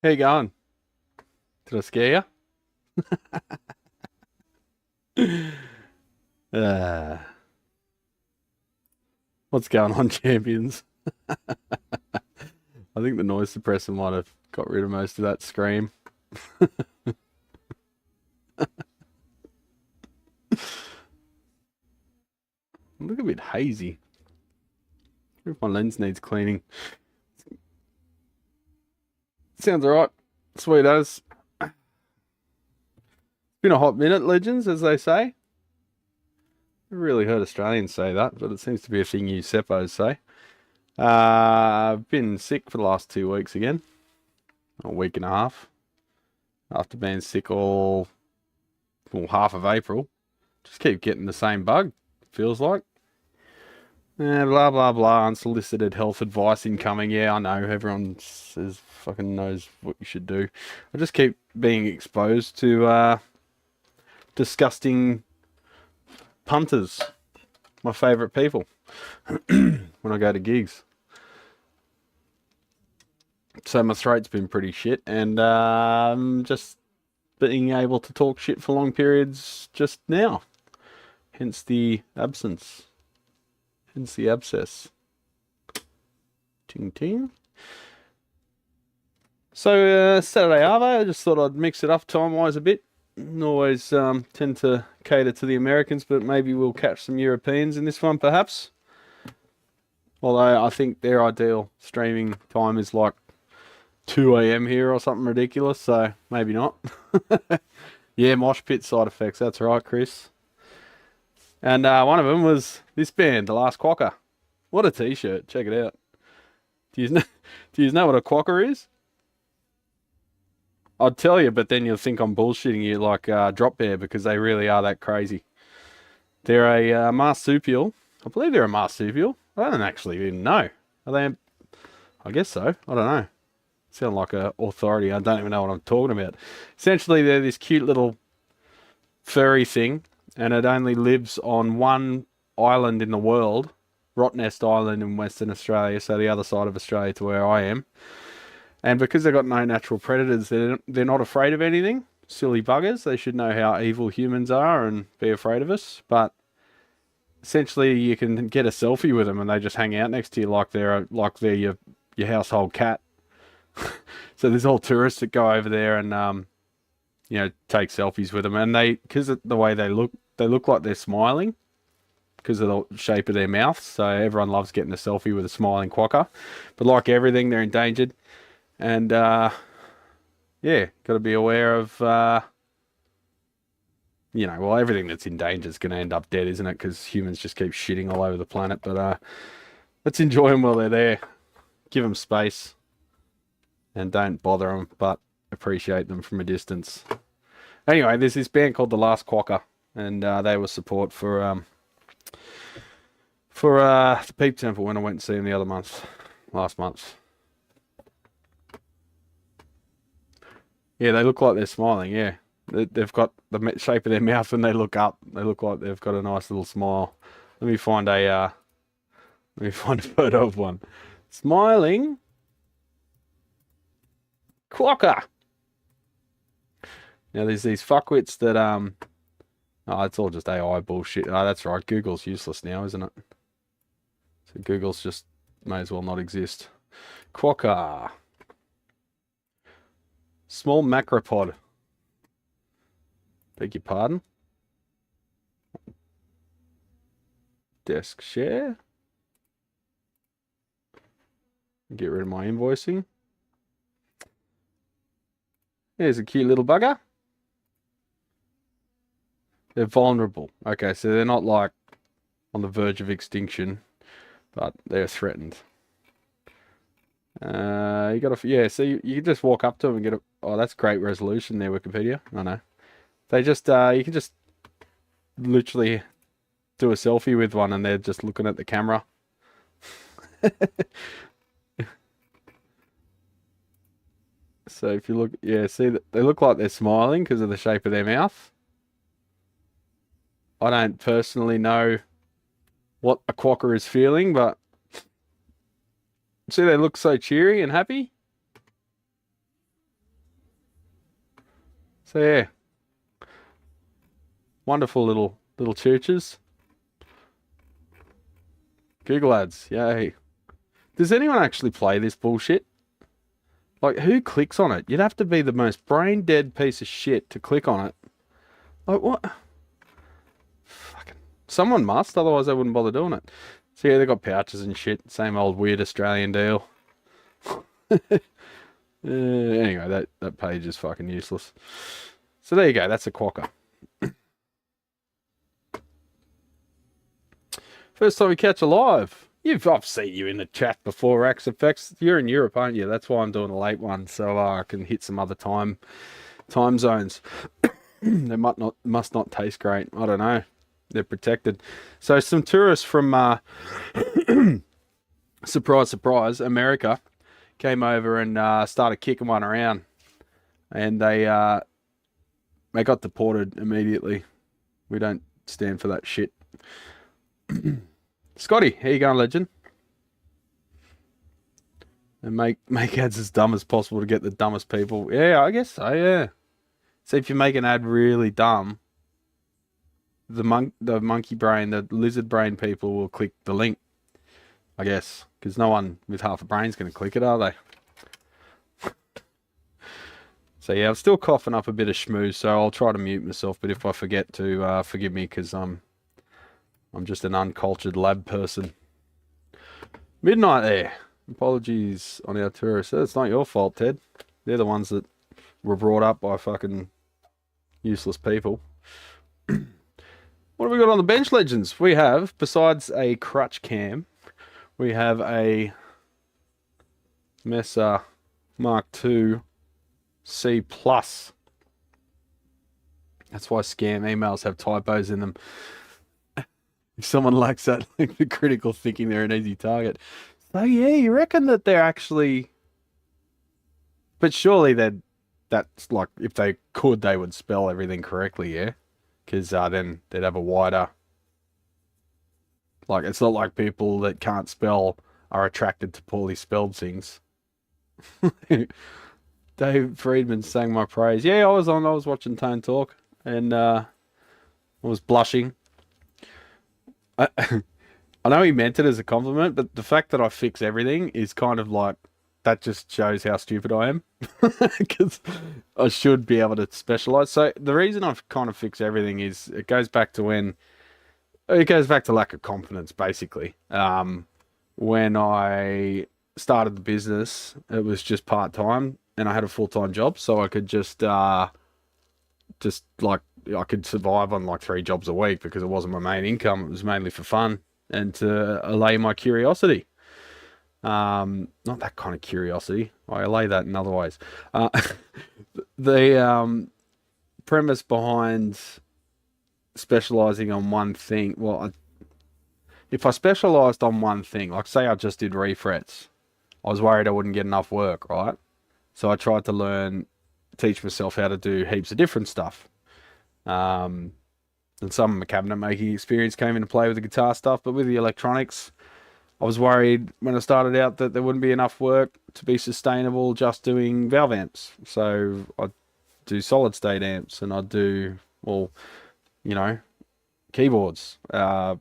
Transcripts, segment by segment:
How you going? Did I scare you? uh, what's going on, champions? I think the noise suppressor might have got rid of most of that scream. Look a bit hazy. I wonder if my lens needs cleaning. Sounds alright. Sweet as. Been a hot minute, legends, as they say. I've really heard Australians say that, but it seems to be a thing you seppos say. I've been sick for the last 2 weeks again. A week and a half. After being sick all, well, half of April. Just keep getting the same bug, feels like. Blah, blah, blah. Unsolicited health advice incoming. Yeah, I know. Everyone says fucking knows what you should do. I just keep being exposed to disgusting punters. My favourite people. When I go to gigs. So my throat's been pretty shit. And just being able to talk shit for long periods just now. Hence the absence. Hence the abscess. Ting ting. So Saturday Arvo, I just thought I'd mix it up time-wise a bit. Always tend to cater to the Americans, but maybe we'll catch some Europeans in this one perhaps. Although I think their ideal streaming time is like 2 AM here or something ridiculous, so maybe not. Yeah, mosh pit side effects, that's right, Chris. And one of them was this band, The Last Quokka. What a t-shirt, check it out. Do you know what a quokka is? I'd tell you, but then you'll think I'm bullshitting you like Drop Bear, because they really are that crazy. They're a marsupial. I believe they're a marsupial. I don't actually even know. Are they? I guess so. I don't know. Sound like a authority. I don't even know what I'm talking about. Essentially, they're this cute little furry thing, and it only lives on one island in the world, Rottnest Island in Western Australia, so the other side of Australia to where I am. And because they've got no natural predators, they're not afraid of anything. Silly buggers. They should know how evil humans are and be afraid of us. But essentially, you can get a selfie with them, and they just hang out next to you like they're your household cat. So there's all tourists that go over there and take selfies with them. And because of the way they look like they're smiling because of the shape of their mouth. So everyone loves getting a selfie with a smiling quokka. But like everything, they're endangered. And, yeah, got to be aware of, everything that's in danger is going to end up dead, isn't it? Because humans just keep shitting all over the planet. But let's enjoy them while they're there. Give them space. And don't bother them, but appreciate them from a distance. Anyway, there's this band called The Last Quokka. And they were support for the Peep Temple when I went to see them last month. Yeah, they look like they're smiling, yeah. They've got the shape of their mouth when they look up. They look like they've got a nice little smile. Let me find a photo of one. Smiling quokka. Now there's these fuckwits that it's all just AI bullshit. Oh, that's right. Google's useless now, isn't it? So Google's just may as well not exist. Quokka. Small macropod. Beg your pardon. Desk share. Get rid of my invoicing. There's a cute little bugger. They're vulnerable. Okay, so they're not like on the verge of extinction, but they're threatened. So you can just walk up to them and get a. Oh, that's great resolution there, Wikipedia. I know. They just you can just literally do a selfie with one, and they're just looking at the camera. So if you look, see that they look like they're smiling because of the shape of their mouth. I don't personally know what a quokka is feeling, but see, they look so cheery and happy. So yeah, wonderful little chooches. Google ads, yay. Does anyone actually play this bullshit? Like, who clicks on it? You'd have to be the most brain dead piece of shit to click on it. Like, what? Fucking. Someone must, otherwise they wouldn't bother doing it. So yeah, they got pouches and shit. Same old weird Australian deal. Anyway, that page is fucking useless. So there you go, that's a quokka. First time we catch a live. I've seen you in the chat before, Rax Effects. You're in Europe, aren't you? That's why I'm doing a late one, so I can hit some other time zones. They must not taste great. I don't know. They're protected. So some tourists from surprise, surprise, America came over and started kicking one around, and they got deported immediately. We don't stand for that shit. Scotty, how you going, legend? And make ads as dumb as possible to get the dumbest people. Yeah, I guess so, yeah. So if you make an ad really dumb, the monkey brain, the lizard brain people will click the link, I guess. Because no one with half a brain's going to click it, are they? So yeah, I'm still coughing up a bit of schmooze, so I'll try to mute myself. But if I forget to, forgive me, because I'm just an uncultured lab person. Midnight there. Apologies on our tourists. It's not your fault, Ted. They're the ones that were brought up by fucking useless people. What have we got on the bench, legends? We have, besides a crutch cam, we have a Mesa Mark II C+. That's why scam emails have typos in them. If someone lacks that, like the critical thinking, they're an easy target. So yeah, you reckon that they're actually... But surely that's like, if they could, they would spell everything correctly, yeah? Because then they'd have a wider... Like, it's not like people that can't spell are attracted to poorly spelled things. Dave Friedman sang my praise. Yeah, I was watching Tone Talk, and I was blushing. I know he meant it as a compliment, but the fact that I fix everything is kind of like, that just shows how stupid I am. Because I should be able to specialize. So the reason I've kind of fixed everything is it goes back to lack of confidence, basically. When I started the business, it was just part-time, and I had a full-time job, so I could just like, I could survive on like 3 jobs a week because it wasn't my main income. It was mainly for fun and to allay my curiosity. Not that kind of curiosity. I allay that in other ways. The premise behind specializing on one thing, well, if I specialized on one thing, like say I just did refrets, I was worried I wouldn't get enough work, right? So I tried to teach myself how to do heaps of different stuff. And some of my cabinet making experience came into play with the guitar stuff, but with the electronics, I was worried when I started out that there wouldn't be enough work to be sustainable just doing valve amps. So I'd do solid state amps, and I'd do, well, you know, keyboards,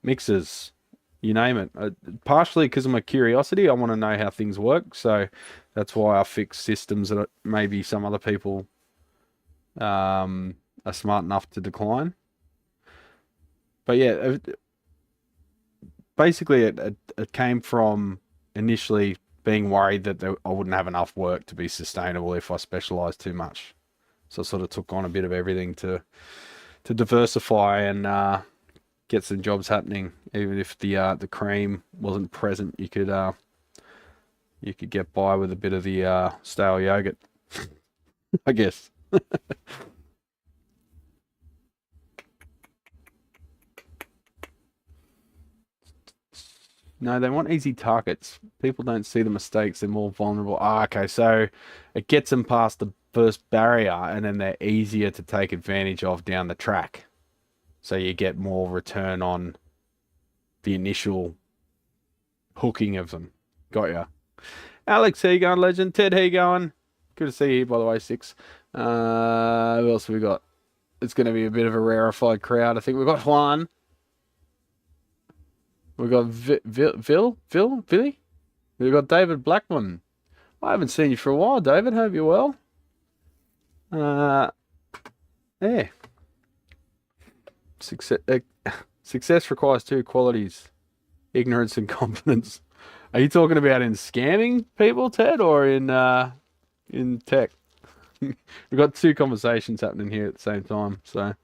mixers, you name it. Partially because of my curiosity, I want to know how things work. So that's why I fix systems that maybe some other people are smart enough to decline. But yeah, basically it came from initially being worried that I wouldn't have enough work to be sustainable if I specialized too much. So I sort of took on a bit of everything to diversify and get some jobs happening. Even if the cream wasn't present, you could get by with a bit of the stale yogurt, I guess. No, they want easy targets. People don't see the mistakes. They're more vulnerable. Okay, so it gets them past the first barrier, and then they're easier to take advantage of down the track. So you get more return on the initial hooking of them. Got ya. Alex, how you going, legend? Ted, how you going? Good to see you, by the way, 6. Who else have we got? It's going to be a bit of a rarefied crowd. I think we've got Juan. We've got Billy? We've got David Blackman. I haven't seen you for a while, David. Hope you're well. Yeah. Success requires two qualities: ignorance and competence. Are you talking about in scamming people, Ted, or in tech? We've got two conversations happening here at the same time. So,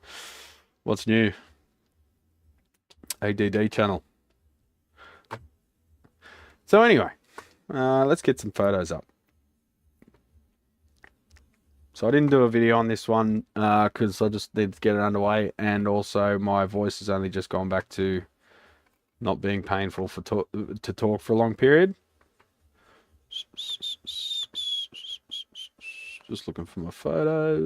what's new? ADD channel. So anyway, let's get some photos up. So I didn't do a video on this one because I just need to get it underway, and also my voice has only just gone back to not being painful for to talk for a long period. Just looking for my photo.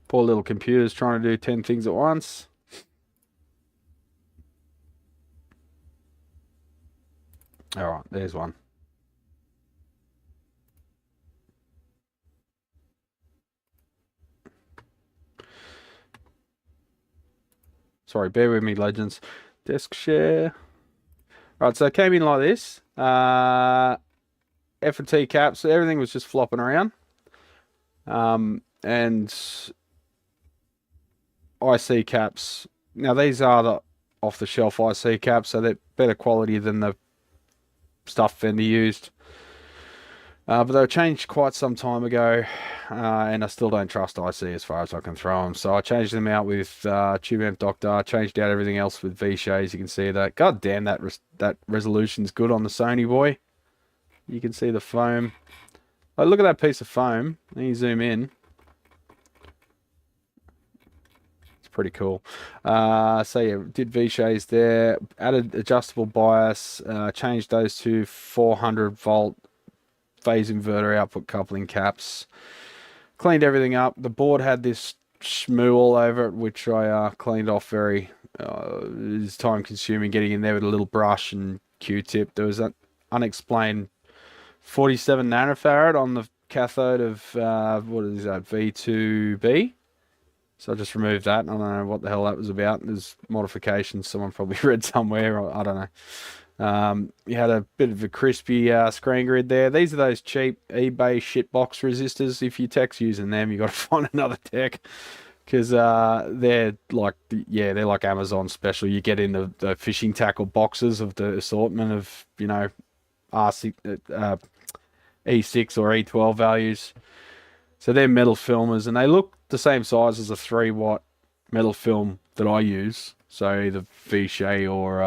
Poor little computer's trying to do 10 things at once. All right, there's one. Sorry, bear with me, legends. Desk share. Right, so it came in like this. F&T caps, everything was just flopping around. And IC caps. Now these are the off-the-shelf IC caps, so they're better quality than the stuff Fender used. But they were changed quite some time ago, and I still don't trust IC as far as I can throw them. So I changed them out with Tube Amp Doctor, changed out everything else with V-Shays. You can see that. God damn, that resolution's good on the Sony, boy. You can see the foam. Oh, look at that piece of foam. Then you zoom in. It's pretty cool. So yeah, did V-Shays there. Added adjustable bias. Changed those to 400 volt phase inverter output coupling caps. Cleaned everything up. The board had this schmoo all over it, which I cleaned off very. It was time consuming getting in there with a little brush and Q-tip. There was an unexplained 47 nanofarad on the cathode of what is that, V2B. So I just removed that. I don't know what the hell that was about. There's modifications someone probably read somewhere. I don't know. You had a bit of a crispy screen grid there. These are those cheap eBay shitbox resistors. If your tech's using them, you got to find another tech, because they're like, yeah, they're like Amazon special. You get in the fishing tackle boxes of the assortment of, you know, R6, E6 or E12 values. So they're metal filmers, and they look the same size as a 3-watt metal film that I use. So the V-Shay or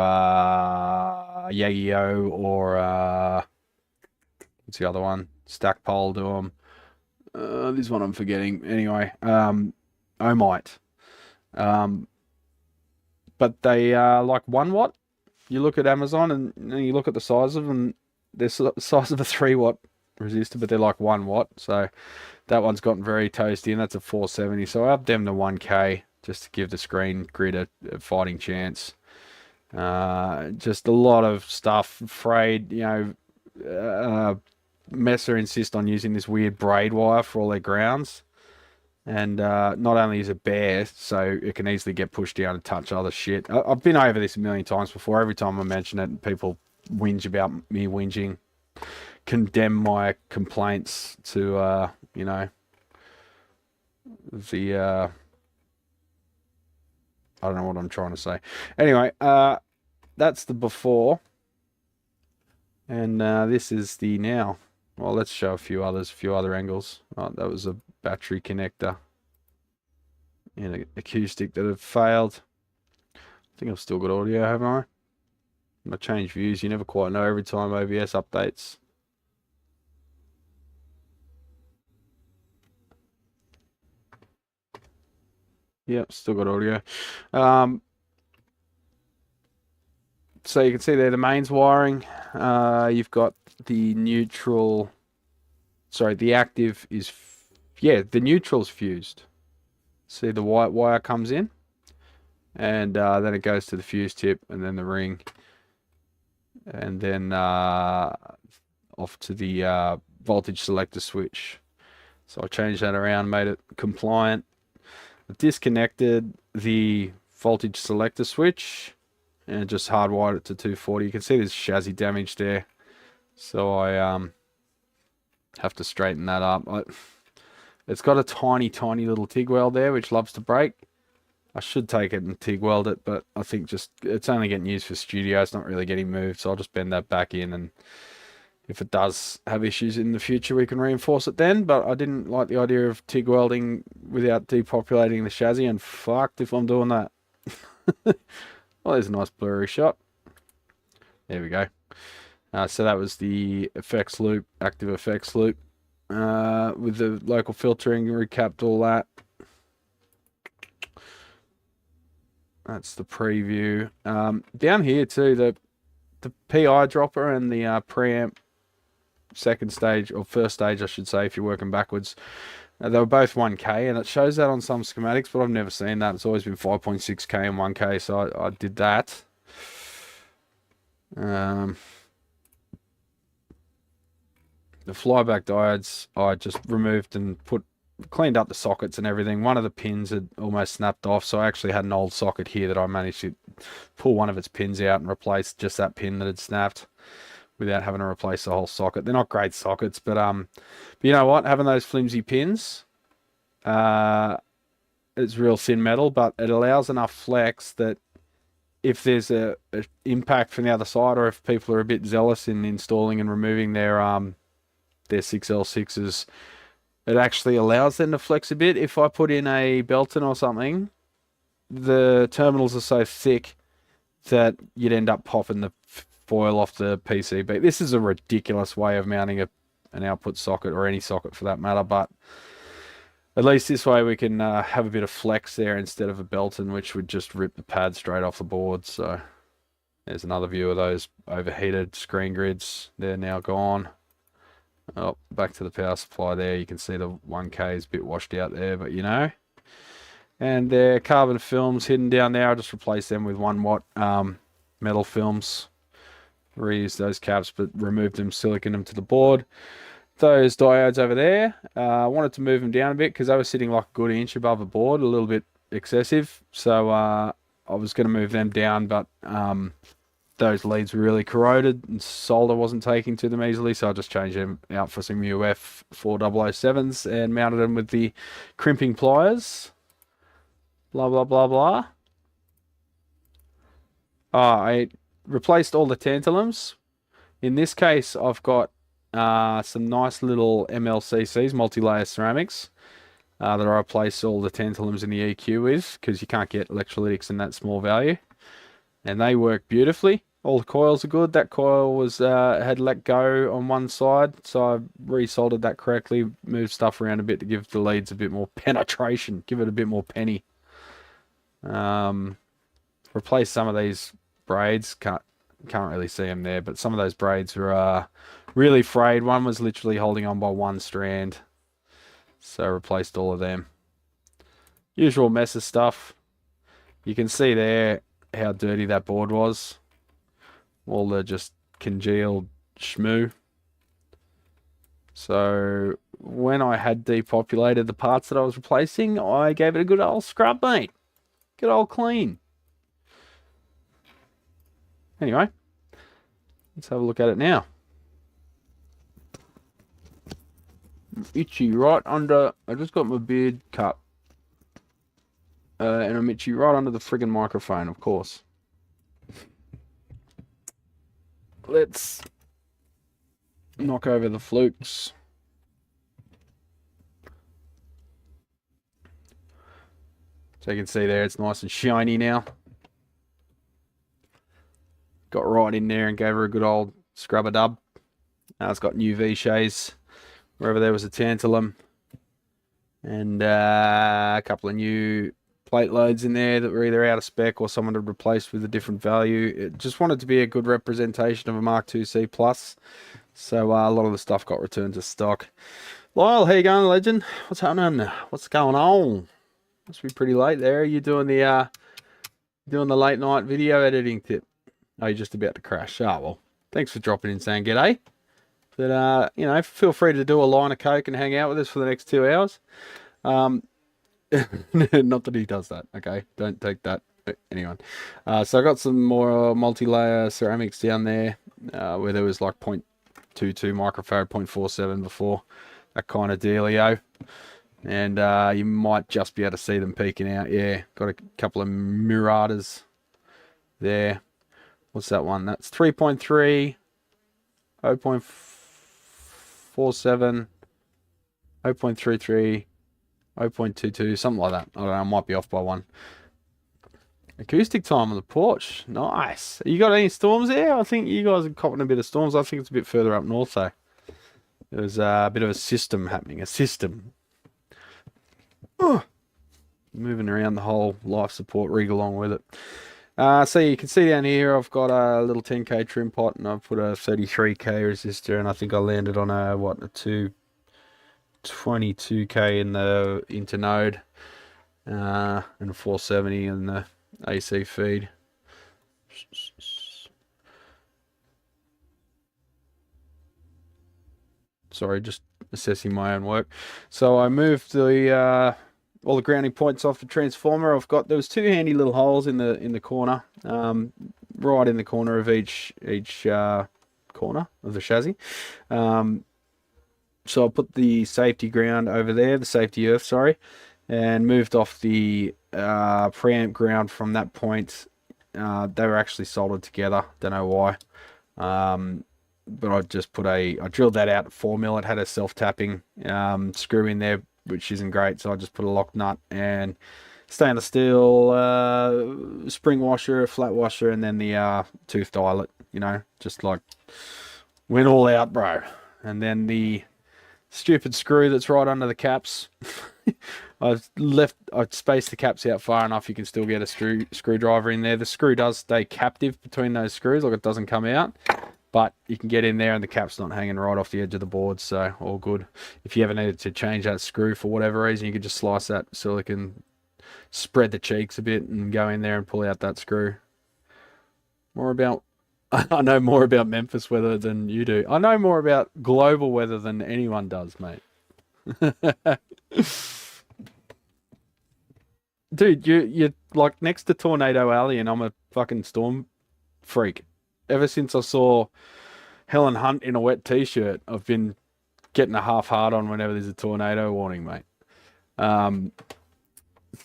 Yagio or what's the other one? Stackpole do them. This one I'm forgetting. Anyway, Omite. But they are like 1 watt. You look at Amazon and you look at the size of them. They're the size of a 3-watt resistor, but they're like 1 watt. So that one's gotten very toasty, and that's a 470. So I upped them to 1K. Just to give the screen grid a fighting chance. Just a lot of stuff. Frayed, you know, Messer insist on using this weird braid wire for all their grounds. And not only is it bare, so it can easily get pushed down and touch other shit. I've been over this a million times before. Every time I mention it, people whinge about me whinging. Condemn my complaints to, you know, the... I don't know what I'm trying to say. Anyway, that's the before. And this is the now. Well, let's show a few other angles. Oh, that was a battery connector and an acoustic that had failed. I think I've still got audio, haven't I? I change views. You never quite know every time OBS updates. Yep, still got audio. So you can see there the mains wiring. You've got the neutral. Sorry, the active is. Yeah, the neutral's fused. See, the white wire comes in, and then it goes to the fuse tip, and then the ring. and then off to the voltage selector switch. So I changed that around, made it compliant. I disconnected the voltage selector switch and just hardwired it to 240. You can see there's chassis damage there, so I have to straighten that up. It's got a tiny little TIG weld there which loves to break. I should take it and TIG weld it, but I think just it's only getting used for studio, it's not really getting moved, so I'll just bend that back in, and if it does have issues in the future we can reinforce it then. But I didn't like the idea of TIG welding without depopulating the chassis, and fucked if I'm doing that. Well, there's a nice blurry shot. There we go. So that was the effects loop, active effects loop, with the local filtering, recapped all that. That's the preview. Down here too, the PI dropper and the preamp second stage, or first stage I should say if you're working backwards, they were both 1K, and it shows that on some schematics, but I've never seen that. It's always been 5.6K and 1K, so I did that. The flyback diodes I just removed and cleaned up the sockets and everything. One of the pins had almost snapped off, so I actually had an old socket here that I managed to pull one of its pins out and replace just that pin that had snapped without having to replace the whole socket. They're not great sockets, but you know what? Having those flimsy pins, it's real thin metal, but it allows enough flex that if there's a impact from the other side, or if people are a bit zealous in installing and removing their 6L6s, it actually allows them to flex a bit. If I put in a Belton or something, the terminals are so thick that you'd end up popping the foil off the PCB. This is a ridiculous way of mounting an output socket, or any socket for that matter, but at least this way we can have a bit of flex there instead of a Belton, which would just rip the pad straight off the board. So there's another view of those overheated screen grids. They're now gone. Oh, back to the power supply there. You can see the 1K is a bit washed out there, but you know. And their carbon films hidden down there, I just replaced them with 1 watt metal films. Reused those caps, but removed them, silicon them to the board. Those diodes over there, I wanted to move them down a bit because they were sitting like a good inch above the board, a little bit excessive. So I was going to move them down, but those leads were really corroded and solder wasn't taking to them easily, so I just changed them out for some UF 4007s and mounted them with the crimping pliers. Blah, blah, blah, blah. I replaced all the tantalums. In this case, I've got some nice little MLCCs, multi-layer ceramics, that I replace all the tantalums in the EQ with, because you can't get electrolytics in that small value. And they work beautifully. All the coils are good. That coil was had let go on one side, so I resoldered that correctly, moved stuff around a bit to give the leads a bit more penetration, give it a bit more penny. Replace some of these braids. Can't really see them there, but some of those braids were really frayed. One was literally holding on by one strand, so replaced all of them. Usual mess of stuff. You can see there how dirty that board was. All the just congealed schmoo. So when I had depopulated the parts that I was replacing, I gave it a good old scrub, mate. Good old clean. Anyway, let's have a look at it now. Itchy right under, I just got my beard cut. And I'm itchy right under the friggin' microphone, of course. Let's knock over the Flukes. So you can see there, it's nice and shiny now. Got right in there and gave her a good old scrub a dub. Now it's got new V-shays wherever there was a tantalum. And a couple of new plate loads in there that were either out of spec or someone had replaced with a different value. It just wanted to be a good representation of a Mark II C+. So a lot of the stuff got returned to stock. Lyle, how you going, legend? What's happening? What's going on? Must be pretty late there. Are you doing the late night video editing tip? Oh, you're just about to crash. Oh, well, Thanks for dropping in saying g'day. But, you know, feel free to do a line of coke and hang out with us for the next 2 hours. Not that he does that, okay? Don't take that. Anyone. So I got some more multi-layer ceramics down there where there was like 0.22 microfarad, 0.47 before. That kind of dealio. And you might just be able to see them peeking out. Yeah, got a couple of Muratas there. What's that one? That's 3.3, 0.47, 0.33, 0.22, something like that. I don't know, I might be off by one. Acoustic time on the porch. Nice. You got any storms there? I think you guys are copping a bit of storms. I think it's a bit further up north though. There's a bit of a system happening. A system. Moving around the whole life support rig along with it. So you can see down here I've got a little 10k trim pot and I've put a 33k resistor, and I think I landed on a 222k in the internode and a 470 in the AC feed. Sorry, just assessing my own work. So I moved the all the grounding points off the transformer. There was 2 handy little holes in the corner, right in the corner of each corner of the chassis. So I put the safety ground over there, the safety earth, sorry, and moved off the preamp ground from that point. They were actually soldered together. Don't know why. But I just I drilled that out at 4mm. It had a self-tapping screw in there, which isn't great. So I just put a lock nut and stainless steel spring washer, flat washer, and then the tooth eyelet, you know, just like went all out, bro. And then the stupid screw that's right under the caps. I spaced the caps out far enough you can still get a screwdriver in there. The screw does stay captive between those screws, like it doesn't come out, but you can get in there and the cap's not hanging right off the edge of the board, so all good. If you ever needed to change that screw for whatever reason, you could just slice that silicone, spread the cheeks a bit and go in there and pull out that screw. I know more about Memphis weather than you do. I know more about global weather than anyone does, mate. Dude, you're like next to Tornado Alley and I'm a fucking storm freak. Ever since I saw Helen Hunt in a wet t-shirt, I've been getting a half hard on whenever there's a tornado warning, mate. So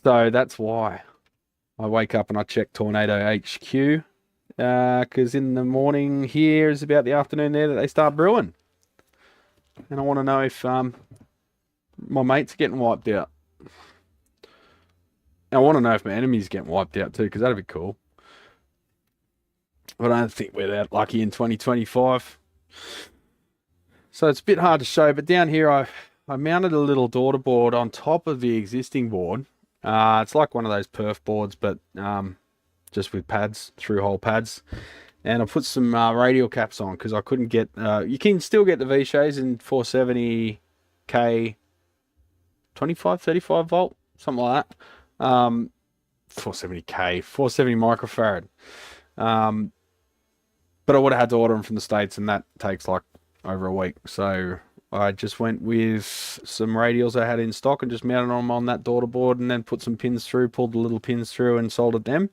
that's why I wake up and I check Tornado HQ. Because in the morning here is about the afternoon there that they start brewing. And I want to know if my mate's getting wiped out. I want to know if my enemy's getting wiped out too, because that'd be cool. But I don't think we're that lucky in 2025. So it's a bit hard to show, but down here I mounted a little daughter board on top of the existing board. It's like one of those perf boards, but just with pads, through-hole pads. And I put some radial caps on because I couldn't get... you can still get the V-Shays in 470K, 25, 35 volt, something like that. 470K, 470 microfarad. But I would have had to order them from the States, and that takes like over a week. So I just went with some radials I had in stock and just mounted them on that daughter board, and then put some pins through, pulled the little pins through and soldered them,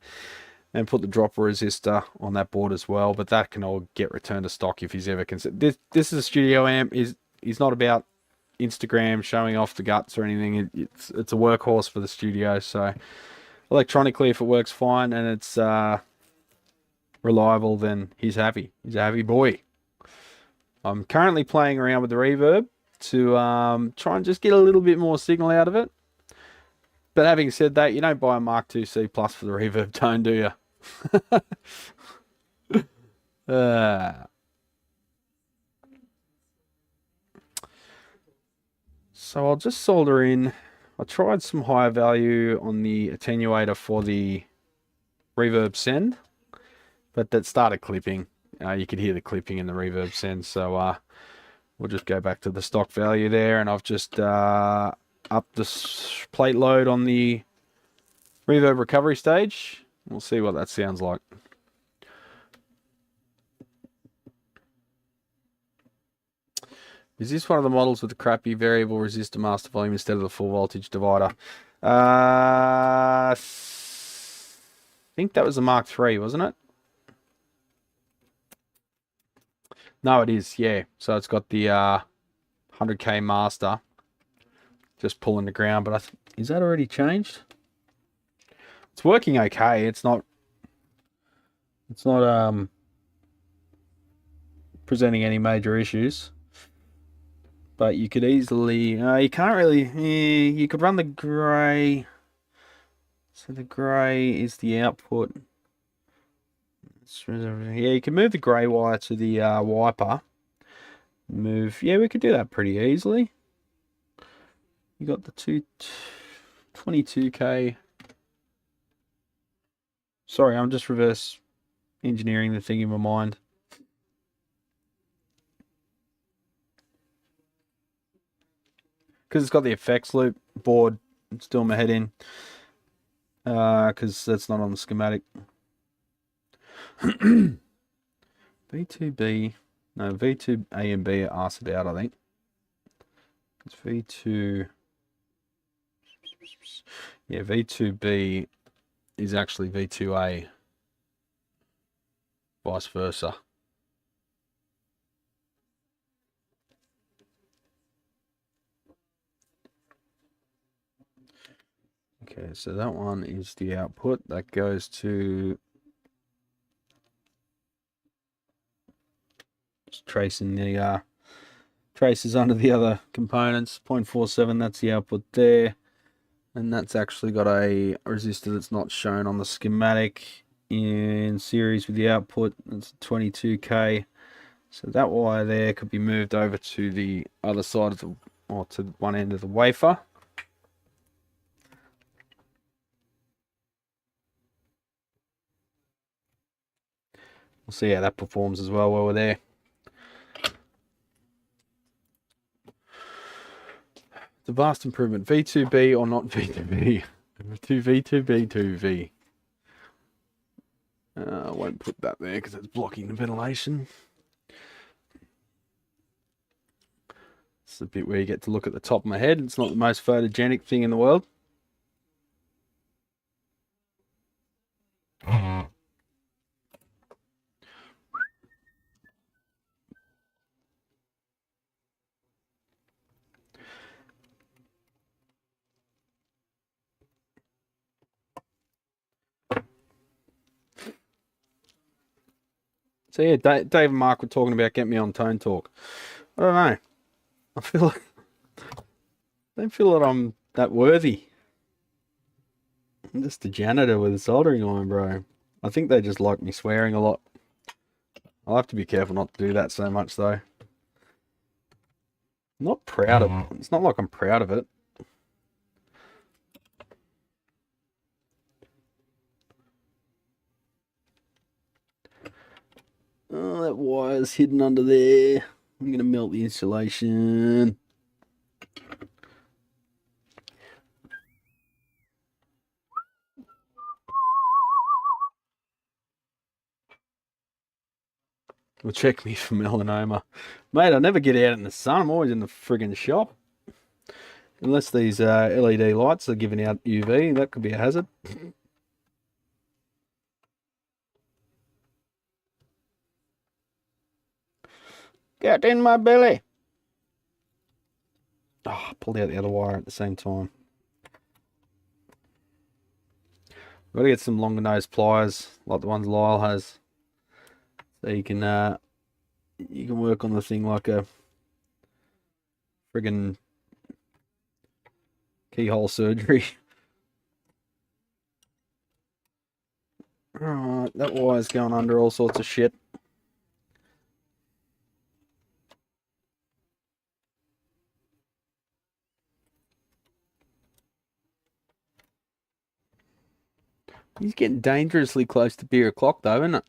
and put the dropper resistor on that board as well. But that can all get returned to stock if he's ever considered. This is a studio amp. He's not about Instagram showing off the guts or anything. It's a workhorse for the studio. So electronically, if it works fine and it's reliable, then he's happy. He's a happy boy. I'm currently playing around with the reverb to try and just get a little bit more signal out of it. But having said that, you don't buy a Mark II C Plus for the reverb tone, do you? So I'll just solder in. I tried some higher value on the attenuator for the reverb send, but that started clipping. You could hear the clipping in the reverb send, so we'll just go back to the stock value there, and I've just upped the plate load on the reverb recovery stage. We'll see what that sounds like. Is this one of the models with the crappy variable resistor master volume instead of the full voltage divider? I think that was the Mark III, wasn't it? No, it is, yeah. So it's got the 100K master just pulling the ground, but is that already changed? It's working okay. It's not presenting any major issues. But you could easily, you can't really, you could run the grey. So the grey is the output. Yeah, you can move the grey wire to the wiper. Yeah, we could do that pretty easily. You got the 22K. Sorry, I'm just reverse engineering the thing in my mind. Because it's got the effects loop board still in my head in. Because that's not on the schematic. V2B. No, V2A and B are arsed out, I think. It's V2. Yeah, V2B is actually V2A. Vice versa. Okay, so that one is the output. That goes to... Just tracing the traces under the other components. 0.47, that's the output there. And that's actually got a resistor that's not shown on the schematic in series with the output. That's 22K. So that wire there could be moved over to the other side of the, or to one end of the wafer. We'll see how that performs as well while we're there. It's a vast improvement. V2B or not V2B? To V2B to V. I won't put that there because it's blocking the ventilation. It's the bit where you get to look at the top of my head. It's not the most photogenic thing in the world. So yeah, Dave and Mark were talking about getting me on Tone Talk. I don't know. I don't feel that I'm that worthy. I'm just a janitor with a soldering iron, bro. I think they just like me swearing a lot. I'll have to be careful not to do that so much, though. I'm not proud of it. It's not like I'm proud of it. Oh, that wire's hidden under there. I'm going to melt the insulation. Well, check me for melanoma. Mate, I never get out in the sun. I'm always in the friggin' shop. Unless these LED lights are giving out UV, that could be a hazard. Get in my belly. Oh, I pulled out the other wire at the same time. Got to get some longer nose pliers like the ones Lyle has, so you can work on the thing like a friggin' keyhole surgery. Alright, that wire's going under all sorts of shit. He's getting dangerously close to beer o'clock though, isn't it?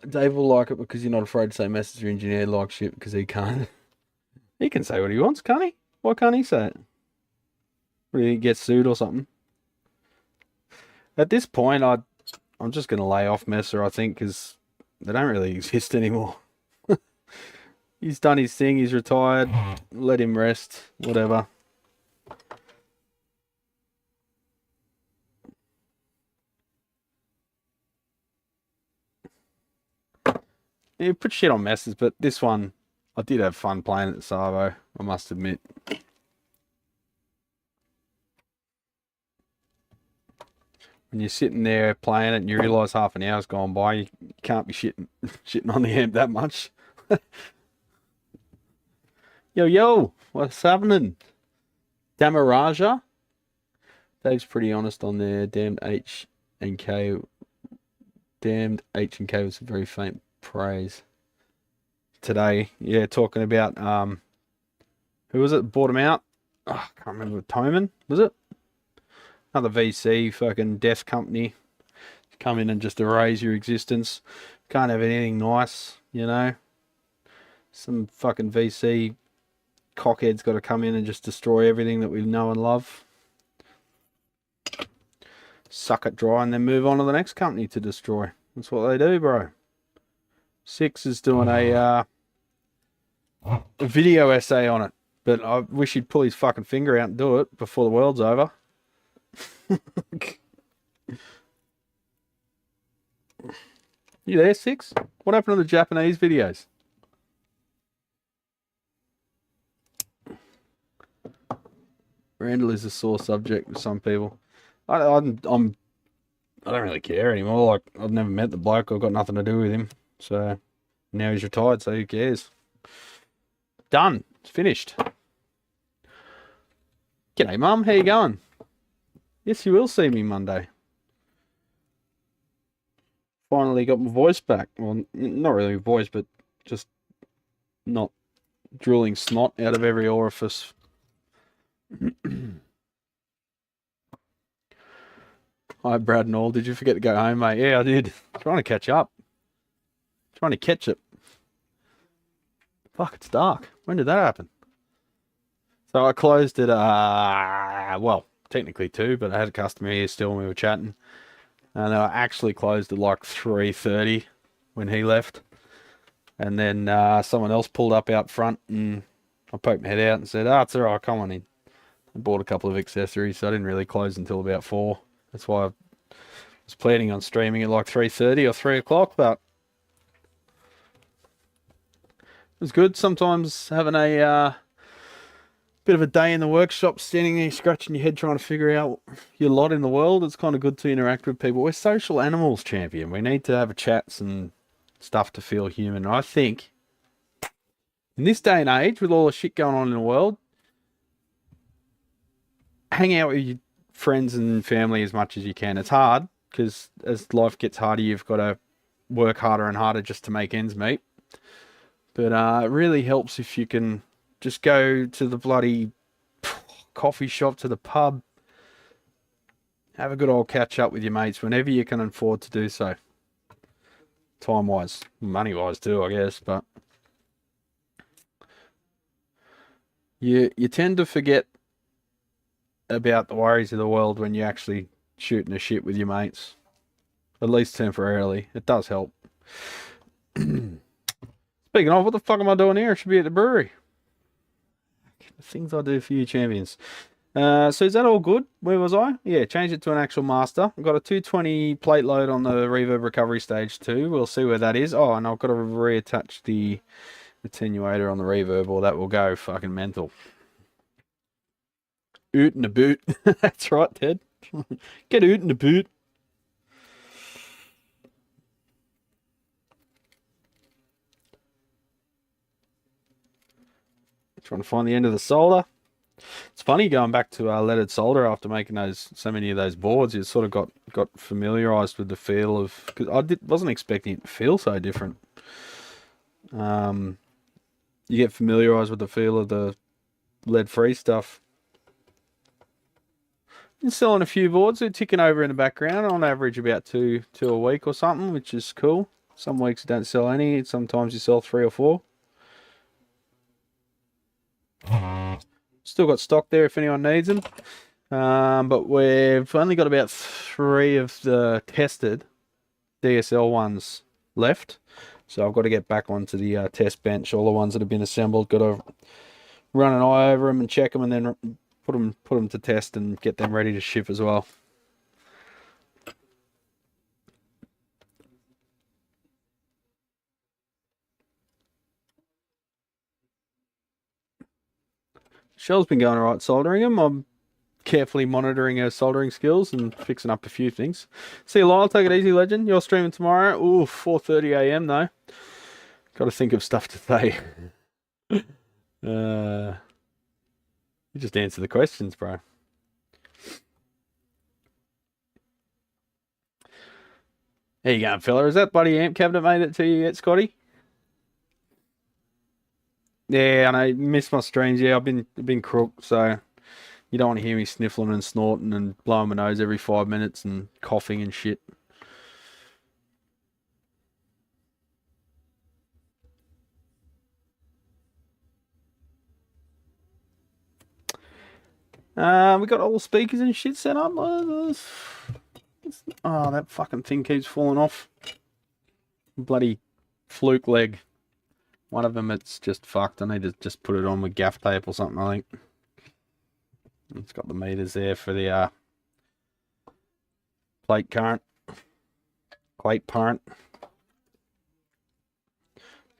Dave will like it because you're not afraid to say messenger engineer like shit because he can't. He can say what he wants, can't he? Why can't he say it? What, did he get sued or something? At this point, I'm just going to lay off Messer, I think, because they don't really exist anymore. He's done his thing. He's retired. Let him rest. Whatever. You put shit on messes, but this one, I did have fun playing at the Arvo, I must admit. When you're sitting there playing it and you realise half an hour's gone by, you can't be shitting on the amp that much. Yo, what's happening? Damaraja? Dave's pretty honest on there. Damned H and K was a very faint praise today. Yeah, talking about who was it? Bought him out. Oh, I can't remember. Toman, was it? Another VC fucking death company. Come in and just erase your existence. Can't have anything nice, you know. Some fucking VC cockhead's got to come in and just destroy everything that we know and love. Suck it dry and then move on to the next company to destroy. That's what they do, bro. Six is doing a video essay on it, but I wish he'd pull his fucking finger out and do it before the world's over. You there, Six? What happened to the Japanese videos? Randall is a sore subject with some people. I don't really care anymore. Like, I've never met the bloke. I've got nothing to do with him. So now he's retired. So who cares? Done. It's finished. G'day, Mum. How you going? Yes, you will see me Monday. Finally got my voice back. Well, not really voice, but just not drooling snot out of every orifice. Hi, Brad and all. Did you forget to go home, mate? Yeah, I did. Trying to catch up. Trying to catch it. Fuck, it's dark. When did that happen? So I closed at, well, technically 2, but I had a customer here still when we were chatting. And I actually closed at like 3:30 when he left. And then someone else pulled up out front and I poked my head out and said, it's all right, come on in. I bought a couple of accessories, so I didn't really close until about 4. That's why I was planning on streaming at like 3:30 or 3 o'clock, but it was good. Sometimes having a bit of a day in the workshop, standing there scratching your head trying to figure out your lot in the world, it's kind of good to interact with people. We're social animals, champion. We need to have chats and stuff to feel human. And I think in this day and age, with all the shit going on in the world, hang out with your friends and family as much as you can. It's hard because as life gets harder, you've got to work harder and harder just to make ends meet. But it really helps if you can just go to the bloody coffee shop, to the pub, have a good old catch up with your mates whenever you can afford to do so. Time-wise, money-wise too, I guess, but you tend to forget about the worries of the world when you're actually shooting the shit with your mates. At least temporarily. It does help. Speaking of, what the fuck am I doing here? I should be at the brewery. The things I do for you, champions. So is that all good? Where was I? Yeah, change it to an actual master. I've got a 220 plate load on the reverb recovery stage 2. We'll see where that is. Oh, and I've got to reattach the attenuator on the reverb, or that will go fucking mental. Oot in the boot. That's right, Ted. Get oot in the boot. Trying to find the end of the solder. It's funny going back to leaded solder after making so many of those boards. You sort of got familiarized with the feel of, because I wasn't expecting it to feel so different. You get familiarized with the feel of the lead-free stuff. Been selling a few boards. They're ticking over in the background. On average, about two a week or something, which is cool. Some weeks you don't sell any. Sometimes you sell 3 or 4. Still got stock there if anyone needs them. But we've only got about 3 of the tested DSL ones left. So I've got to get back onto the test bench. All the ones that have been assembled, got to run an eye over them and check them, and then put them to test and get them ready to ship as well. Shell's been going alright soldering them. I'm carefully monitoring her soldering skills and fixing up a few things. See you, Lyle. Take it easy, legend. You're streaming tomorrow. Ooh, 4:30 a.m. though. Got to think of stuff to say. You just answer the questions, bro. There you go, fella. Has that bloody amp cabinet made it to you yet, Scotty? Yeah, I know. Missed my streams. Yeah, I've been crook, so you don't want to hear me sniffling and snorting and blowing my nose every 5 minutes and coughing and shit. We got all the speakers and shit set up. Oh, that fucking thing keeps falling off. Bloody Fluke leg. One of them, it's just fucked. I need to just put it on with gaff tape or something, I think. It's got the meters there for the plate current. Got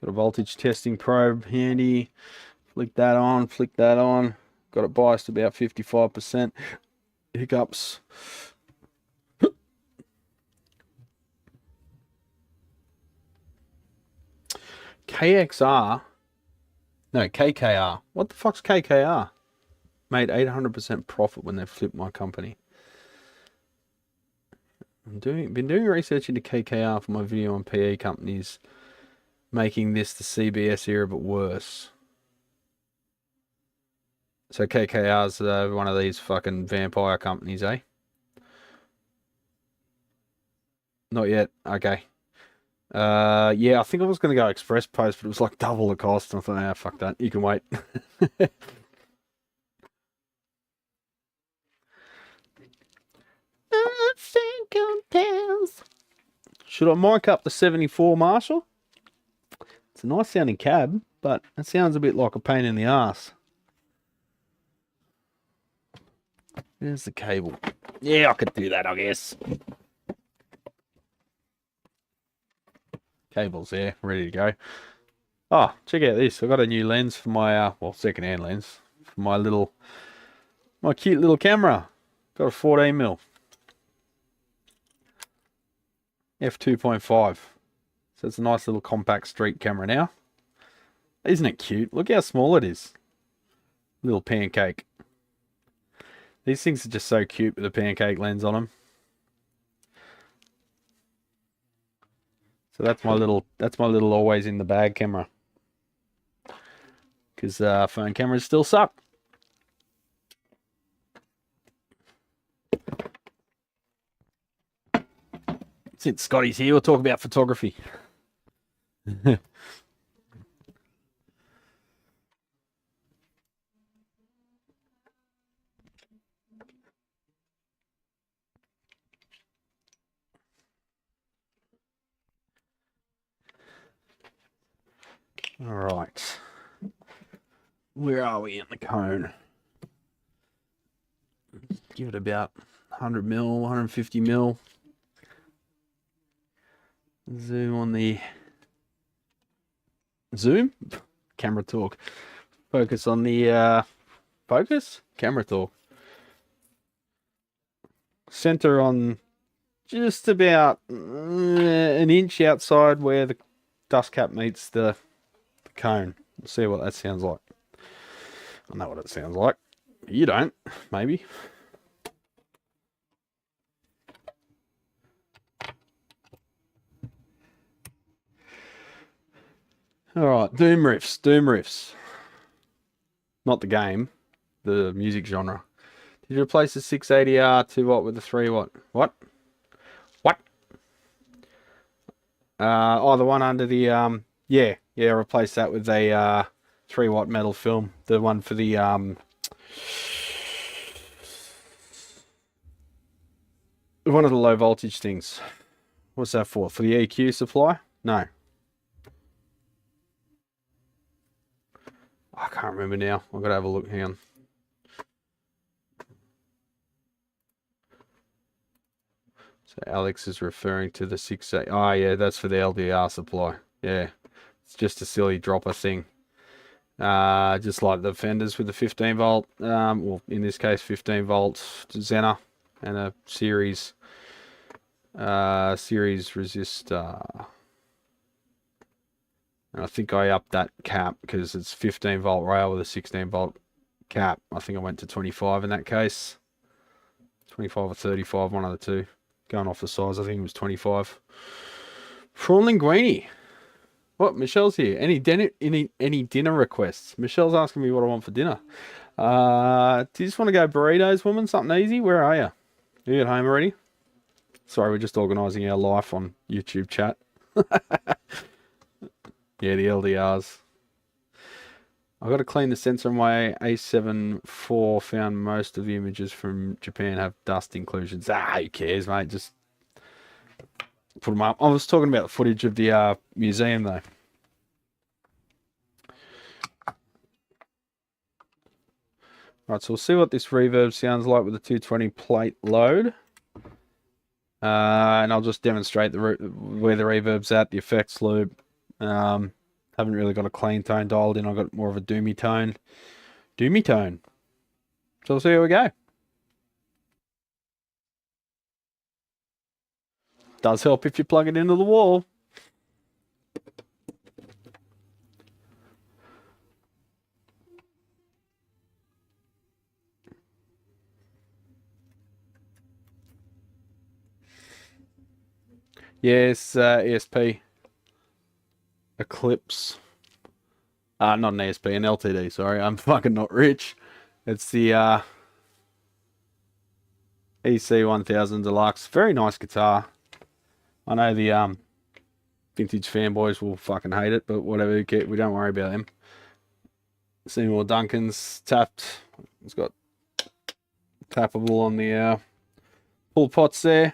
a voltage testing probe handy. Flick that on. Got it biased about 55%. Hiccups. KXR. No, KKR. What the fuck's KKR? Made 800% profit when they flipped my company. Been doing research into KKR for my video on PE companies, making this the CBS era but worse. So KKR's one of these fucking vampire companies, eh? Not yet. Okay. Yeah, I think I was going to go express post, but it was like double the cost. And I thought, ah, fuck that. You can wait. Should I mic up the 74 Marshall? It's a nice sounding cab, but it sounds a bit like a pain in the ass. There's the cable. Yeah, I could do that, I guess. Cable's there, ready to go. Oh, check out this. I've got a new lens for my, well, second-hand lens for my cute little camera. Got a 14mm. f2.5. So it's a nice little compact street camera now. Isn't it cute? Look how small it is. Little pancake. These things are just so cute with a pancake lens on them. So that's my little always in the bag camera. Because phone cameras still suck. Since Scotty's here, we'll talk about photography. All right. Where are we in the cone? Give it about 100mm, 150mm. Zoom on the zoom. Camera talk. Focus on the focus. Camera talk. Center on just about an inch outside where the dust cap meets the cone. We'll see what that sounds like. I know what it sounds like. You don't, maybe. Alright, Doom riffs. Not the game, the music genre. Did you replace the 680R 2-watt with the 3-watt? What? Oh, the one under the, yeah, replace that with a 3-watt metal film. The one for the, one of the low voltage things. What's that for? For the EQ supply? No. I can't remember now. I've got to have a look. Hang on. So Alex is referring to the 6.8. Oh, yeah, that's for the LDR supply. Yeah. It's just a silly dropper thing. Just like the fenders with the 15 volt, well, in this case, 15 volt Zener and a series resistor. And I think I upped that cap because it's 15 volt rail with a 16 volt cap. I think I went to 25 in that case. 25 or 35, one of the two. Going off the size, I think it was 25. Prawn linguine. What? Michelle's here. Any dinner requests? Michelle's asking me what I want for dinner. Do you just want to go burritos, woman? Something easy? Where are you? Are you at home already? Sorry, we're just organising our life on YouTube chat. Yeah, the LDRs. I've got to clean the sensor on my A7 IV. Found most of the images from Japan have dust inclusions. Who cares, mate? Just put them up. I was talking about the footage of the museum, though. Right, so we'll see what this reverb sounds like with the 220 plate load. And I'll just demonstrate where the reverb's at, the effects loop. Haven't really got a clean tone dialed in. I've got more of a doomy tone. So we'll see how we go. Does help if you plug it into the wall. Yes, ESP. Eclipse. Not an ESP, an LTD, sorry. I'm fucking not rich. It's the EC1000 Deluxe. Very nice guitar. I know the vintage fanboys will fucking hate it, but whatever, we don't worry about them. Seymour Duncan's tapped. It's got tappable on the pull pots there.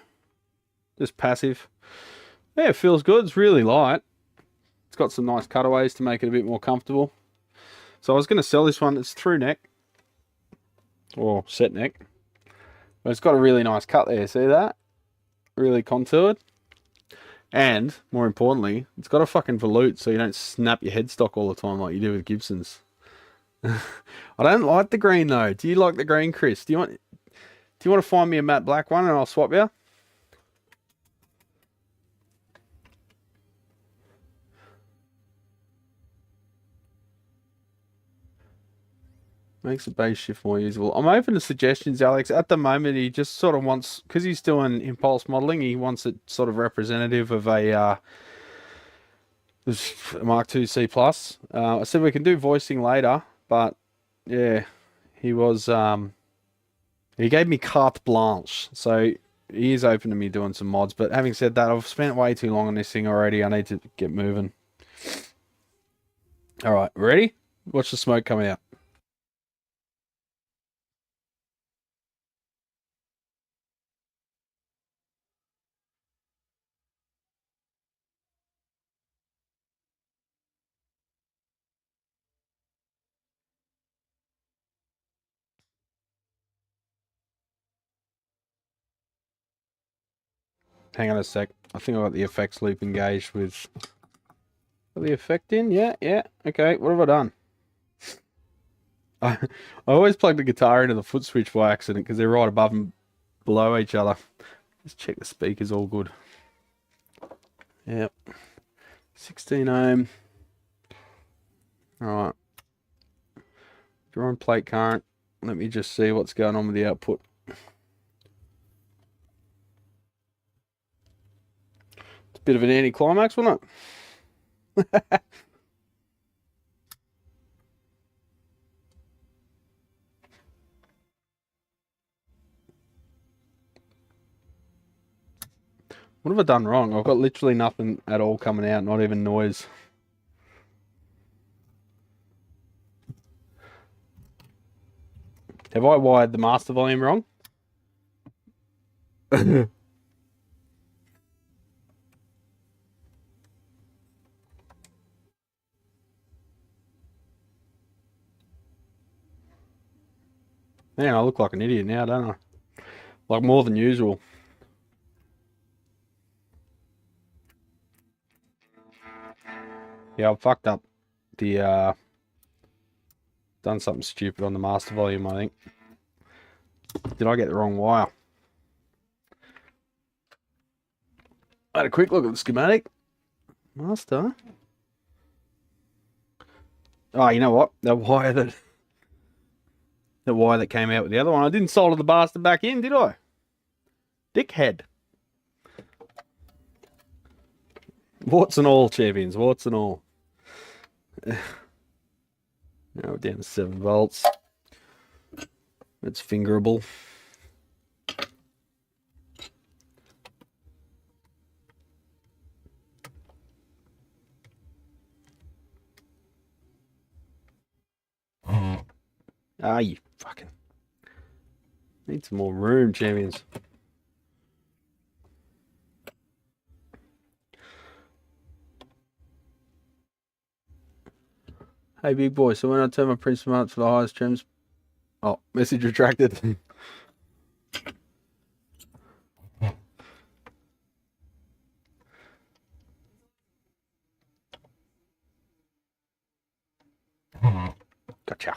Just passive. Yeah, it feels good. It's really light. It's got some nice cutaways to make it a bit more comfortable. So I was going to sell this one. It's through neck. Or set neck. But it's got a really nice cut there. See that? Really contoured. And, more importantly, it's got a fucking volute so you don't snap your headstock all the time like you do with Gibsons. I don't like the green though. Do you like the green, Chris? Do you want to find me a matte black one and I'll swap you? Makes the bass shift more usable. I'm open to suggestions, Alex. At the moment, he just sort of wants, because he's doing impulse modeling, he wants it sort of representative of a Mark II C+. I said we can do voicing later, but yeah, he gave me carte blanche, so he is open to me doing some mods. But having said that, I've spent way too long on this thing already. I need to get moving. All right, ready? Watch the smoke come out. Hang on a sec. I think I've got the effects loop engaged with... Got the effect in? Yeah. Okay, what have I done? I always plug the guitar into the foot switch by accident because they're right above and below each other. Just check the speakers all good. Yep. 16 ohm. Alright. Drawing plate current. Let me just see what's going on with the output. Bit of an anticlimax, wasn't it? What have I done wrong? I've got literally nothing at all coming out, not even noise. Have I wired the master volume wrong? Man, I look like an idiot now, don't I? Like more than usual. Yeah, I fucked up the, done something stupid on the master volume, I think. Did I get the wrong wire? I had a quick look at the schematic. Master. Oh, you know what? The wire that came out with the other one, I didn't solder the bastard back in, did I? Dickhead. Warts and all, champions. Warts and all. Now we're down to 7 volts. It's fingerable. Ah, you fucking... Need some more room, champions. Hey, big boy, so when I turn my Prism up for the highest trims... Oh, message retracted. Gotcha.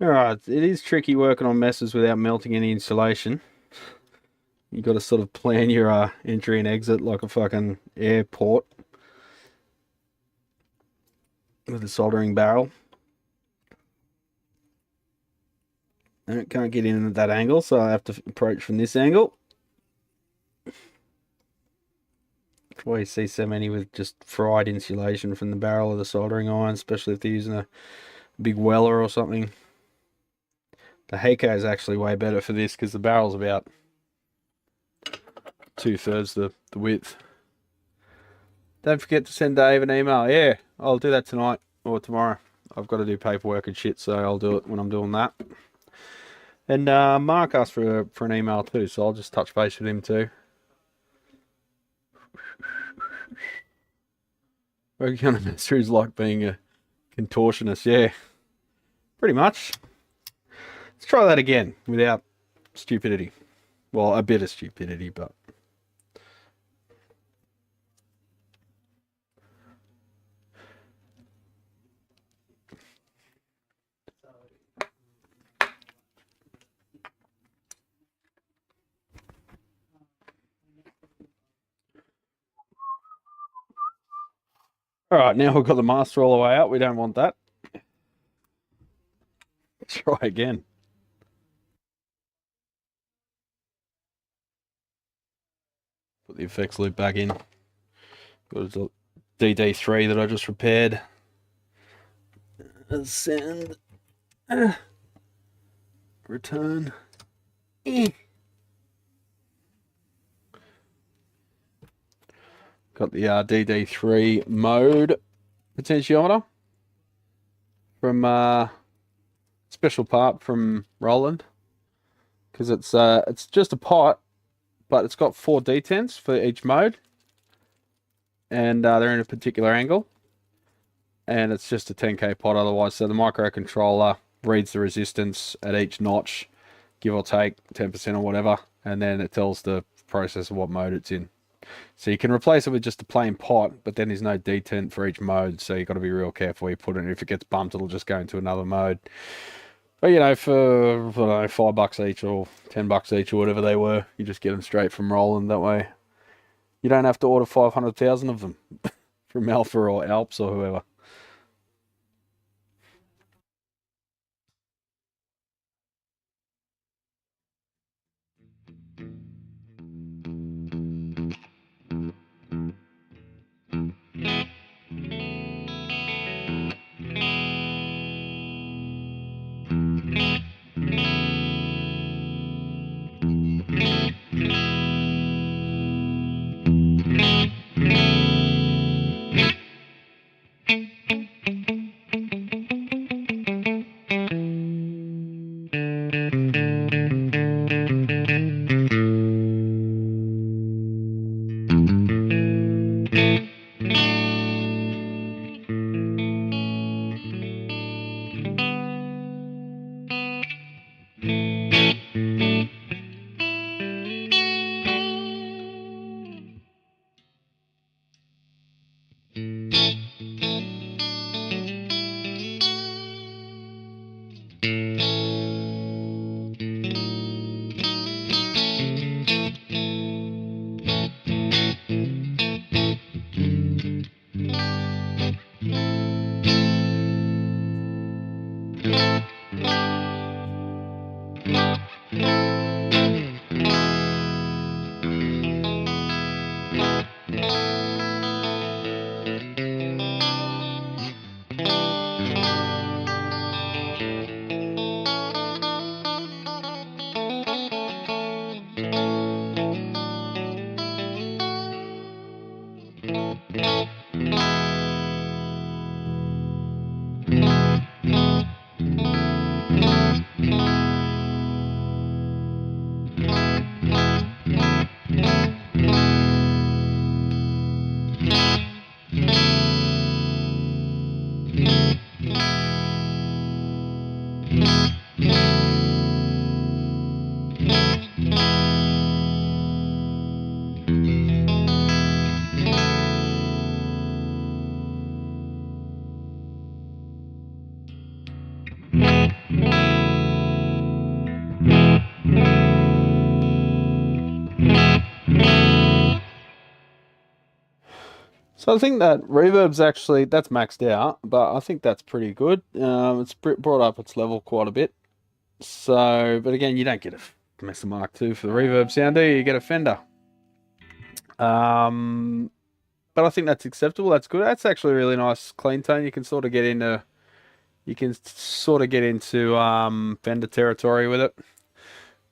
Alright, it is tricky working on messes without melting any insulation. You got to sort of plan your entry and exit like a fucking airport with a soldering barrel. I can't get in at that angle, so I have to approach from this angle. That's why you see so many with just fried insulation from the barrel of the soldering iron, especially if they're using a big Weller or something. The Hakko is actually way better for this because the barrel's about 2/3 the width. Don't forget to send Dave an email. Yeah, I'll do that tonight or tomorrow. I've got to do paperwork and shit, so I'll do it when I'm doing that. And Mark asked for an email too, so I'll just touch base with him too. Working on a master is like being a contortionist, yeah. Pretty much. Let's try that again without stupidity. Well, a bit of stupidity, but... Alright, now we've got the master all the way out. We don't want that. Let's try again. Put the effects loop back in. Got a DD3 that I just repaired. Send. Return. Got the DD3 mode potentiometer from special part from Roland, because it's just a pot, but it's got 4 detents for each mode, and they're in a particular angle, and it's just a 10k pot otherwise. So the microcontroller reads the resistance at each notch, give or take 10% or whatever, and then it tells the processor what mode it's in. So you can replace it with just a plain pot, but then there's no detent for each mode, so you've got to be real careful where you put it. If it gets bumped, it'll just go into another mode. But you know, for I don't know, $5 each or $10 each or whatever they were, you just get them straight from Roland. That way you don't have to order 500,000 of them from Alpha or Alps or whoever. So I think that reverb's actually, that's maxed out, but I think that's pretty good. It's brought up its level quite a bit. So, but again, you don't get a Mesa Mark II for the reverb sound, do you? You get a Fender. But I think that's acceptable. That's good. That's actually a really nice clean tone. You can sort of get into, Fender territory with it.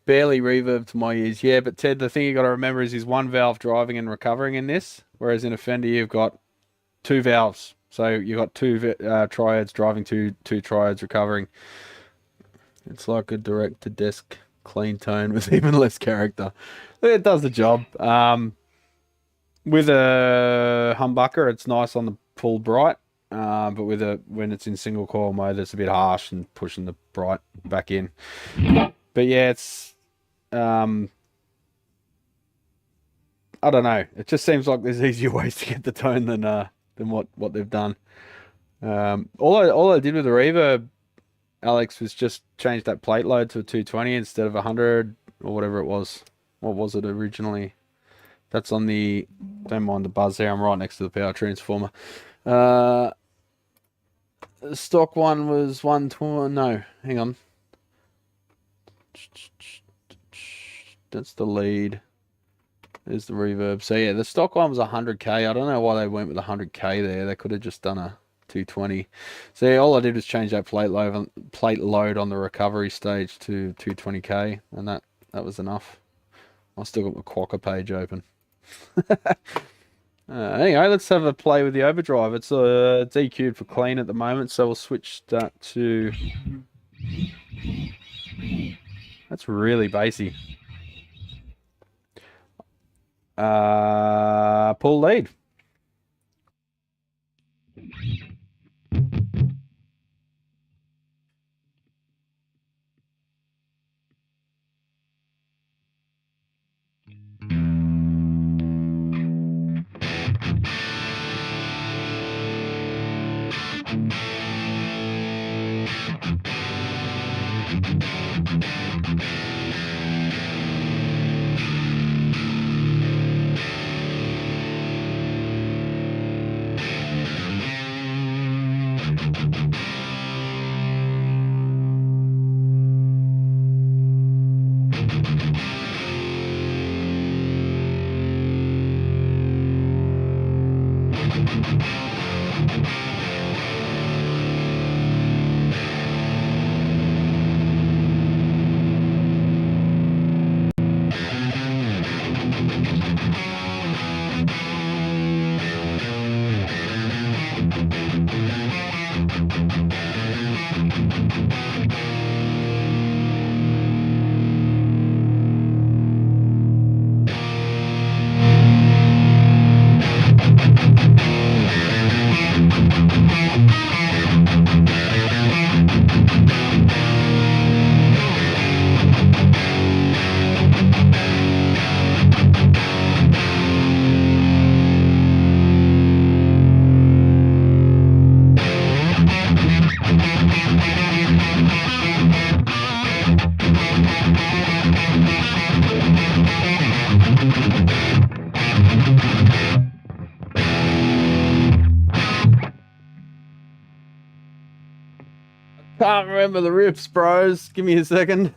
Barely reverb to my ears, yeah. But Ted, the thing you got to remember is one valve driving and recovering in this, whereas in a Fender you've got two valves. So you've got two triads driving, two triads recovering. It's like a direct-to-desk clean tone with even less character. It does the job. With a humbucker, it's nice on the full bright. But when it's in single coil mode, it's a bit harsh and pushing the bright back in. But yeah, it's I don't know. It just seems like there's easier ways to get the tone than what they've done. All I did with the reverb, Alex, was just change that plate load to a 220 instead of 100 or whatever it was. What was it originally? That's on the, don't mind the buzz there, I'm right next to the power transformer. The stock one was 120, no, hang on. That's the lead. There's the reverb. So yeah, the stock one was 100k. I don't know why they went with 100k there. They could have just done a 220. So yeah, all I did was change that plate load on the recovery stage to 220k, and that was enough. I still got my Quokka page open. Anyway, let's have a play with the overdrive. It's EQ'd for clean at the moment, so we'll switch that to. That's really bassy. Pull lead. Can't remember the riffs, bros. Give me a second.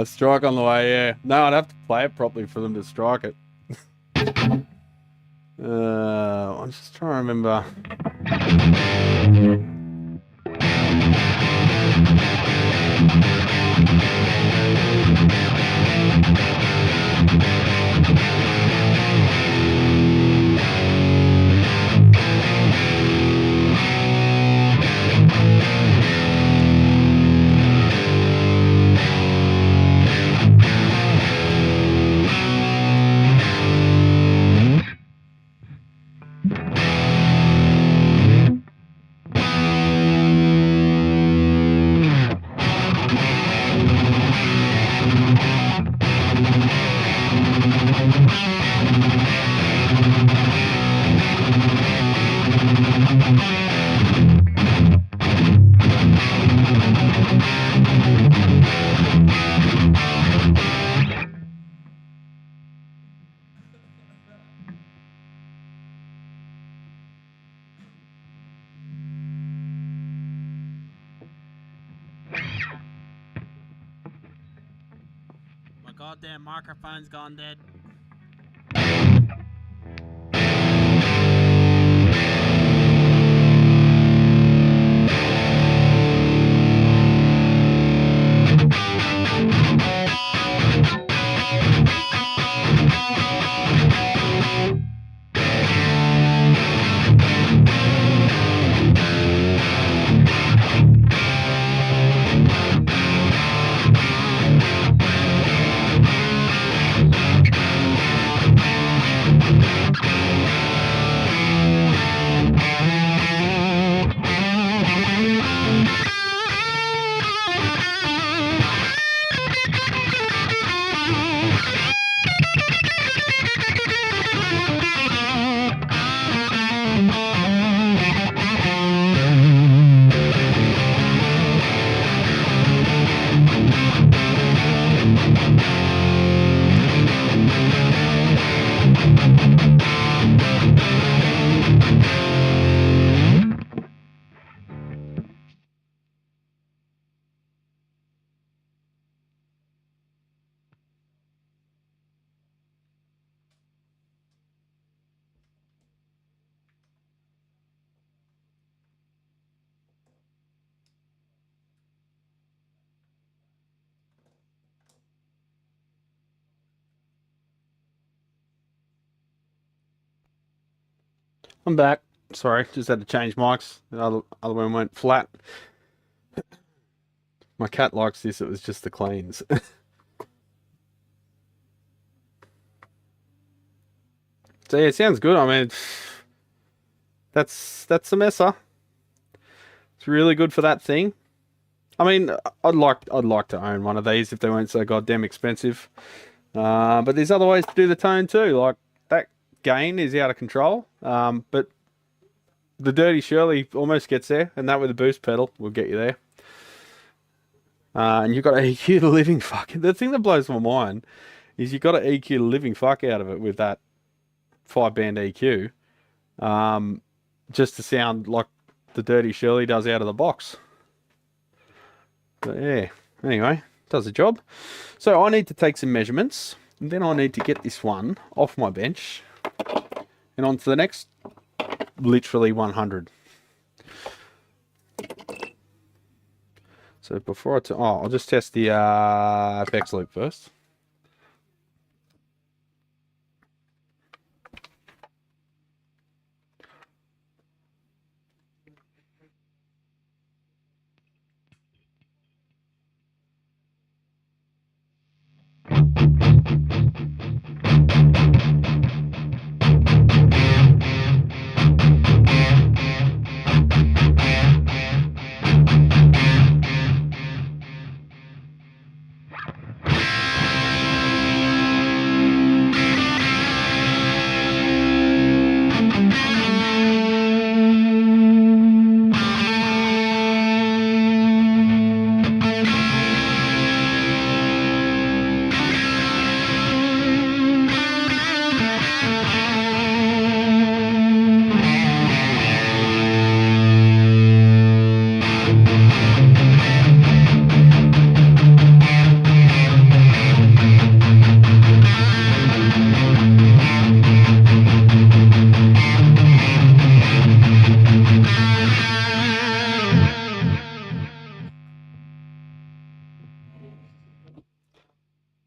Strike on the way, yeah. No, I'd have to play it properly for them to strike it. I'm just trying to remember. My goddamn microphone's gone dead. I'm back. Sorry, just had to change mics. The other one went flat. My cat likes this. It was just the cleans. So yeah, it sounds good. I mean, that's the messer. It's really good for that thing. I mean, I'd like to own one of these if they weren't so goddamn expensive. But there's other ways to do the tone too. Like that gain is out of control. But the Dirty Shirley almost gets there, and that with the boost pedal will get you there. And you've got to EQ the living fuck. The thing that blows my mind is you've got to EQ the living fuck out of it with that 5-band EQ, just to sound like the Dirty Shirley does out of the box. But yeah, anyway, does the job. So I need to take some measurements, and then I need to get this one off my bench and on to the next, literally 100. So before I'll just test the FX loop first.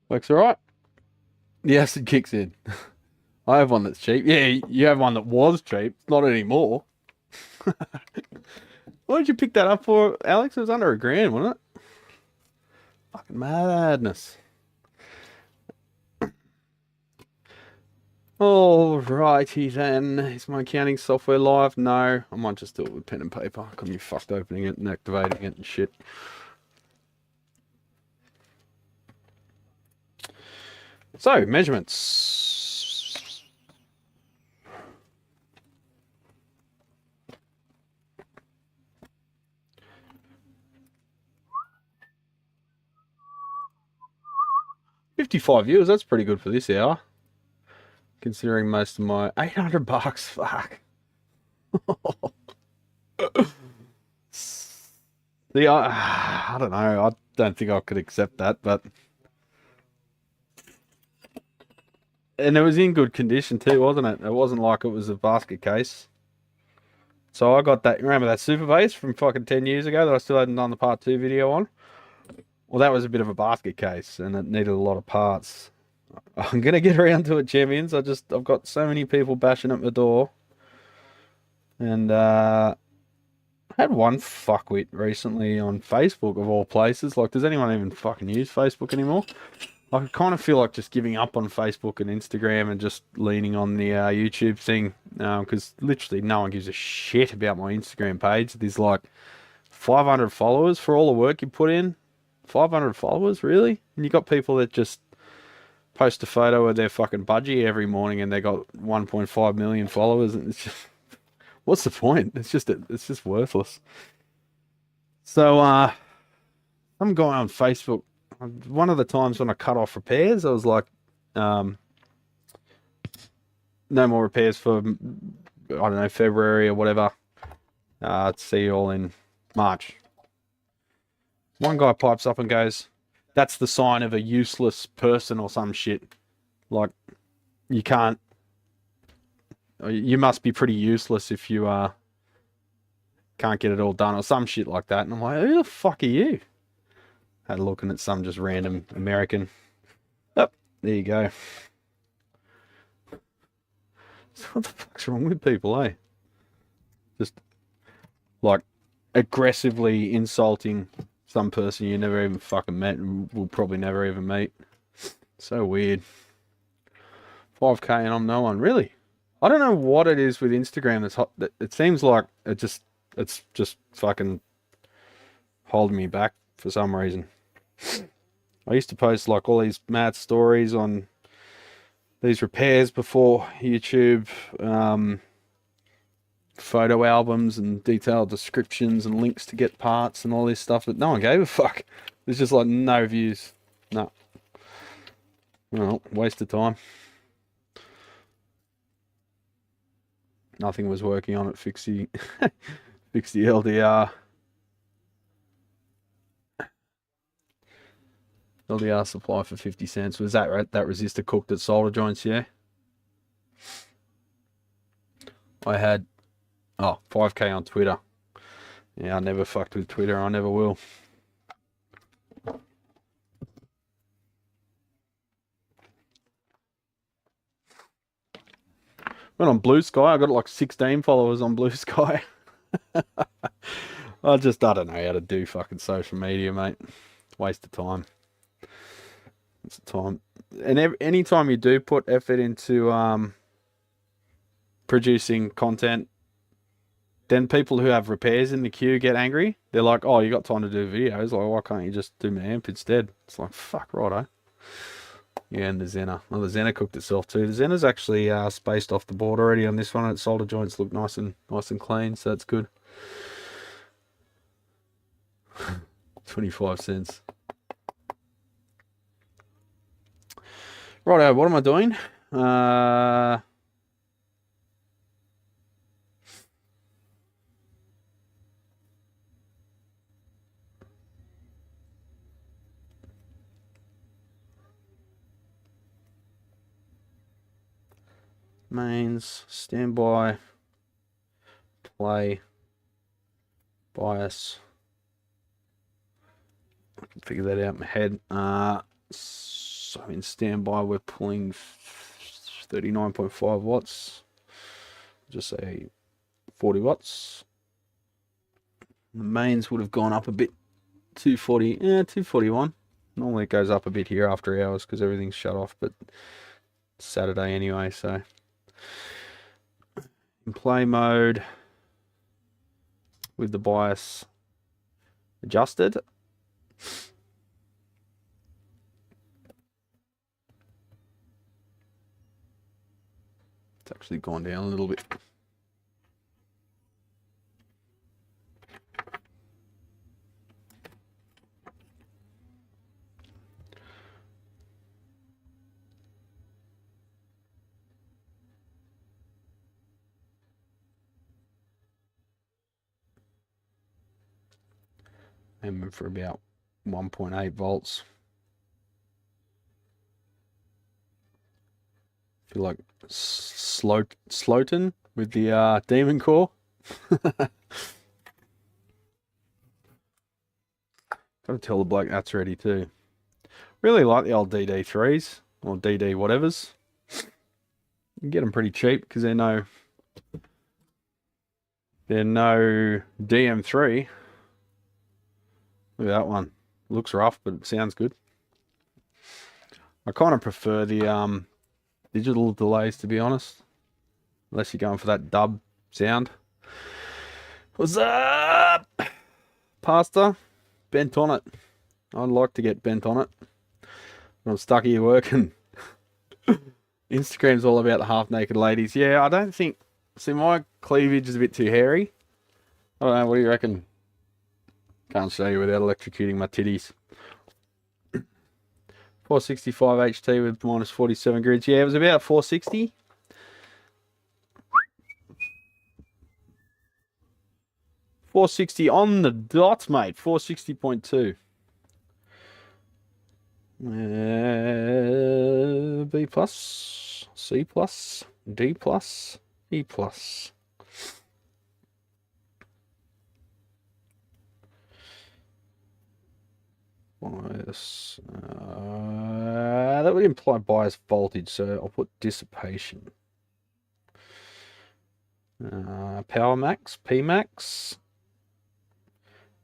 Works alright. The acid kicks in. I have one that's cheap. Yeah, you have one that was cheap. Not anymore. What did you pick that up for, Alex? It was under $1,000, wasn't it? Fucking madness. Alrighty then. Is my accounting software live? No. I might just do it with pen and paper. I can't be fucked opening it and activating it and shit. So, measurements. $55 viewers, that's pretty good for this hour. Considering most of my $800, fuck. See, I don't know. I don't think I could accept that, but and it was in good condition too, wasn't it? It wasn't like it was a basket case. So I got that. Remember that super bass from fucking 10 years ago that I still hadn't done the part 2 video on? Well, that was a bit of a basket case and it needed a lot of parts. I'm gonna get around to it, champions. I've got so many people bashing at my door. And I had one fuckwit recently on Facebook of all places. Like, does anyone even fucking use Facebook anymore? I kind of feel like just giving up on Facebook and Instagram and just leaning on the YouTube thing. Because literally no one gives a shit about my Instagram page. There's like 500 followers for all the work you put in. 500 followers, really? And you got people that just post a photo of their fucking budgie every morning and they got 1.5 million followers. And it's just, what's the point? It's just worthless. So, I'm going on Facebook. One of the times when I cut off repairs, I was like, no more repairs for, I don't know, February or whatever. See you all in March. One guy pipes up and goes, that's the sign of a useless person or some shit. Like, you must be pretty useless if you can't get it all done or some shit like that. And I'm like, who the fuck are you? Had a looking at some just random American. Oh, there you go. What the fuck's wrong with people, eh? Just like aggressively insulting some person you never even fucking met and will probably never even meet. So weird. 5K and I'm no one. Really? I don't know what it is with Instagram that's hot. It seems like it's just fucking holding me back for some reason. I used to post like all these mad stories on these repairs before YouTube, photo albums and detailed descriptions and links to get parts and all this stuff that no one gave a fuck. There's just like no views. No. Well, waste of time. Nothing was working on it. Fix the LDR. LDR supply for 50 cents. Was that right? That resistor cooked at solder joints, yeah? I had 5K on Twitter. Yeah, I never fucked with Twitter. I never will. Went on Blue Sky. I got like 16 followers on Blue Sky. I don't know how to do fucking social media, mate. Waste of time. It's time. And any time you do put effort into producing content, then people who have repairs in the queue get angry. They're like, oh, you got time to do videos. Like, why can't you just do my amp instead? It's like, fuck, righto. Yeah, and the Xena. Well, the Xena cooked itself too. The Xena's actually spaced off the board already on this one. Its solder joints look nice and clean, so that's good. 25 cents. Righto, what am I doing? Mains, standby, play, bias. I can figure that out in my head. So in standby, we're pulling 39.5 watts. Just say 40 watts. The mains would have gone up a bit. 240, 241. Normally it goes up a bit here after hours because everything's shut off, but it's Saturday anyway, so. In play mode, with the bias adjusted. It's actually gone down a little bit. Aiming for about 1.8 volts. Feel like Sloten with the Demon Core. Gotta tell the bloke that's ready too. Really like the old DD3s or DD whatevers. You can get them pretty cheap because they're no DM3. Look at that one. Looks rough, but it sounds good. I kind of prefer the digital delays, to be honest. Unless you're going for that dub sound. What's up? Pastor? Bent on it. I'd like to get bent on it. But I'm stuck here working. Instagram's all about the half-naked ladies. Yeah, I don't think... See, my cleavage is a bit too hairy. I don't know, what do you reckon? Can't show you without electrocuting my titties. 465 HT with minus 47 grids. Yeah, it was about 460. $460 on the dot, mate. 460.2. B plus, C plus, D plus, E plus. Bias. That would imply bias voltage, so I'll put dissipation. Power max, P max.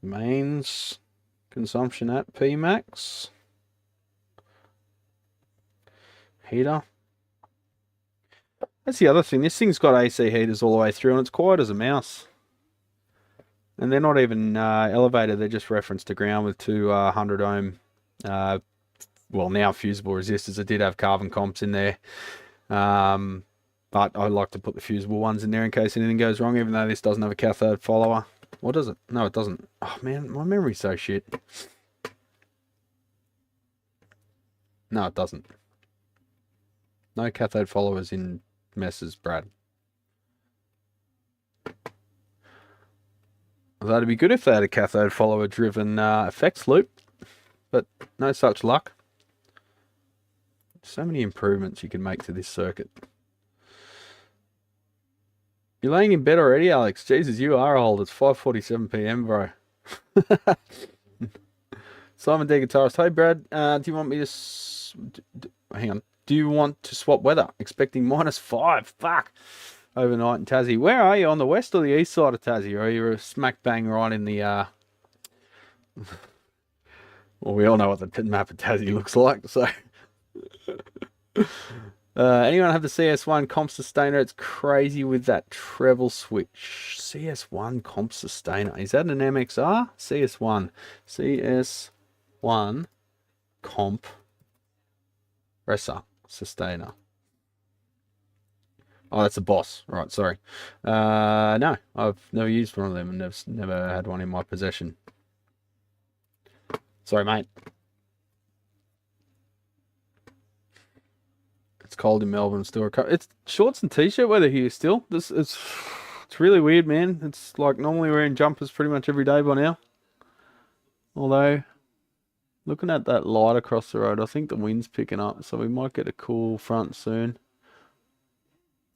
Mains consumption at P max. Heater. That's the other thing. This thing's got AC heaters all the way through, and it's quiet as a mouse. And they're not even elevated, they're just referenced to ground with two 100 ohm, well, now fusible resistors. It did have carbon comps in there, but I like to put the fusible ones in there in case anything goes wrong, even though this doesn't have a cathode follower. Or does it? No, it doesn't. Oh man, my memory's so shit. No, it doesn't. No cathode followers in messes, Brad. That'd be good if they had a cathode follower driven effects loop, but no such luck. So many improvements you can make to this circuit. You're laying in bed already, Alex? Jesus, you are old. It's 5:47 PM, bro. Simon D. Guitarist. Hey, Brad, do you want me to... hang on. Do you want to swap weather? Expecting -5. Fuck. Overnight in Tassie. Where are you? On the west or the east side of Tassie? Or are you a smack bang right in the... Well, we all know what the map of Tassie looks like, so... anyone have the CS1 comp sustainer? It's crazy with that treble switch. CS1 comp sustainer. Is that an MXR? CS1. CS1 comp sustainer. Oh, that's a Boss. Right, sorry. No, I've never used one of them and never had one in my possession. Sorry, mate. It's cold in Melbourne still. It's shorts and t-shirt weather here still. It's really weird, man. It's like normally wearing jumpers pretty much every day by now. Although, looking at that light across the road, I think the wind's picking up, so we might get a cool front soon.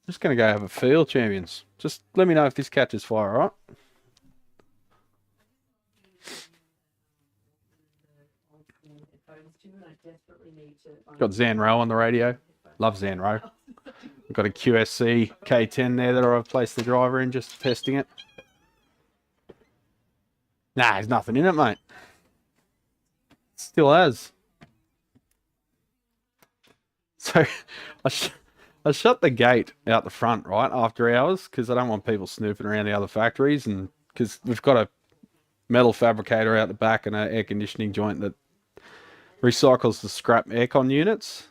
Just going to go have a feel, champions. Just let me know if this catches fire, alright? Got Zanro on the radio. Love Zanro. I've got a QSC K10 there that I've placed the driver in, just testing it. Nah, there's nothing in it, mate. Still has. So I shut the gate out the front, right, after hours, because I don't want people snooping around the other factories, and because we've got a metal fabricator out the back and an air conditioning joint that recycles the scrap aircon units,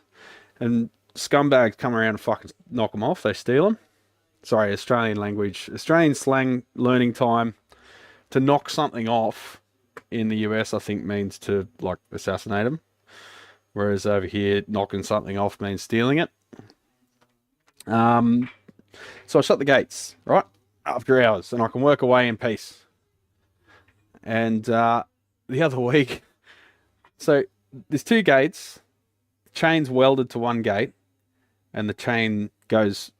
and scumbags come around and fucking knock them off. They steal them. Sorry, Australian language. Australian slang learning time. To knock something off in the US, I think, means to, like, assassinate them. Whereas over here, knocking something off means stealing it. So I shut the gates, right, after hours, and I can work away in peace. And the other week, so there's two gates, chain's welded to one gate, and the chain goes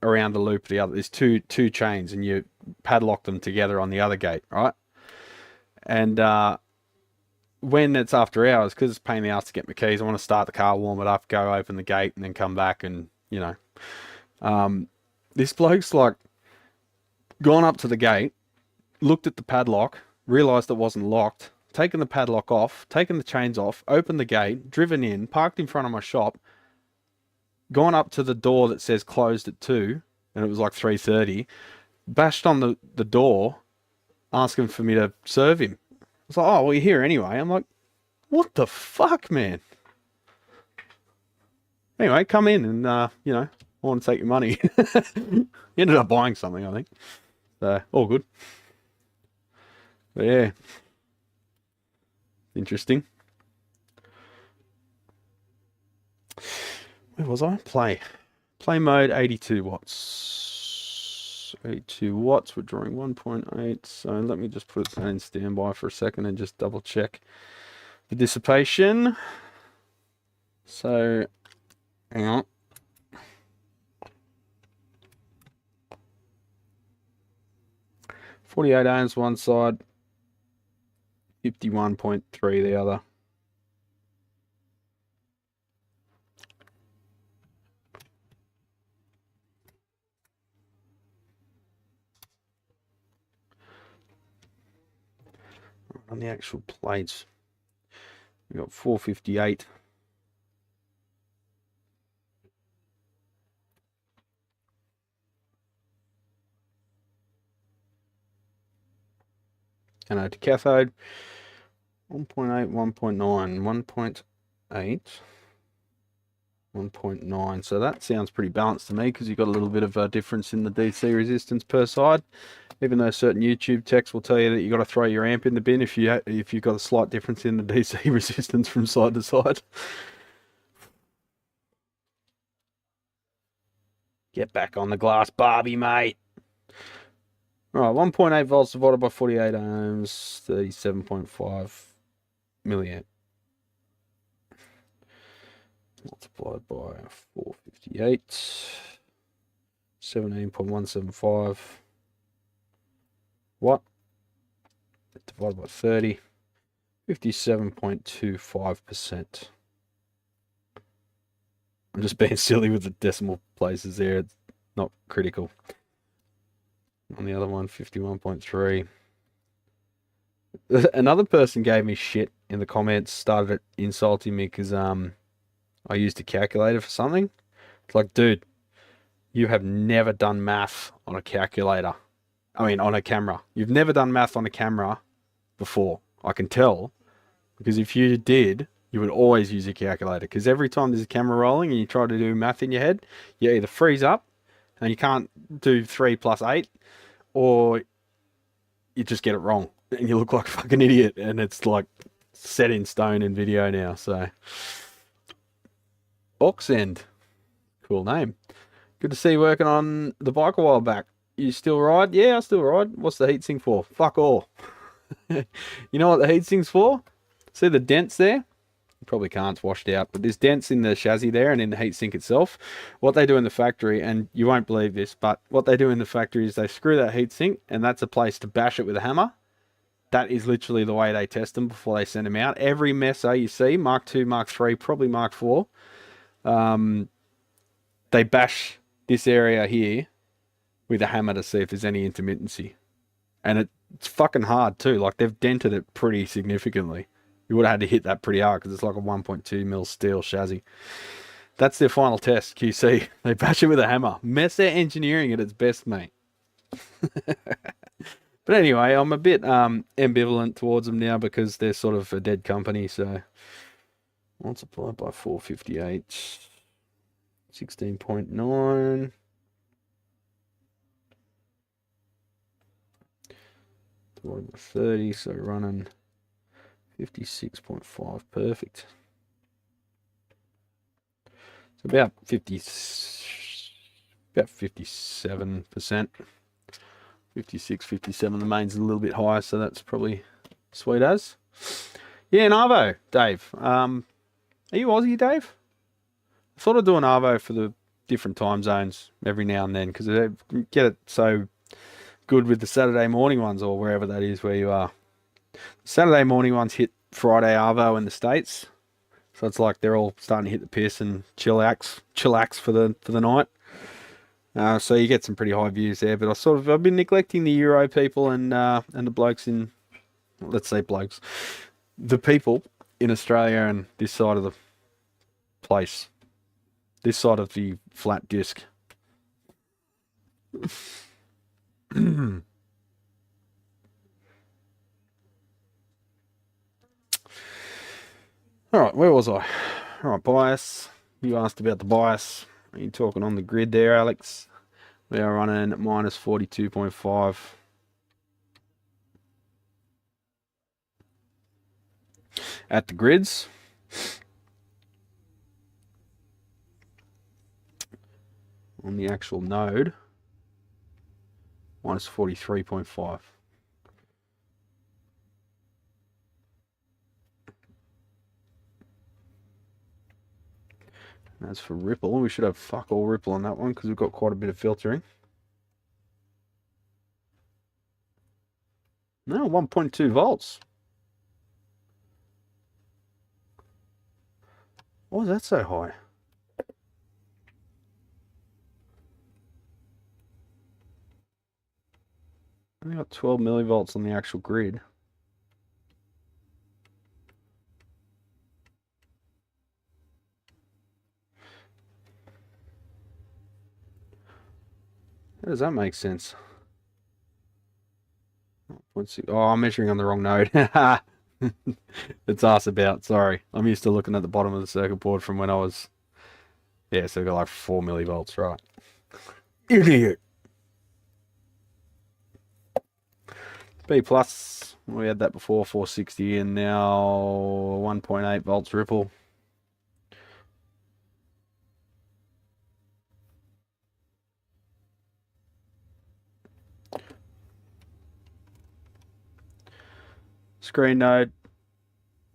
around the loop of the other. There's two chains, and you padlock them together on the other gate, right? And when it's after hours, because it's a pain in the ass to get my keys, I want to start the car, warm it up, go open the gate, and then come back, and, you know. This bloke's, like, gone up to the gate, looked at the padlock, realised it wasn't locked, taken the padlock off, taken the chains off, opened the gate, driven in, parked in front of my shop, gone up to the door that says closed at 2, and it was like 3:30, bashed on the door, asking for me to serve him. I was like, oh, well, you're here anyway. I'm like, what the fuck, man? Anyway, come in and, you know, I want to take your money. He ended up buying something, I think. So, all good. But yeah. Interesting. Where was I? Play mode, 82 watts. 82 watts, we're drawing 1.8. So let me just put that in standby for a second and just double check the dissipation. So, hang on. .48 ohms one side, 51.3 the other. On the actual plates, we got 458. Anode to cathode, 1.8, 1.9, 1.8, 1.9. So that sounds pretty balanced to me, because you've got a little bit of a difference in the DC resistance per side. Even though certain YouTube texts will tell you that you've got to throw your amp in the bin if you've got a slight difference in the DC resistance from side to side. Get back on the glass, Barbie, mate. Alright, 1.8 volts divided by 48 ohms, 37.5 milliamp. Multiplied by 458, 17.175 watt. Divided by 30, 57.25%. I'm just being silly with the decimal places there. It's not critical. On the other one, 51.3. Another person gave me shit in the comments, started insulting me because I used a calculator for something. It's like, dude, you have never done math on a calculator. I mean, on a camera. You've never done math on a camera before. I can tell, because if you did, you would always use a calculator, because every time there's a camera rolling and you try to do math in your head, you either freeze up and you can't do 3 plus 8, or you just get it wrong and you look like a fucking idiot, and it's like set in stone in video now. So Oxend, cool name. Good to see you working on the bike a while back. You still ride? Yeah, I still ride. What's the heatsink for? Fuck all. You know what the heatsink's for? See the dents there? You probably can't, it's washed out, but there's dents in the chassis there and in the heatsink itself. What they do in the factory, and you won't believe this, but what they do in the factory is they screw that heatsink, and that's a place to bash it with a hammer, that is literally the way they test them before they send them out. Every messer you see, Mark II, Mark III, probably Mark IV, they bash this area here with a hammer to see if there's any intermittency. And it's fucking hard too. Like, they've dented it pretty significantly. You would have had to hit that pretty hard because it's like a 1.2 mil steel chassis. That's their final test, QC. They bash it with a hammer. Messer engineering at its best, mate. But anyway, I'm a bit ambivalent towards them now because they're sort of a dead company. So multiplied by 458, 16.9. Divided by 30, so running 56.5. Perfect. So about 57%. 56, 57. The main's a little bit higher, so that's probably sweet as. Yeah, an Arvo, Dave. Are you Aussie, Dave? I thought I'd do an Arvo for the different time zones every now and then because I get it so good with the Saturday morning ones or wherever that is where you are. Saturday morning ones hit Friday Arvo in the States. So it's like they're all starting to hit the piss and chillax for the night. So you get some pretty high views there, but I've been neglecting the Euro people and the blokes in, let's say blokes, the people in Australia and this side of the place, this side of the flat disc. All right, where was I? All right, bias. You asked about the bias. Are you talking on the grid there, Alex? We are running minus 42.5. At the grids. On the actual node, minus 43.5. As for ripple, we should have fuck all ripple on that one because we've got quite a bit of filtering. No, 1.2 volts. Why is that so high? I got 12 millivolts on the actual grid. How does that make sense? Oh, I'm measuring on the wrong node. It's ass about, sorry. I'm used to looking at the bottom of the circuit board from when I was... Yeah, so we got like 4 millivolts, right? Idiot! B plus, we had that before, 460, and now 1.8 volts ripple. Screen node.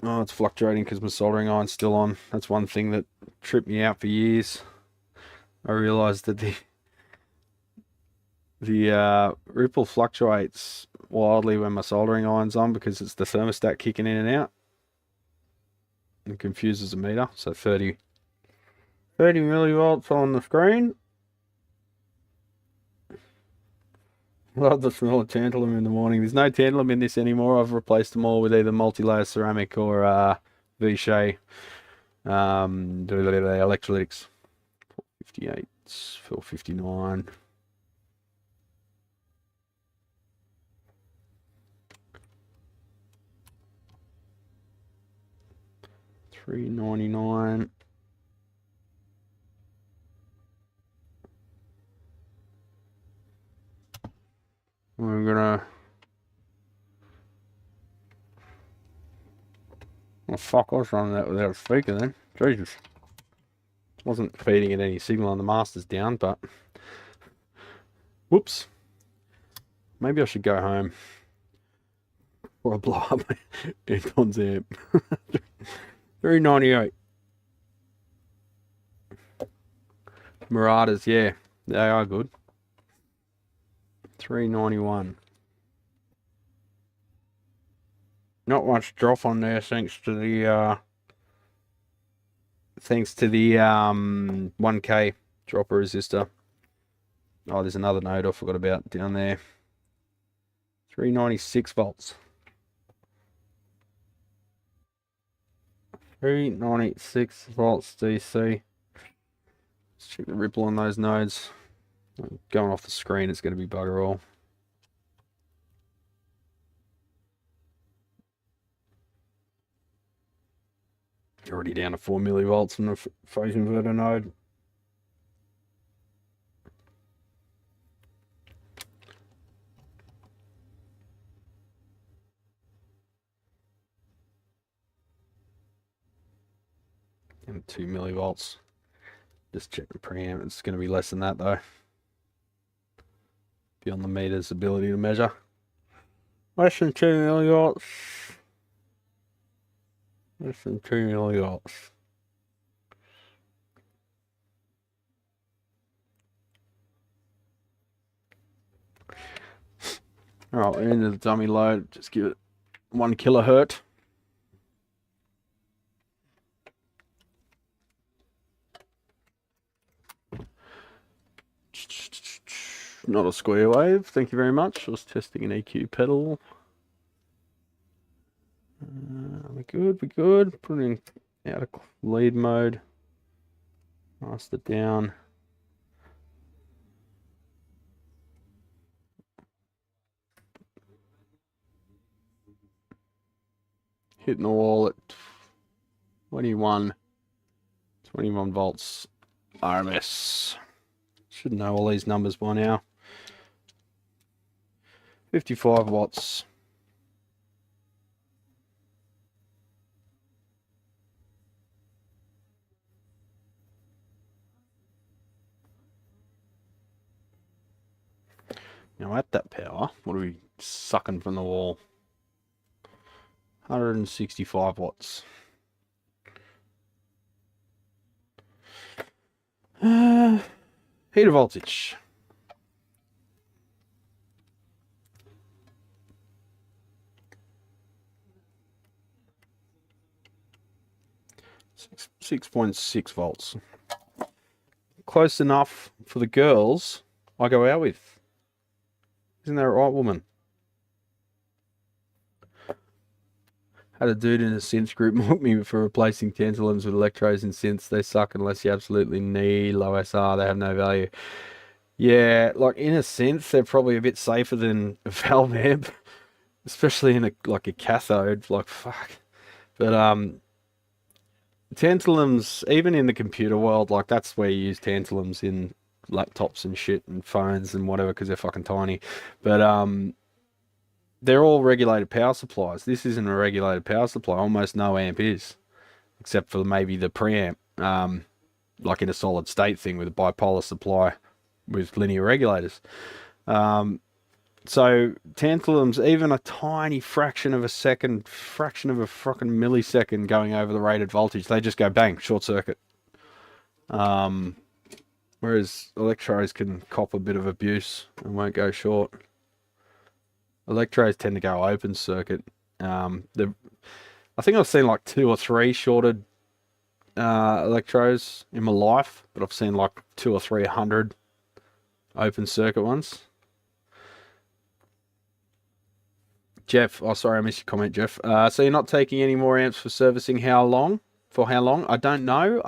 Oh, it's fluctuating because my soldering iron's still on. That's one thing that tripped me out for years. I realized that the ripple fluctuates wildly when my soldering iron's on because it's the thermostat kicking in and out. It confuses the meter. So 30 millivolts on the screen. Love the smell of tantalum in the morning. There's no tantalum in this anymore. I've replaced them all with either multi-layer ceramic or Vichy electrolytics. 458, 459. $3.99. We're gonna... Oh fuck, I was running that without a speaker then. Jesus. Wasn't feeding it any signal on the master's down, but... Whoops. Maybe I should go home. Or I blow up my aircon's amp. $3.98. Muratas, yeah. They are good. $3.91. Not much drop on there thanks to the 1K dropper resistor. Oh, there's another node I forgot about down there. 396 volts. 396 volts DC. Let's check the ripple on those nodes. Going off the screen, it's going to be bugger all. Already down to 4 millivolts on the phase inverter node. And 2 millivolts. Just check the preamp. It's going to be less than that though. Beyond the meter's ability to measure. Less than 2 millivolts. Less than 2 millivolts. Alright, we're into the dummy load. Just give it 1 kilohertz. Not a square wave, thank you very much. I was testing an EQ pedal. We're good, we're good. Putting out of lead mode. Master down. Hitting the wall at 21 volts RMS. Should know all these numbers by now. 55 watts. Now at that power, what are we sucking from the wall? 165 watts. Heater voltage. Six 6.6 volts. Close enough for the girls I go out with. Isn't that right, woman? Had a dude in a synth group mock me for replacing tantalums with electrodes and synths. They suck unless you absolutely need low SR. They have no value. Yeah, like in a synth, they're probably a bit safer than a valve amp, especially in a cathode. Like fuck, but tantalums, even in the computer world, like that's where you use tantalums in laptops and shit and phones and whatever because they're fucking tiny. But they're all regulated power supplies. This isn't a regulated power supply. Almost no amp is, except for maybe the preamp, like in a solid state thing with a bipolar supply with linear regulators. So tantalums, even a tiny fraction of a fucking millisecond going over the rated voltage, they just go bang, short circuit. Whereas electrodes can cop a bit of abuse and won't go short. Electrodes tend to go open circuit. I think I've seen like 2 or 3 shorted electrodes in my life, but I've seen like 2 or 300 open circuit ones. Jeff, oh sorry, I missed your comment, Jeff. So you're not taking any more amps for servicing? How long? For how long? I don't know.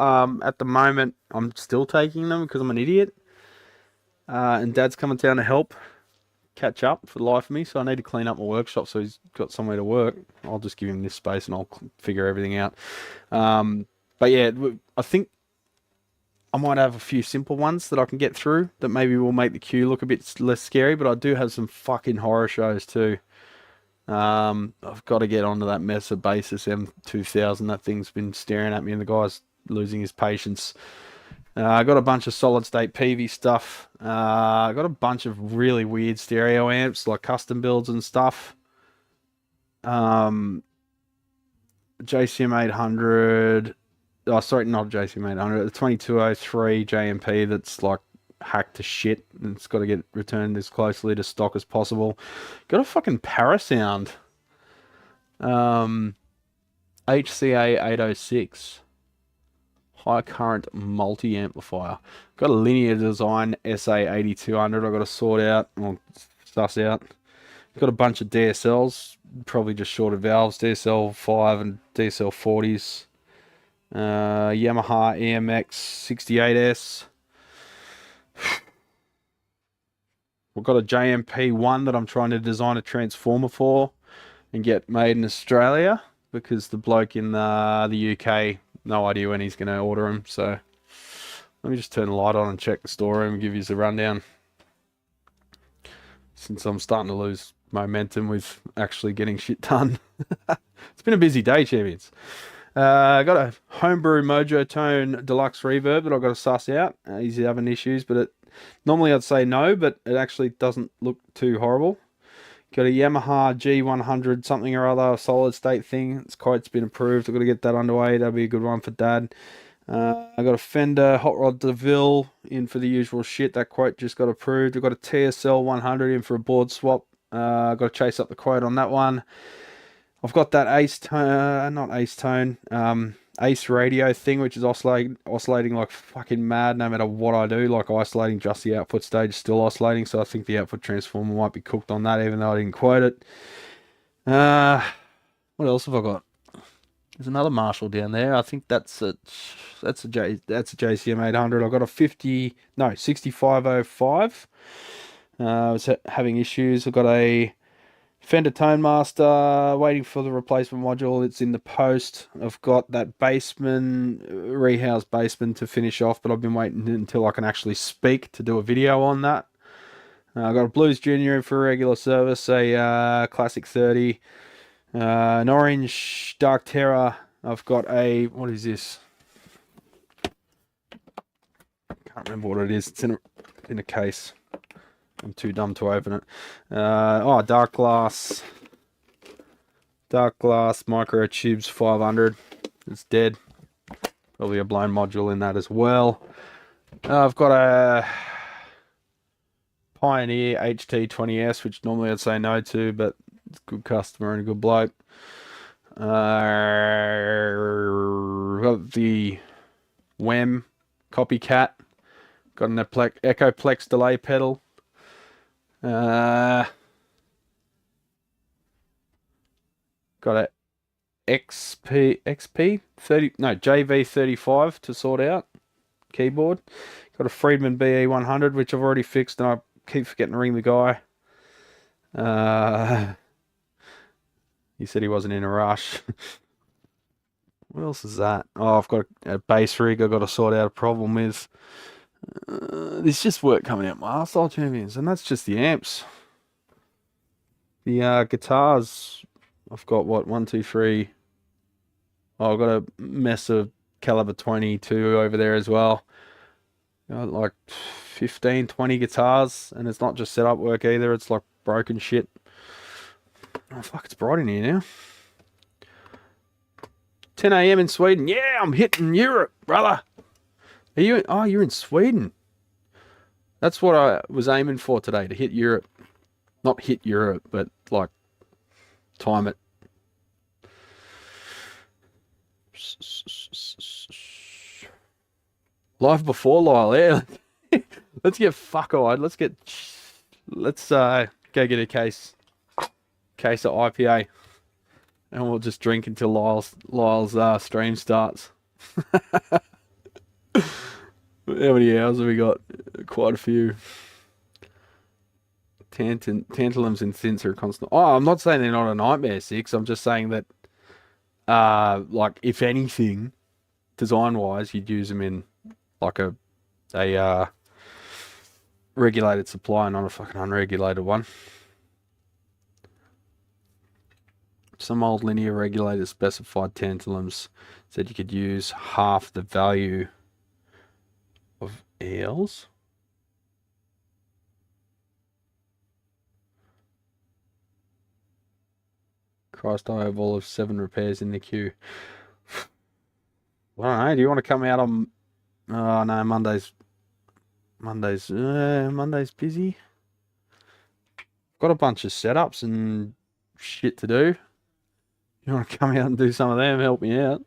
At the moment, I'm still taking them because I'm an idiot. And Dad's coming down to help catch up for the life of me, so I need to clean up my workshop so he's got somewhere to work. I'll just give him this space and I'll figure everything out. But yeah, I think I might have a few simple ones that I can get through that maybe will make the queue look a bit less scary, but I do have some fucking horror shows too. I've got to get onto that Mesa Basis M2000. That thing's been staring at me and the guy's losing his patience. I got a bunch of solid state PV stuff. I got a bunch of really weird stereo amps, like custom builds and stuff. JCM 800. Oh, sorry, not JCM 800. The 2203 JMP that's like hacked to shit. And it's got to get returned as closely to stock as possible. Got a fucking Parasound HCA806. High current multi-amplifier. Got a linear design SA8200 I've got to sort out, or suss out. Got a bunch of DSLs, probably just shorted valves, DSL 5 and DSL 40s. Yamaha EMX 68S. We've got a JMP1 that I'm trying to design a transformer for and get made in Australia, because the bloke in the UK, no idea when he's going to order them. So let me just turn the light on and check the storeroom and give you a rundown, since I'm starting to lose momentum with actually getting shit done. It's been a busy day, champions. I got a homebrew Mojo Tone Deluxe Reverb that I've got to suss out. He's having issues, but normally I'd say no, but it actually doesn't look too horrible. Got a Yamaha G100 something or other solid state thing. Its quote's been approved. I've got to get that underway. That'll be a good one for Dad. I got a Fender Hot Rod DeVille in for the usual shit. That quote just got approved. I've got a TSL 100 in for a board swap. I've got to chase up the quote on that one. I've got that Ace radio thing, which is oscillating like fucking mad no matter what I do, like isolating just the output stage, still oscillating. So I think the output transformer might be cooked on that, even though I didn't quote it. What else have I got? There's another Marshall down there. I think that's a JCM 800. I've got a 6505. I was having issues. I've got a Fender Tone Master, waiting for the replacement module. It's in the post. I've got that Bassman, rehoused Bassman to finish off, but I've been waiting until I can actually speak to do a video on that. I've got a Blues Junior in for a regular service, a Classic 30, an Orange Dark Terror. I've got a, what is this? Can't remember what it is. It's in a case. I'm too dumb to open it. Dark glass micro tubes 500. It's dead. Probably a blown module in that as well. I've got a Pioneer HT20S, which normally I'd say no to, but it's a good customer and a good bloke. Got the WEM Copycat. Got an Echoplex delay pedal. Got a JV35 to sort out keyboard. Got a Friedman BE100, which I've already fixed, and I keep forgetting to ring the guy. He said he wasn't in a rush. What else is that? Oh, I've got a bass rig I've got to sort out a problem with. There's just work coming out my arsehole, champions, and that's just the amps. The guitars, I've got what, 1, 2, 3. Oh, I've got a mess of caliber 22 over there as well. Got like 15, 20 guitars, and it's not just setup work either. It's like broken shit. Oh fuck, it's bright in here now. 10 a.m. in Sweden. Yeah, I'm hitting Europe, brother. Are you? Oh, you're in Sweden. That's what I was aiming for today, to hit Europe. Not hit Europe, but like time it. Live before Lyle, yeah. Let's get fuck-eyed. Let's go get a case of IPA, and we'll just drink until Lyle's stream starts. How many hours have we got? Quite a few. Tantalums and synths are constant. Oh, I'm not saying they're not a Nightmare 6. I'm just saying that, like, if anything, design-wise, you'd use them in like a regulated supply, not a fucking unregulated one. Some old linear regulator specified tantalums said you could use half the value of ELs. Christ, I have all of 7 repairs in the queue. I don't know, do you want to come out on... Oh no, Monday's busy. Got a bunch of setups and shit to do. you want to come out and do some of them, help me out.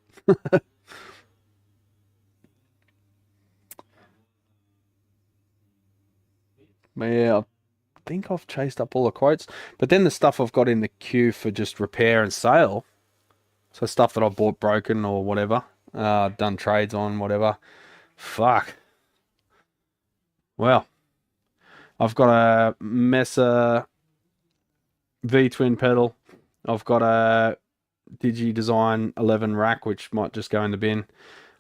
But yeah, I think I've chased up all the quotes. But then the stuff I've got in the queue for just repair and sale. So stuff that I bought broken or whatever. Done trades on, whatever. Fuck. Well, I've got a Mesa V-twin pedal. I've got a Digi Design 11 rack, which might just go in the bin.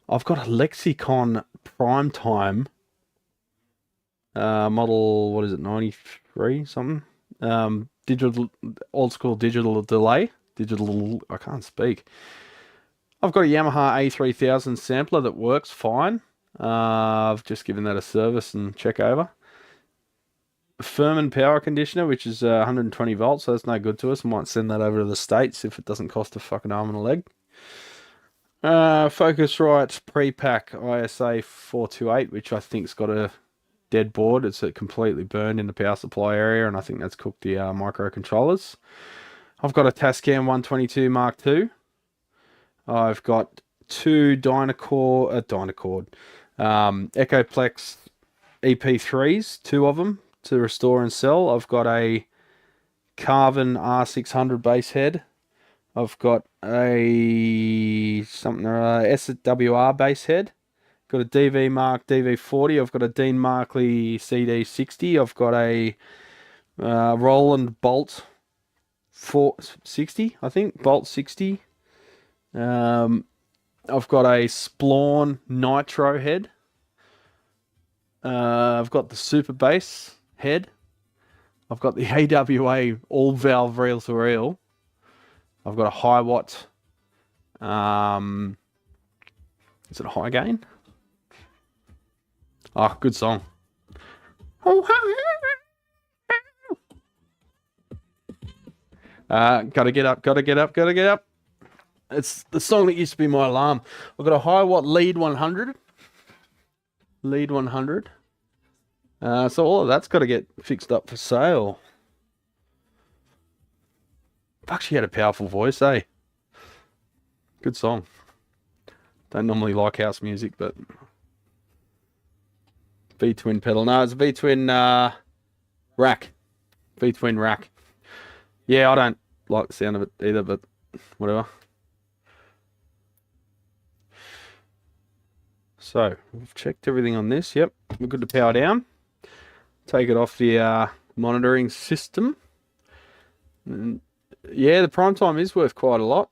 I've got a Lexicon Primetime model, what is it, 93 something? Digital, old school digital delay. I can't speak. I've got a Yamaha A3000 sampler that works fine. I've just given that a service and check over. Furman power conditioner, which is 120 volts, so that's no good to us. I might send that over to the States if it doesn't cost a fucking arm and a leg. Focusrite pre-pack ISA 428, which I think's got a dead board. It's completely burned in the power supply area, and I think that's cooked the microcontrollers. I've got a Tascam 122 Mark II. I've got two Echoplex EP3s, two of them, to restore and sell. I've got a Carvin R600 bass head. I've got a SWR bass head. Got a DV Mark DV40. I've got a Dean Markley CD60. I've got a Roland Bolt 460, I think, Bolt 60. I've got a Splawn Nitro head. I've got the Super Bass head. I've got the AWA all valve reel to reel. I've got a high watt. Is it a high gain? Oh, good song. Gotta get up, gotta get up, gotta get up. It's the song that used to be my alarm. I've got a high watt lead 100. Lead 100. So all of that's got to get fixed up for sale. Fuck, she had a powerful voice, eh? Good song. Don't normally like house music, but V-twin pedal. No, it's a V-twin rack. V-twin rack. Yeah, I don't like the sound of it either, but whatever. So, we've checked everything on this. Yep, we're good to power down. Take it off the monitoring system. And yeah, the prime time is worth quite a lot.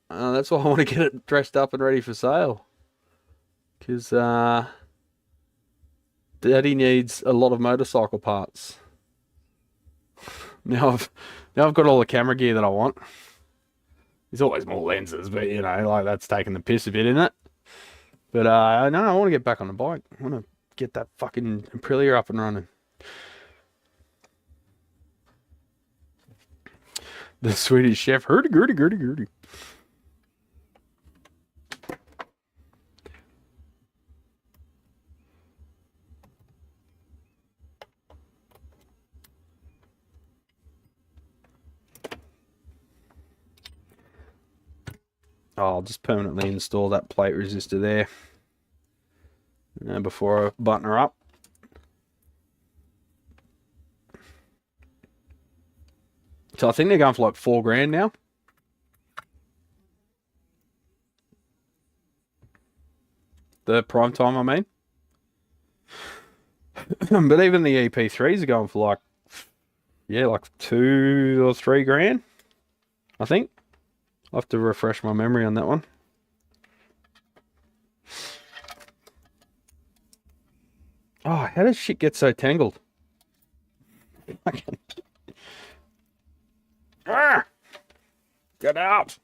That's why I want to get it dressed up and ready for sale. Because Daddy needs a lot of motorcycle parts. Now I've got all the camera gear that I want. There's always more lenses, but you know, like that's taking the piss a bit, isn't it? But no, I want to get back on the bike. I want to get that fucking Aprilia up and running. The Swedish chef, hurdy-gurdy-gurdy-gurdy. I'll just permanently install that plate resistor there before I button her up. So I think they're going for like $4,000 now. The prime time, I mean. But even the EP3s are going for like, yeah, like $2,000 or $3,000, I think. I'll have to refresh my memory on that one. Oh, how does shit get so tangled? Ah! Get out!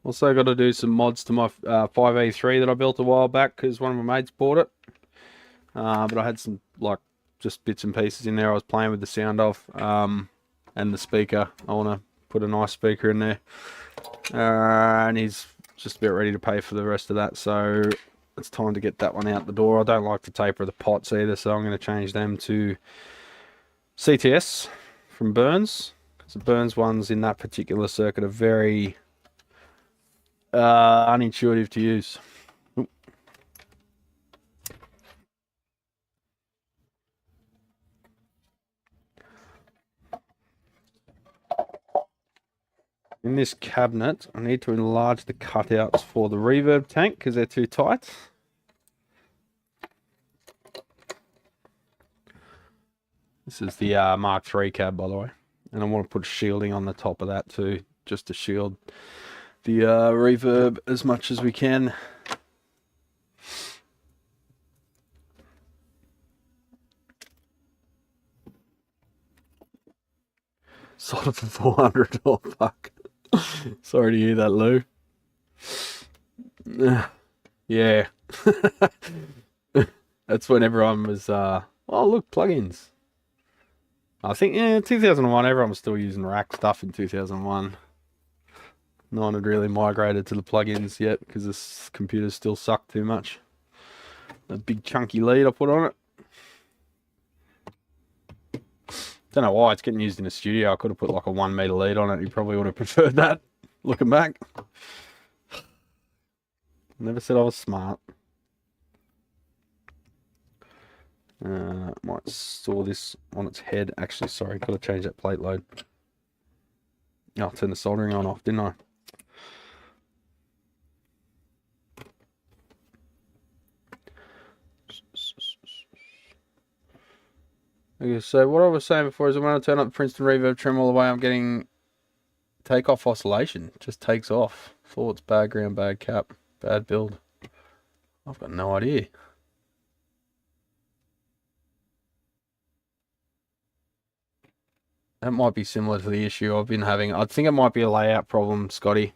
Also got to do some mods to my 5A3 that I built a while back because one of my mates bought it. But I had some like just bits and pieces in there I was playing with the sound of. And the speaker. I want to put a nice speaker in there. And he's just about ready to pay for the rest of that. So it's time to get that one out the door. I don't like to taper the pots either, so I'm going to change them to CTS from Burns, because the Burns ones in that particular circuit are very unintuitive to use. Oop. In this cabinet, I need to enlarge the cutouts for the reverb tank because they're too tight. This is the Mark III cab, by the way. And I want to put shielding on the top of that too, just to shield the reverb as much as we can. Sold it for 400. Oh, fuck. Sorry to hear that, Lou. Yeah. That's when everyone was, oh, look, plugins. I think, yeah, 2001, everyone was still using rack stuff in 2001. No one had really migrated to the plugins yet because this computer still sucked too much. A big chunky lead I put on it. Don't know why it's getting used in a studio. I could have put like a 1 meter lead on it. You probably would have preferred that, looking back. Never said I was smart. Might store this on its head. Actually, sorry, got to change that plate load. Oh, I'll turn the soldering on off, didn't I? Okay, so what I was saying before is that when I turn up the Princeton reverb trim all the way, I'm getting takeoff oscillation. It just takes off. Thoughts, bad ground, bad cap, bad build. I've got no idea. That might be similar to the issue I've been having. I think it might be a layout problem, Scotty.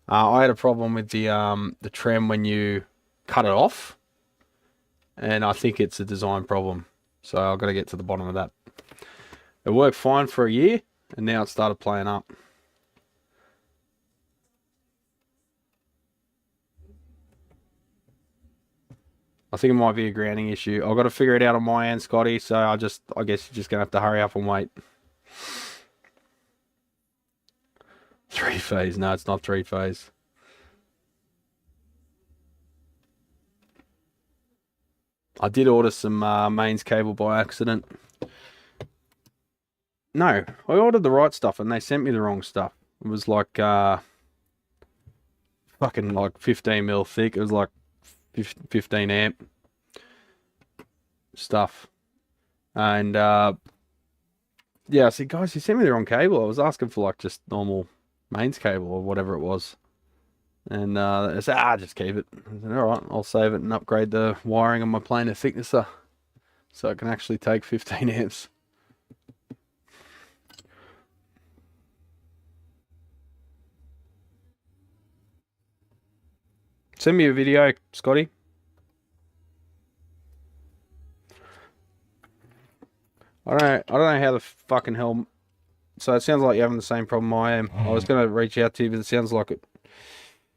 I had a problem with the trem when you cut it off, and I think it's a design problem. So I've got to get to the bottom of that. It worked fine for a year, and now it started playing up. I think it might be a grounding issue. I've got to figure it out on my end, Scotty, so I guess you're just going to have to hurry up and wait. 3-phase. No, it's not 3-phase. I did order some mains cable by accident. No, I ordered the right stuff and they sent me the wrong stuff. It was like fucking like 15 mil thick. It was like 15 amp stuff. And yeah, I said, guys, you sent me the wrong cable. I was asking for like just normal mains cable or whatever it was. And they said, just keep it. I said, all right, I'll save it and upgrade the wiring on my planar thicknesser so it can actually take 15 amps. Send me a video, Scotty. I don't know how the fucking hell. So it sounds like you're having the same problem I am. I was going to reach out to you, but it sounds like it.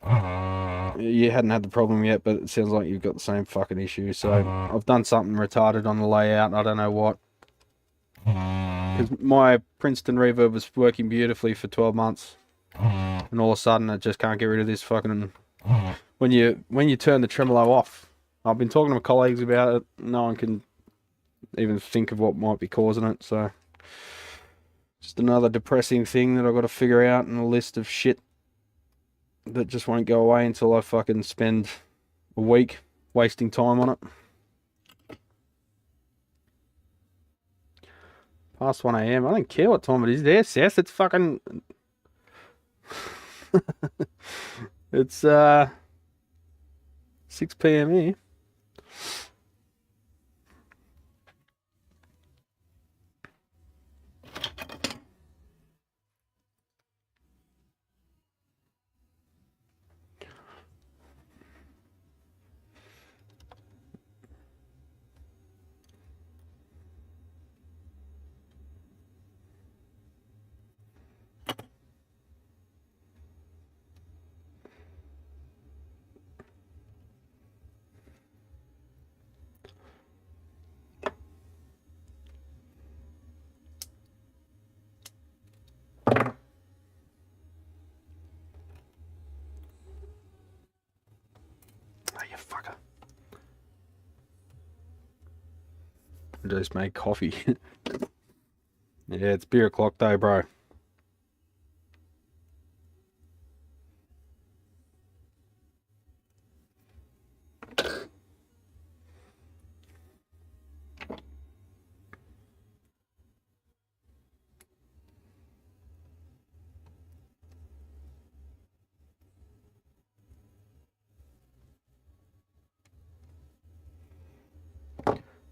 You hadn't had the problem yet, but it sounds like you've got the same fucking issue. So I've done something retarded on the layout. I don't know what. Because my Princeton reverb was working beautifully for 12 months, and all of a sudden it just can't get rid of this fucking. When you turn the tremolo off, I've been talking to my colleagues about it. No one can even think of what might be causing it. So just another depressing thing that I've got to figure out in a list of shit that just won't go away until I fucking spend a week wasting time on it. Past 1 AM. I don't care what time it is there, Seth. It's fucking... it's 6 PM here. I just made coffee. Yeah, it's beer o'clock though, bro.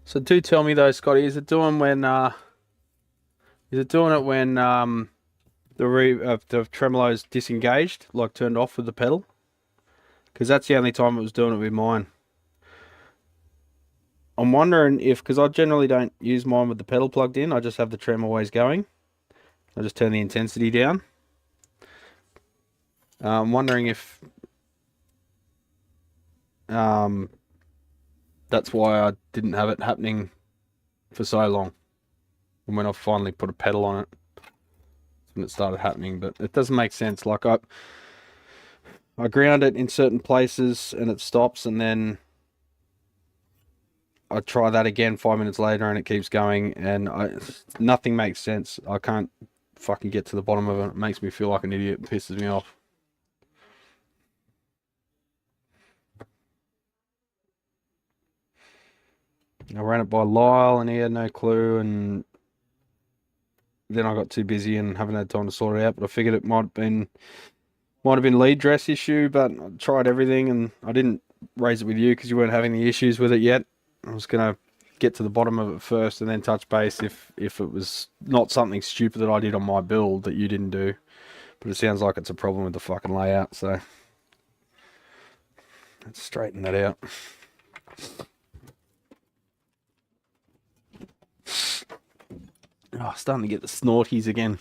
So do tell me though, Scotty, is it doing when the tremolo's disengaged, like turned off with the pedal? Because that's the only time it was doing it with mine. I'm wondering if, because I generally don't use mine with the pedal plugged in, I just have the trem always going. I just turn the intensity down. I'm wondering if that's why I didn't have it happening for so long. And when I finally put a pedal on it, that's when it started happening. But it doesn't make sense. Like I ground it in certain places and it stops, and then I try that again 5 minutes later and it keeps going, and nothing makes sense. I can't fucking get to the bottom of it. It makes me feel like an idiot. It pisses me off. I ran it by Lyle and he had no clue, and then I got too busy and haven't had time to sort it out. But I figured it might have been lead dress issue, but I tried everything and I didn't raise it with you because you weren't having the issues with it yet. I was gonna get to the bottom of it first and then touch base if it was not something stupid that I did on my build that you didn't do. But it sounds like it's a problem with the fucking layout, so let's straighten that out. Oh, starting to get the snorties again.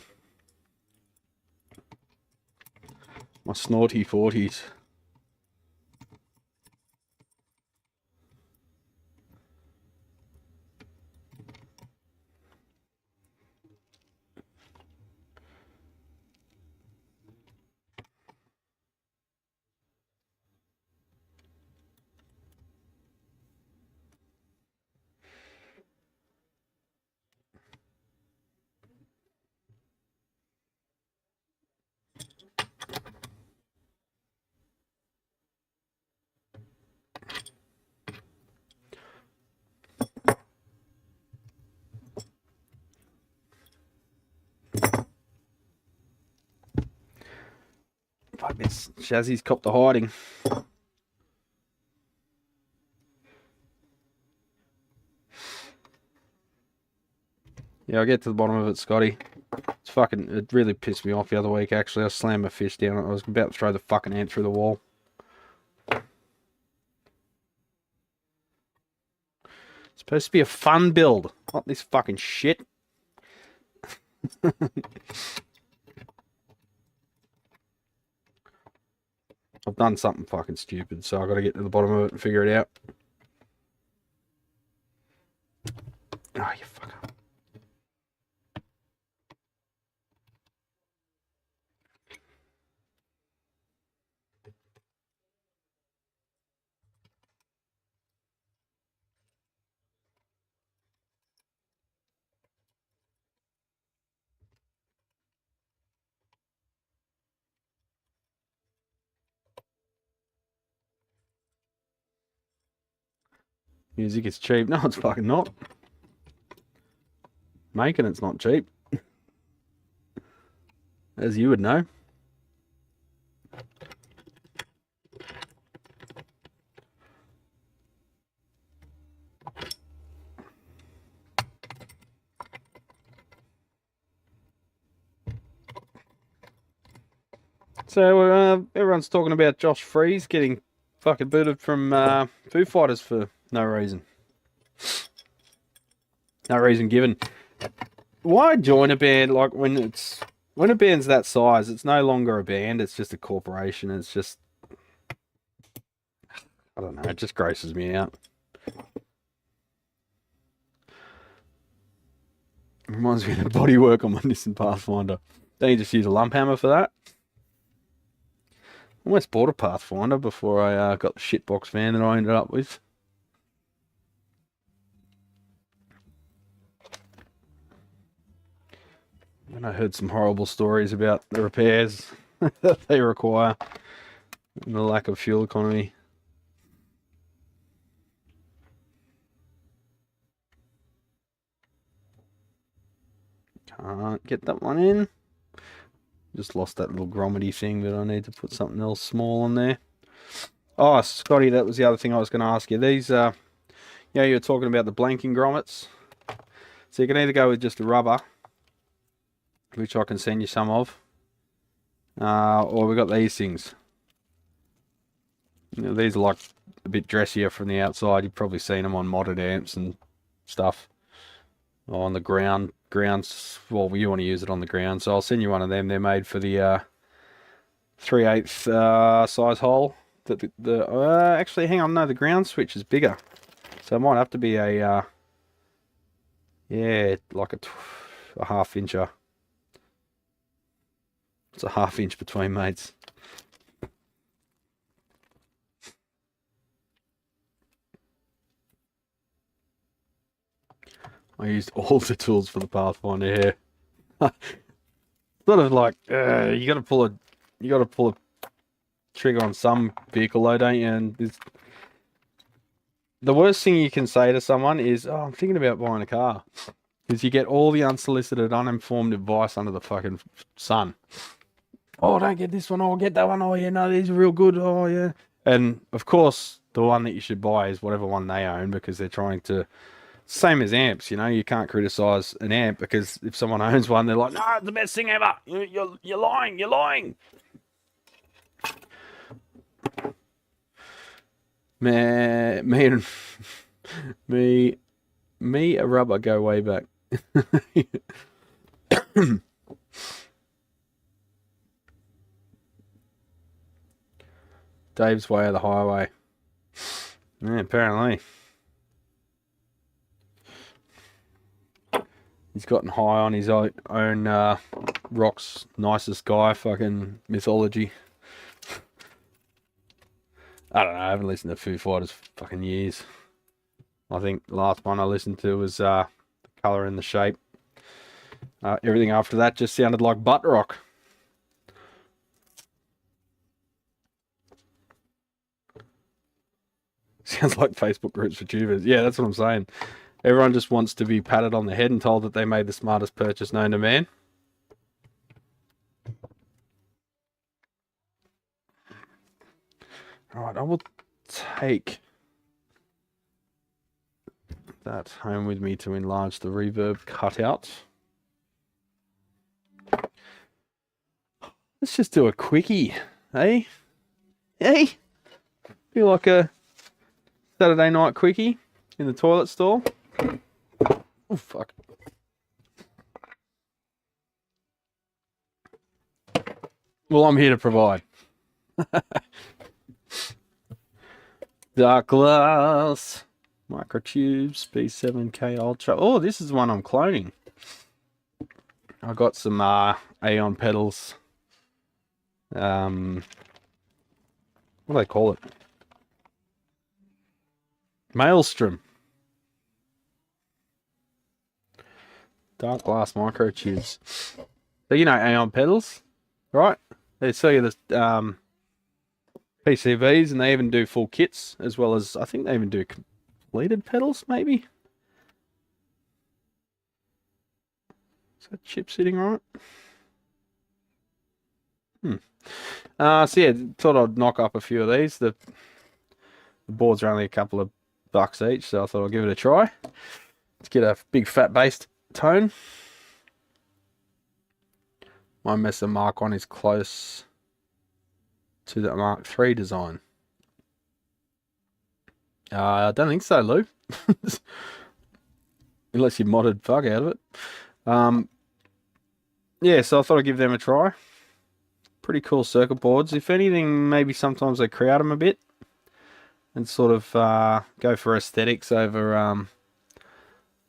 My snorty 40s. Fuck this. Shazzy's copped the hiding. Yeah, I'll get to the bottom of it, Scotty. It's fucking, it really pissed me off the other week, actually. I slammed my fist down. I was about to throw the fucking ant through the wall. It's supposed to be a fun build, not this fucking shit. I've done something fucking stupid, so I've got to get to the bottom of it and figure it out. Oh, you fucker. Music is cheap. No, it's fucking not. Making it's not cheap. As you would know. So everyone's talking about Josh Freeze getting fucking booted from Foo Fighters for no reason. No reason given. Why join a band like when a band's that size? It's no longer a band. It's just a corporation. It's just, I don't know. It just grosses me out. Reminds me of the bodywork on my Nissan Pathfinder. Don't you just use a lump hammer for that? Almost bought a Pathfinder before I got the shitbox van that I ended up with. And I heard some horrible stories about the repairs that they require and the lack of fuel economy. Can't get that one in. Just lost that little grommet thing, but I need to put something else small on there. Oh, Scotty, that was the other thing I was going to ask you. These, you were talking about the blanking grommets. So you can either go with just a rubber, which I can send you some of, or we've got these things. You know, these are like a bit dressier from the outside. You've probably seen them on modded amps and stuff. Or on the grounds. Well, you want to use it on the ground, so I'll send you one of them. They're made for the 3/8 size hole. Actually, hang on, no, the ground switch is bigger, so it might have to be a like a half incher. It's a half inch between mates. I used all the tools for the Pathfinder here. Sort of like you got to pull a trigger on some vehicle though, don't you? And the worst thing you can say to someone is, "Oh, I'm thinking about buying a car," because you get all the unsolicited, uninformed advice under the fucking sun. Oh, don't get this one. Oh, get that one. Oh, yeah, no, these are real good. Oh, yeah. And of course, the one that you should buy is whatever one they own, because they're trying to. Same as amps, you know, you can't criticize an amp because if someone owns one, they're like, "No, it's the best thing ever. You're lying. You're lying." Man, me a rubber go way back. Dave's way of the highway. Yeah, apparently. He's gotten high on his own Rock's nicest guy fucking mythology. I don't know, I haven't listened to Foo Fighters for fucking years. I think the last one I listened to was The Colour and the Shape. Everything after that just sounded like butt rock. Sounds like Facebook groups for tubers. Yeah, that's what I'm saying. Everyone just wants to be patted on the head and told that they made the smartest purchase known to man. Alright, I will take that home with me to enlarge the reverb cutout. Let's just do a quickie, eh? Hey? Feel like a Saturday night quickie in the toilet stall. Oh, fuck. Well, I'm here to provide. Dark glass. Microtubes. B7K Ultra. Oh, this is one I'm cloning. I got some Aeon pedals. What do they call it? Maelstrom. Dark glass microtubes. So you know Aeon pedals, right? They sell you the PCVs, and they even do full kits, as well as I think they even do completed pedals, maybe. Is that chip sitting right? So yeah, thought I'd knock up a few of these. The boards are only a couple of bucks each, so I thought I'd give it a try. Let's get a big fat bass tone. My Mesa Mark 1 is close to the Mark 3 design. I don't think so, Lou. Unless you modded fuck out of it. Yeah, so I thought I'd give them a try. Pretty cool circuit boards. If anything, maybe sometimes they crowd them a bit and sort of go for aesthetics over,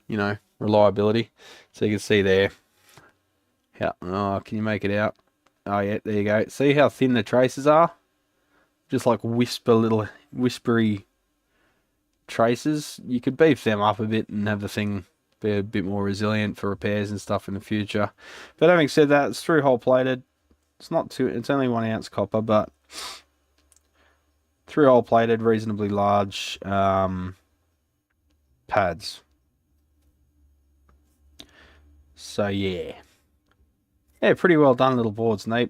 you know, reliability. So you can see there. Can you make it out? Oh yeah, there you go. See how thin the traces are? Just like whispery traces. You could beef them up a bit and have the thing be a bit more resilient for repairs and stuff in the future. But having said that, it's through hole plated. It's not too, it's only 1 ounce copper, but through hole plated, reasonably large pads. So yeah, pretty well done little boards, and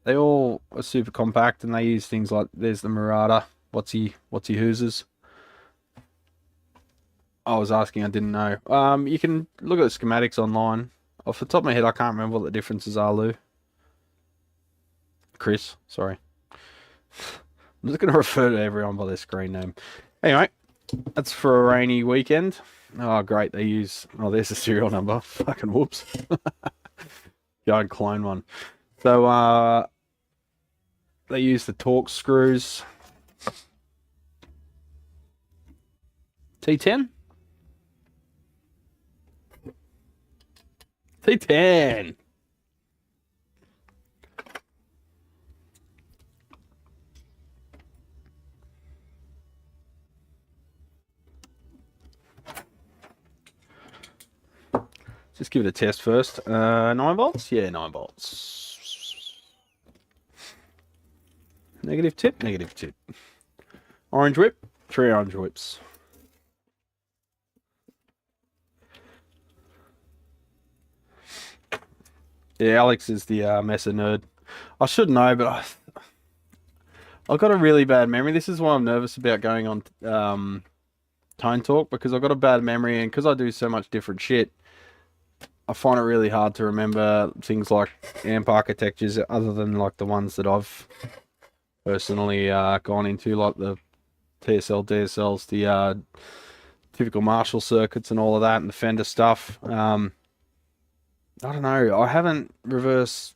they all are super compact, and they use things like, there's the Murata, what's he hooses. I was asking, I didn't know. You can look at the schematics online. Off the top of my head, I can't remember what the differences are, Lou. Chris, sorry. I'm just going to refer to everyone by their screen name. Anyway, that's for a rainy weekend. Oh, great. They use... Oh, there's the serial number. Fucking whoops. Go and clone one. So, they use the Torx screws. T10? T10! Just give it a test first. 9 volts? Yeah, 9 volts. Negative tip, negative tip. Orange whip, 3 orange whips. Yeah, Alex is the Mesa nerd. I should know, but I've got a really bad memory. This is why I'm nervous about going on Tone Talk, because I've got a bad memory, and because I do so much different shit, I find it really hard to remember things like amp architectures other than like the ones that I've personally gone into, like the TSL, DSLs, the typical Marshall circuits and all of that, and the Fender stuff. I don't know. I haven't reverse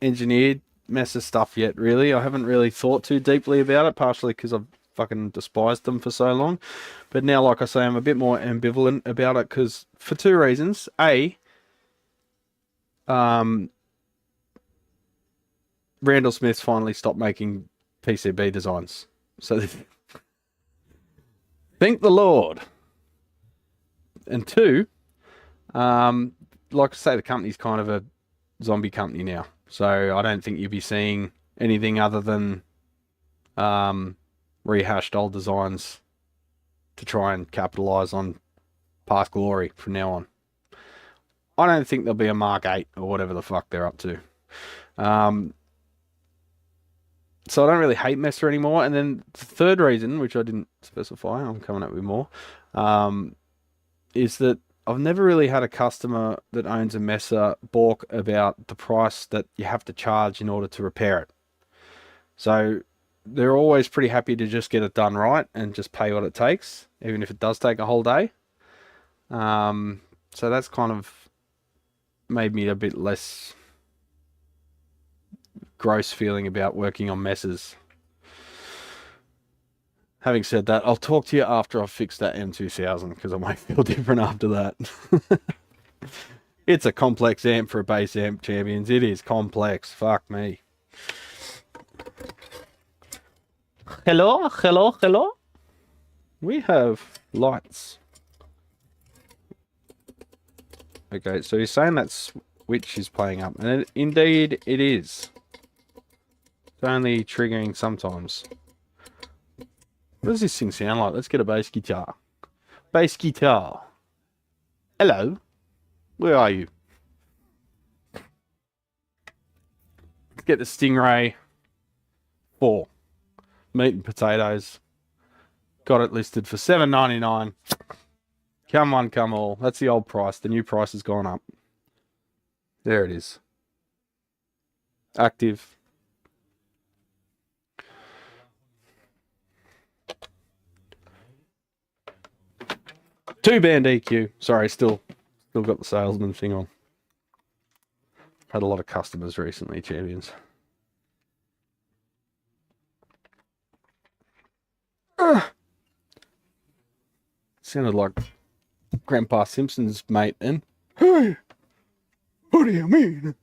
engineered Mesa stuff yet, really. I haven't really thought too deeply about it, partially because I've fucking despised them for so long. But now, like I say, I'm a bit more ambivalent about it, because for 2 reasons. A, Randall Smith's finally stopped making PCB designs. So thank the Lord. And 2, like I say, the company's kind of a zombie company now. So I don't think you'll be seeing anything other than rehashed old designs to try and capitalize on past glory from now on. I don't think there'll be a Mark 8 or whatever the fuck they're up to. So I don't really hate Mesa anymore. And then the third reason, which I didn't specify, I'm coming up with more, is that I've never really had a customer that owns a Mesa balk about the price that you have to charge in order to repair it. So they're always pretty happy to just get it done right and just pay what it takes, even if it does take a whole day. So that's kind of made me a bit less gross feeling about working on Mesas. Having said that, I'll talk to you after I've fixed that M2000, because I might feel different after that. It's a complex amp for a bass amp, champions. It is complex. Fuck me. Hello, hello, hello. We have lights. Okay, so you're saying that switch is playing up, and indeed it is. It's only triggering sometimes. What does this thing sound like? Let's get a bass guitar. Bass guitar. Hello. Where are you? Let's get the Stingray 4. Meat and potatoes. Got it listed for $7.99. Come one, come all. That's the old price. The new price has gone up. There it is. Active. Two-band EQ. Sorry, still got the salesman thing on. Had a lot of customers recently, champions. Sounded like Grandpa Simpson's mate then. Hey, what do you mean?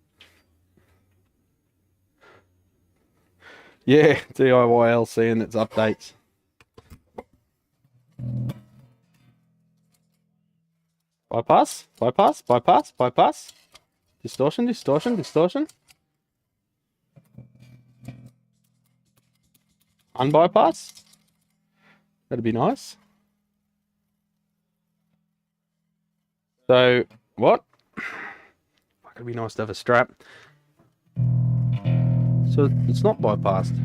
Yeah, DIYLC and its updates. Bypass, bypass, bypass, bypass. Distortion, distortion, distortion. Unbypass. That'd be nice. So, what? It'd be nice to have a strap. So, it's not bypassed.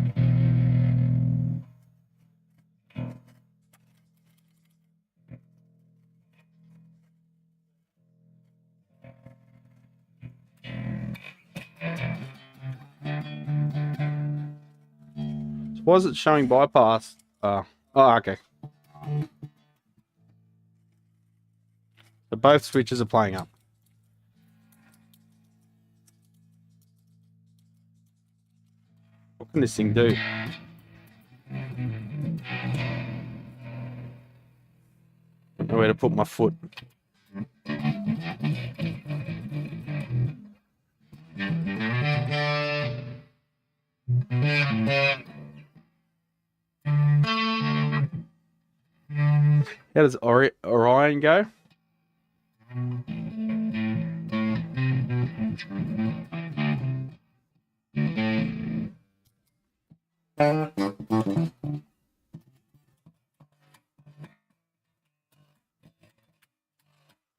So why is it showing bypass? Oh, okay. So both switches are playing up. What can this thing do? Nowhere to put my foot. How does Orion go?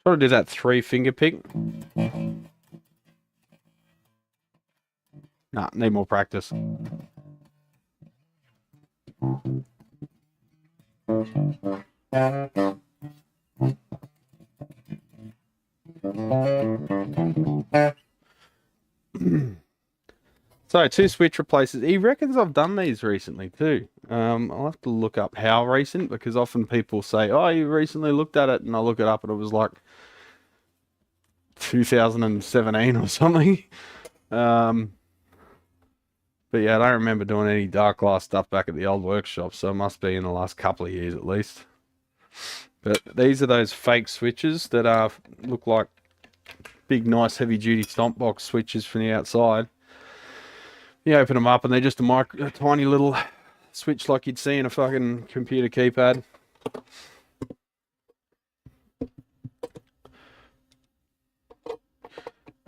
Try to do that 3-finger pick. Nah, need more practice. So 2 switch replaces. He reckons I've done these recently too. I'll have to look up how recent, because often people say, oh, you recently looked at it, and I look it up and it was like 2017 or something. But yeah, I don't remember doing any dark glass stuff back at the old workshop, so it must be in the last couple of years at least. But these are those fake switches that look like big, nice, heavy-duty stomp box switches from the outside. You open them up and they're just a tiny little switch like you'd see in a fucking computer keypad.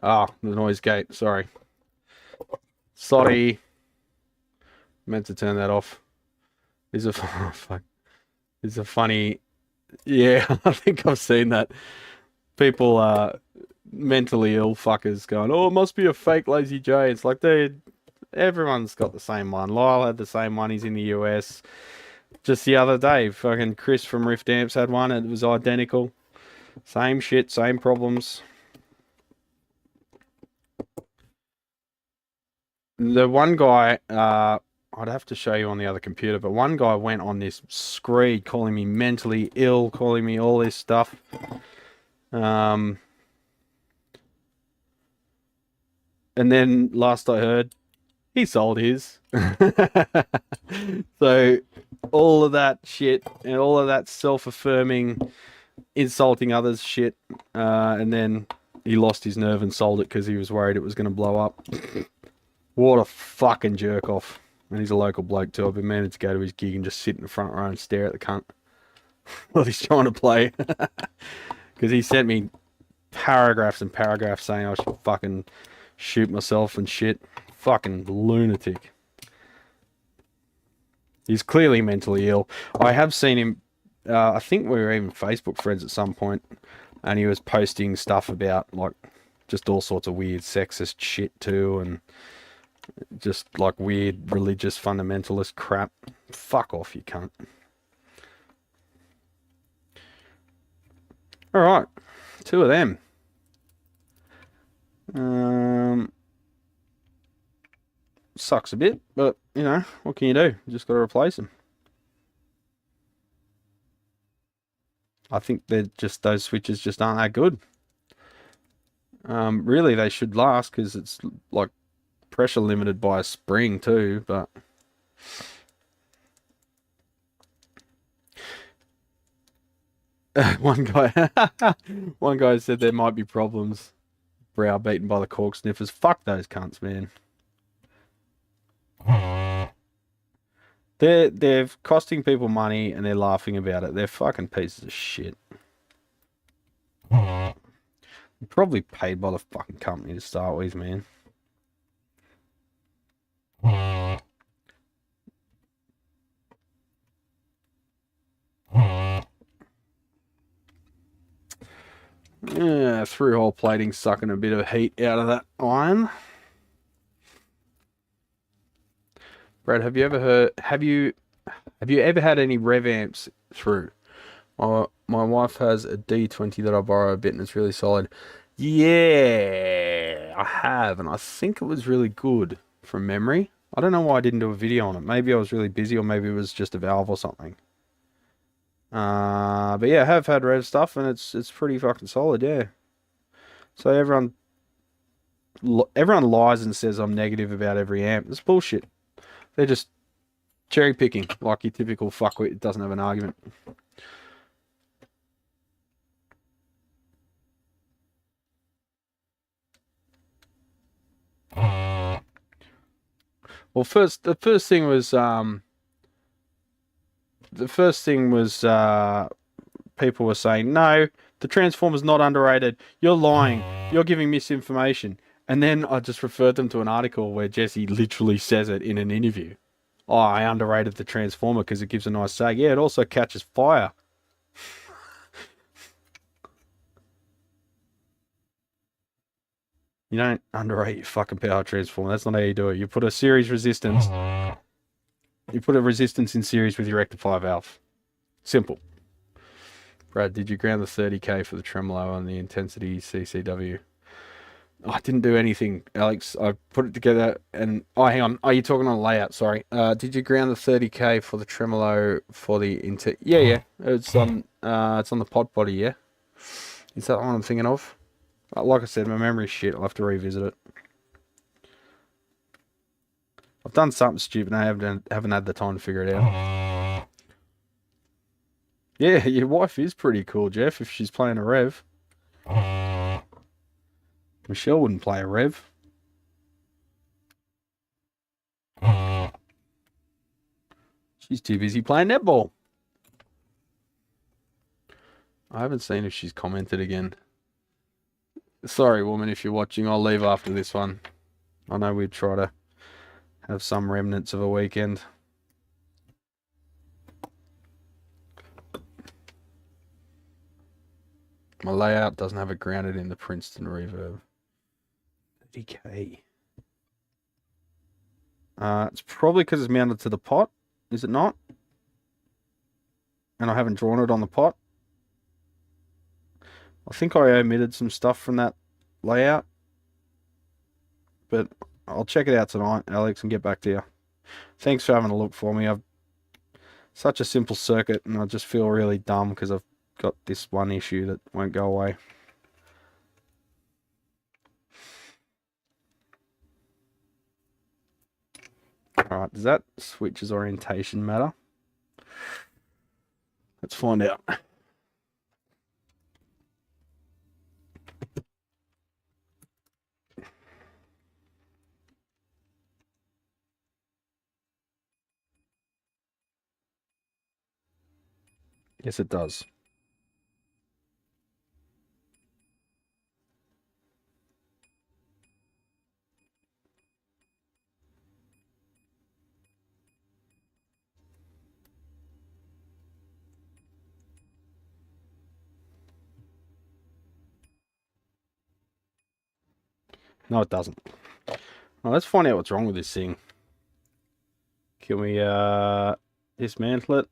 Ah, the noise gate, sorry. Sorry. Meant to turn that off. These are, oh, fuck. These are funny. Yeah, I think I've seen that. People mentally ill fuckers going, oh, it must be a fake Lazy J. It's like, dude, everyone's got the same one. Lyle had the same one. He's in the US. Just the other day, fucking Chris from Rift Amps had one. It was identical. Same shit, same problems. The one guy, I'd have to show you on the other computer, but one guy went on this screed calling me mentally ill, calling me all this stuff. And then last I heard, he sold his. So all of that shit and all of that self-affirming, insulting others shit, and then he lost his nerve and sold it because he was worried it was going to blow up. What a fucking jerk off. And he's a local bloke too. I've been meaning to go to his gig and just sit in the front row and stare at the cunt while he's trying to play. Because he sent me paragraphs and paragraphs saying I should fucking shoot myself and shit. Fucking lunatic. He's clearly mentally ill. I have seen him, I think we were even Facebook friends at some point, and he was posting stuff about, like, just all sorts of weird sexist shit too, and just, like, weird religious fundamentalist crap. Fuck off, you cunt. Alright, 2 of them. Sucks a bit, but, you know, what can you do? You just got to replace them. I think they're just, those switches just aren't that good. Really, they should last because it's, like, pressure limited by a spring too, but... one guy said there might be problems browbeaten by the cork sniffers. Fuck those cunts, man. They're costing people money and they're laughing about it. They're fucking pieces of shit. Probably paid by the fucking company to start with, man. Yeah, through-hole plating sucking a bit of heat out of that iron. Brad, have you ever had any rev amps through? My wife has a D20 that I borrow a bit and it's really solid. Yeah, I have, and I think it was really good from memory. I don't know why I didn't do a video on it. Maybe I was really busy, or maybe it was just a valve or something. But yeah, I have had rev stuff, and it's pretty fucking solid, yeah. So everyone lies and says I'm negative about every amp. It's bullshit. They're just cherry picking, like your typical fuckwit doesn't have an argument. Well, the first thing was people were saying, no, the Transformer's not underrated. You're lying. You're giving misinformation. And then I just referred them to an article where Jesse literally says it in an interview. Oh, I underrated the Transformer because it gives a nice sag. Yeah, it also catches fire. You don't underrate your fucking power transformer. That's not how you do it. You put a series resistance. You put a resistance in series with your rectifier valve. Simple. Brad, did you ground the 30k for the tremolo on the intensity CCW? Oh, I didn't do anything, Alex. I put it together and... Oh, hang on. Oh, you're talking on layout. Sorry. Did you ground the 30k for the tremolo for the... Yeah. It's on the pod body, yeah? Is that what I'm thinking of? Like I said, my memory's shit. I'll have to revisit it. I've done something stupid and I haven't had the time to figure it out. Yeah, your wife is pretty cool, Jeff, if she's playing a rev. Michelle wouldn't play a rev. She's too busy playing netball. I haven't seen if she's commented again. Sorry, woman, if you're watching, I'll leave after this one. I know we'd try to have some remnants of a weekend. My layout doesn't have it grounded in the Princeton reverb. 30k. It's probably because it's mounted to the pot, is it not? And I haven't drawn it on the pot. I think I omitted some stuff from that layout. But I'll check it out tonight, Alex, and get back to you. Thanks for having a look for me. I've such a simple circuit, and I just feel really dumb because I've got this one issue that won't go away. Alright, does that switch's orientation matter? Let's find out. Yes, it does. No, it doesn't. Well, let's find out what's wrong with this thing. Can we dismantle it?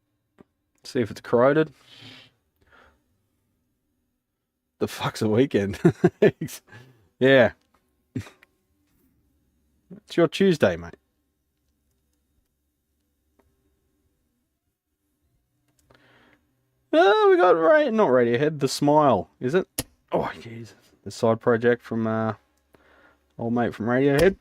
See if it's corroded. The fuck's a weekend? Yeah. It's your Tuesday, mate. Oh, we got not Radiohead, The Smile, is it? Oh, jeez. The side project from old mate from Radiohead.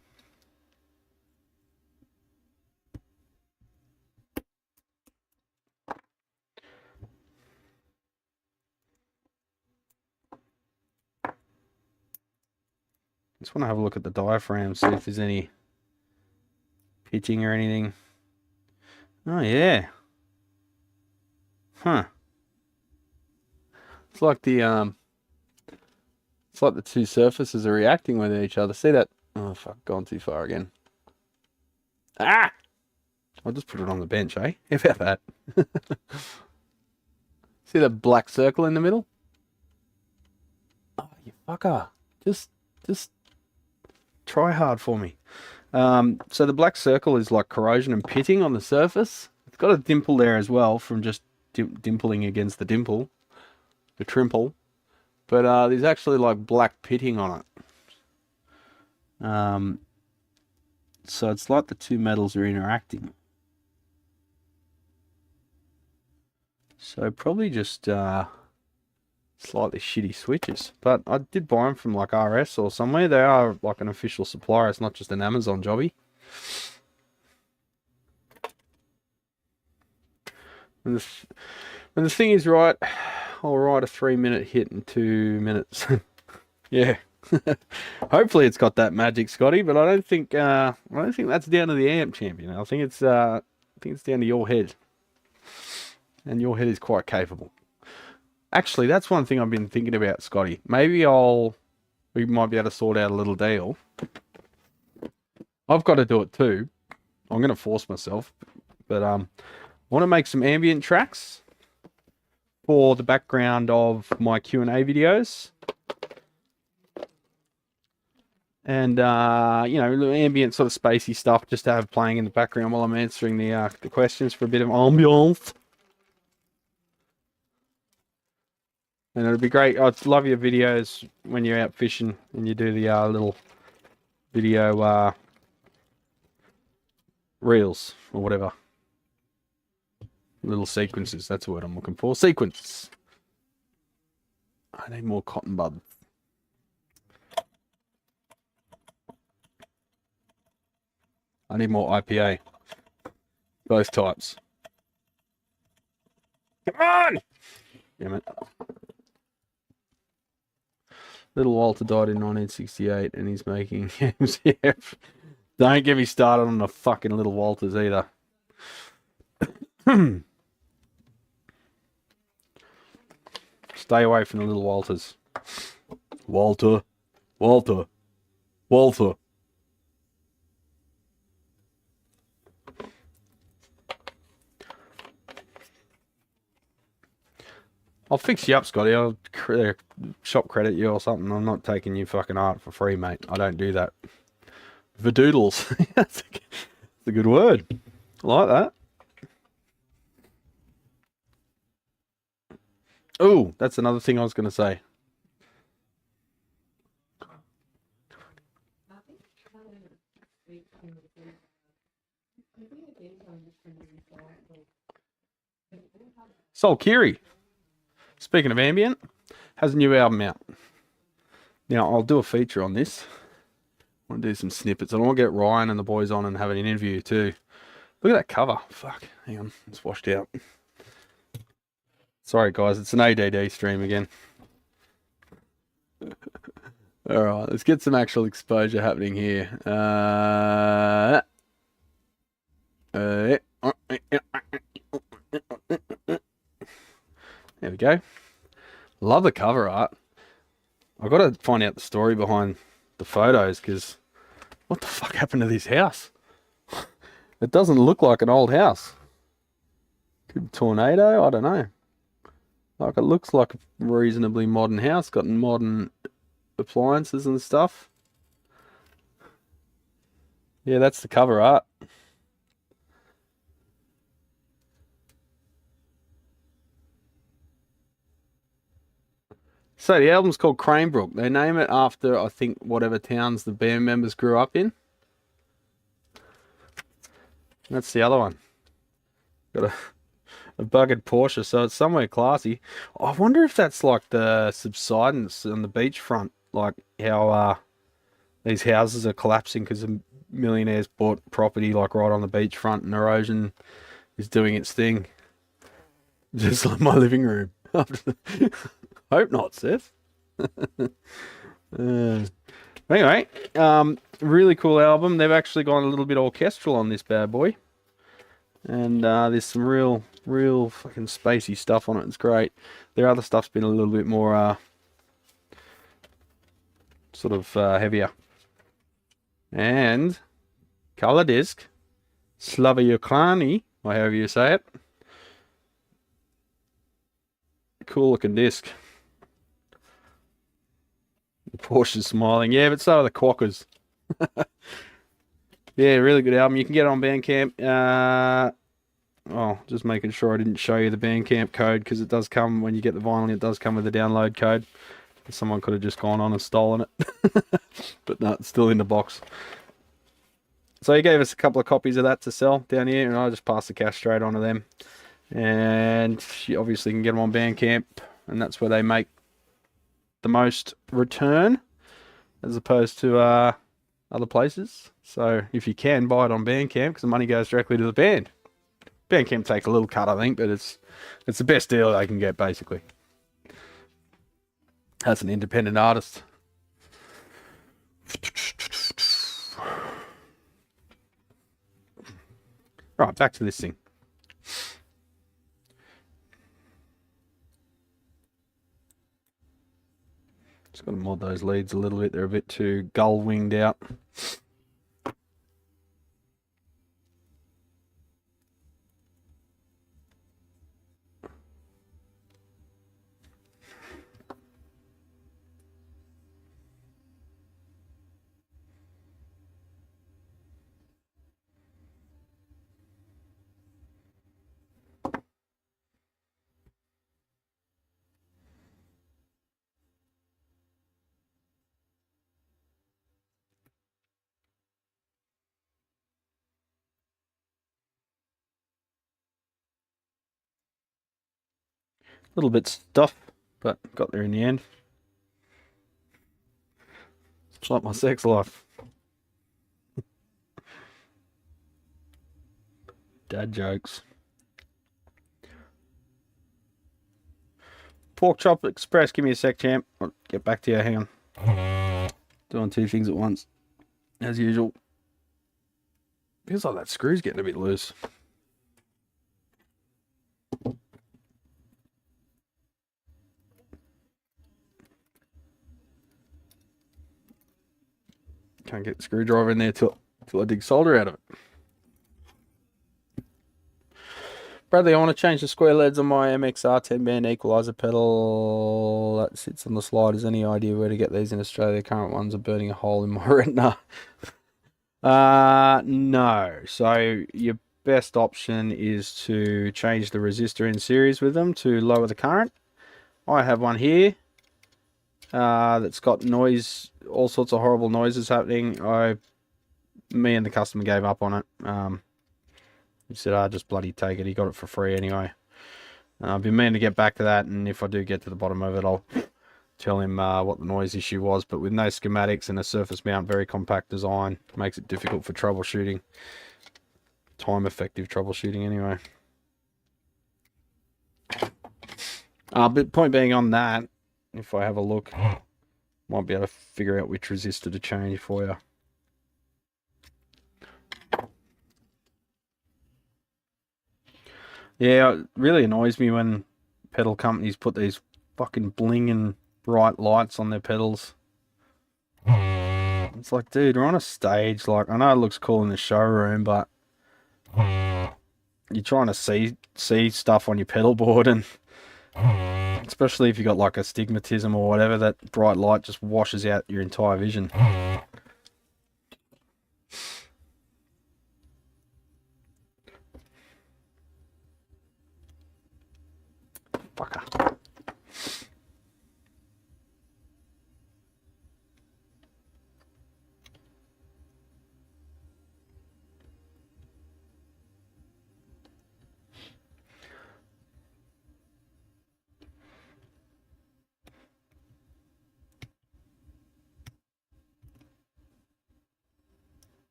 Just want to have a look at the diaphragm, see if there's any pitching or anything. Oh, yeah. Huh. It's like the It's like the two surfaces are reacting with each other. See that? Oh, fuck, gone too far again. Ah! I'll just put it on the bench, eh? How about that? See that black circle in the middle? Oh, you fucker. Just try hard for me. So the black circle is like corrosion and pitting on the surface. It's got a dimple there as well from just dimpling against the dimple. The trimple. But there's actually like black pitting on it. So it's like the two metals are interacting. So probably just slightly shitty switches. But I did buy them from like RS or somewhere. They are like an official supplier. It's not just an Amazon jobby. And the thing is right, I'll write a 3-minute hit in 2 minutes. Yeah. Hopefully it's got that magic, Scotty, but I don't think that's down to the amp, champion. I think it's down to your head. And your head is quite capable. Actually, that's one thing I've been thinking about, Scotty. Maybe we might be able to sort out a little deal. I've got to do it too. I'm going to force myself, but I want to make some ambient tracks for the background of my Q&A videos. And, you know, ambient sort of spacey stuff just to have playing in the background while I'm answering the questions for a bit of ambiance. And it'll be great. I'd love your videos when you're out fishing and you do the little video reels or whatever. Little sequences. That's the word I'm looking for. Sequence. I need more cotton buds. I need more IPA. Both types. Come on! Damn it. Little Walter died in 1968 and he's making MCF. Don't get me started on the fucking Little Walters either. Stay away from the Little Walters. Walter. Walter. Walter. I'll fix you up, Scotty. I'll shop credit you or something. I'm not taking you fucking art for free, mate. I don't do that. Vadoodles. That's a good word. I like that. Oh, that's another thing I was going to say. Soul Kiri. Speaking of ambient, has a new album out. Now, I'll do a feature on this. I want to do some snippets. I want to get Ryan and the boys on and have an interview too. Look at that cover. Fuck. Hang on. It's washed out. Sorry, guys. It's an ADD stream again. Alright, let's get some actual exposure happening here. There we go. Love the cover art. I've got to find out the story behind the photos because what the fuck happened to this house? It doesn't look like an old house. Could be tornado, I don't know. Like it looks like a reasonably modern house, got modern appliances and stuff. Yeah, that's the cover art. So the album's called Cranebrook. They name it after, I think, whatever towns the band members grew up in. That's the other one. Got a buggered Porsche, so it's somewhere classy. I wonder if that's like the subsidence on the beachfront, like how these houses are collapsing because the millionaires bought property like right on the beachfront and erosion is doing its thing. Just like my living room. Hope not, Seth. Anyway, really cool album. They've actually gone a little bit orchestral on this bad boy. And there's some real fucking spacey stuff on it. It's great. Their other stuff's been a little bit more sort of heavier. And color disc, Slaviokani, or however you say it. Cool looking disc. Porsche's smiling. Yeah, but so are the Quackers. Yeah, really good album. You can get it on Bandcamp. Oh, just making sure I didn't show you the Bandcamp code, because it does come, when you get the vinyl, it does come with a download code. Someone could have just gone on and stolen it. But no, it's still in the box. So he gave us a couple of copies of that to sell down here, and I just passed the cash straight on to them. And you obviously can get them on Bandcamp, and that's where they make the most return, as opposed to other places. So if you can, buy it on Bandcamp, because the money goes directly to the band. Bandcamp takes a little cut, I think, but it's the best deal they can get, basically. That's an independent artist. Right, back to this thing. Just got to mod those leads a little bit. They're a bit too gull-winged out. A little bit stuff, but got there in the end. It's like my sex life. Dad jokes. Pork Chop Express, give me a sec, champ. I'll get back to you, hang on. Doing two things at once, as usual. Feels like that screw's getting a bit loose. Can't get the screwdriver in there till I dig solder out of it. Bradley, I want to change the square leads on my MXR 10-band equalizer pedal that sits on the slide. Any idea where to get these in Australia? The current ones are burning a hole in my retina. No. So your best option is to change the resistor in series with them to lower the current. I have one here that's got noise, all sorts of horrible noises happening. Me and the customer gave up on it. He said, just bloody take it. He got it for free anyway. I've been meaning to get back to that, and if I do get to the bottom of it, I'll tell him what the noise issue was. But with no schematics and a surface mount, very compact design, makes it difficult for troubleshooting. Time-effective troubleshooting anyway. But point being on that, if I have a look, might be able to figure out which resistor to change for you. Yeah, it really annoys me when pedal companies put these fucking blinging bright lights on their pedals. It's like, dude, we're on a stage. Like, I know it looks cool in the showroom, but you're trying to see stuff on your pedal board, and especially if you got like astigmatism or whatever, that bright light just washes out your entire vision. Fucker.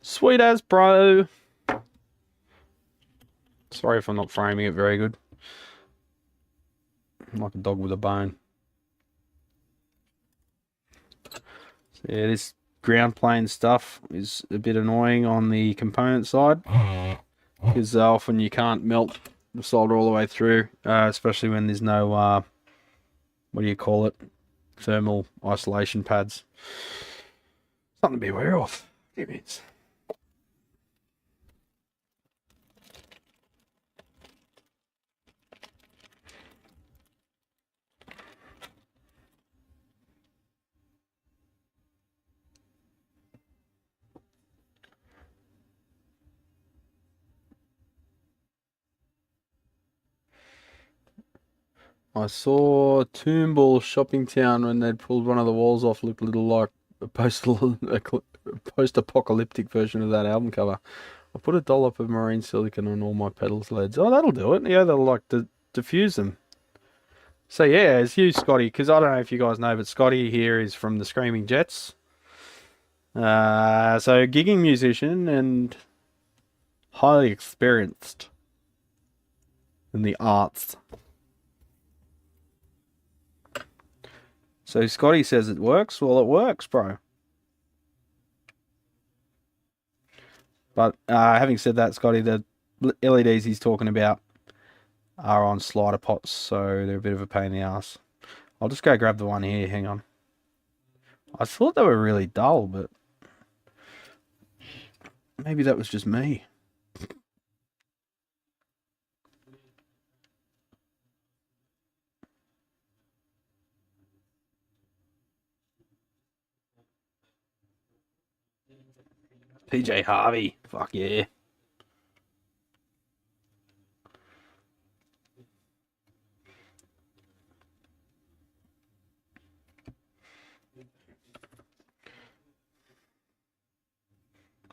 Sweet as, bro. Sorry if I'm not framing it very good. I'm like a dog with a bone. So yeah, this ground plane stuff is a bit annoying on the component side. because often you can't melt the solder all the way through, especially when there's no, what do you call it, thermal isolation pads. Something to be aware of. It is. I saw Toombul Shopping Town when they'd pulled one of the walls off, looked a little like a post-apocalyptic version of that album cover. I put a dollop of marine silicon on all my pedals leads. Oh, that'll do it. Yeah, that'll like diffuse them. So yeah, it's you, Scotty, because I don't know if you guys know, but Scotty here is from the Screaming Jets. So gigging musician and highly experienced in the arts. So Scotty says it works. Well, it works, bro. But having said that, Scotty, the LEDs he's talking about are on slider pots, so they're a bit of a pain in the ass. I'll just go grab the one here. Hang on. I thought they were really dull, but maybe that was just me. PJ Harvey. Fuck yeah.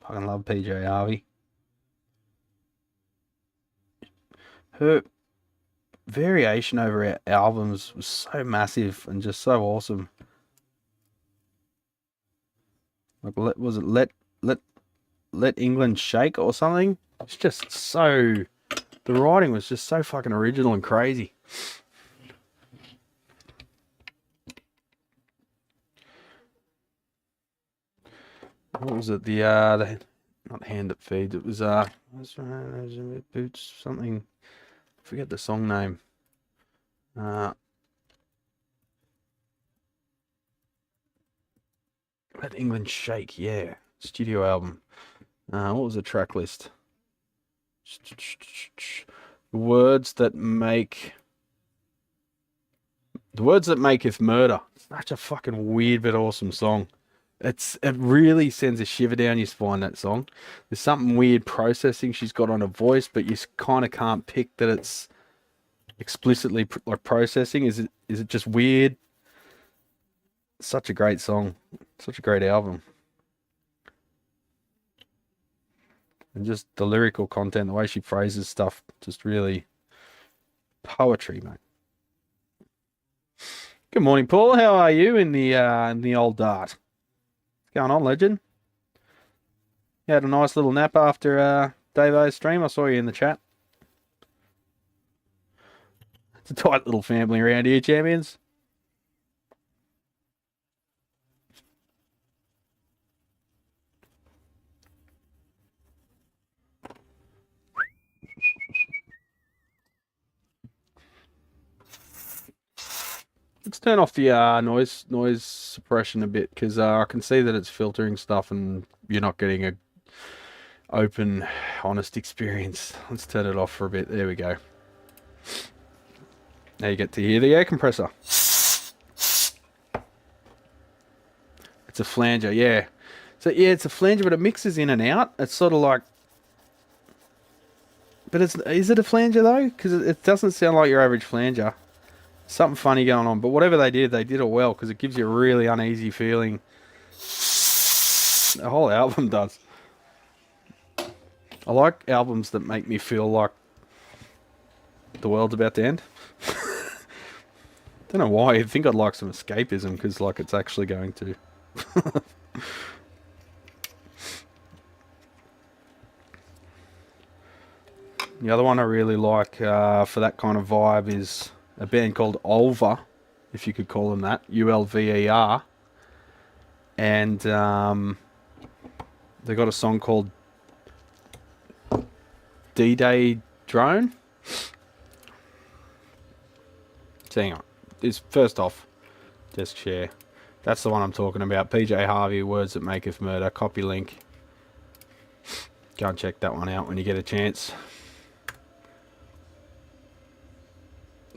Fucking love PJ Harvey. Her variation over our albums was so massive and just so awesome. Like, was it Let England Shake or something? It's just so... The writing was just so fucking original and crazy. What was it? The not hand that feeds. It was boots something. I forget the song name. Let England Shake. Yeah, studio album. What was the track list? Words that maketh murder. Such a fucking weird but awesome song. It really sends a shiver down your spine, that song. There's something weird processing she's got on her voice, but you kind of can't pick that it's explicitly like processing. Is it just weird? Such a great song. Such a great album. And just the lyrical content, the way she phrases stuff, just really poetry, mate. Good morning, Paul. How are you in the old dart? What's going on, legend? You had a nice little nap after Dave's stream. I saw you in the chat. It's a tight little family around here, champions. Let's turn off the noise suppression a bit, because I can see that it's filtering stuff and you're not getting a open, honest experience. Let's turn it off for a bit. There we go. Now you get to hear the air compressor. It's a flanger, yeah. So yeah, it's a flanger, but it mixes in and out. It's sort of like... But is it a flanger though? Because it doesn't sound like your average flanger. Something funny going on, but whatever they did it well, because it gives you a really uneasy feeling. The whole album does. I like albums that make me feel like the world's about to end. Don't know why. I think I'd like some escapism, because like it's actually going to. The other one I really like for that kind of vibe is a band called Ulver, if you could call them that, Ulver, and they got a song called D-Day drone. So hang on. This first off, desk share. That's the one I'm talking about. PJ Harvey, Words That Maketh Murder. Copy link. Go and check that one out when you get a chance.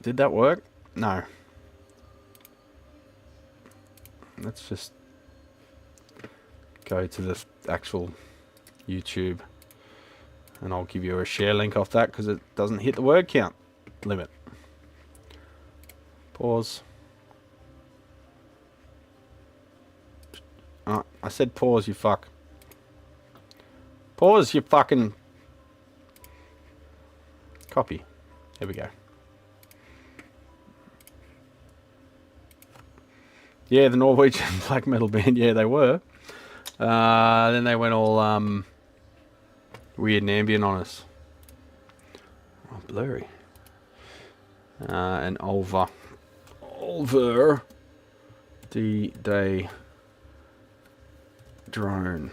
Did that work? No. Let's just go to the actual YouTube and I'll give you a share link off that because it doesn't hit the word count limit. Pause. Oh, I said pause, you fuck. Pause, you fucking... Copy. There we go. Yeah, the Norwegian black metal band. Yeah, they were. Then they went all weird and ambient on us. Oh, blurry. And over D-Day drone.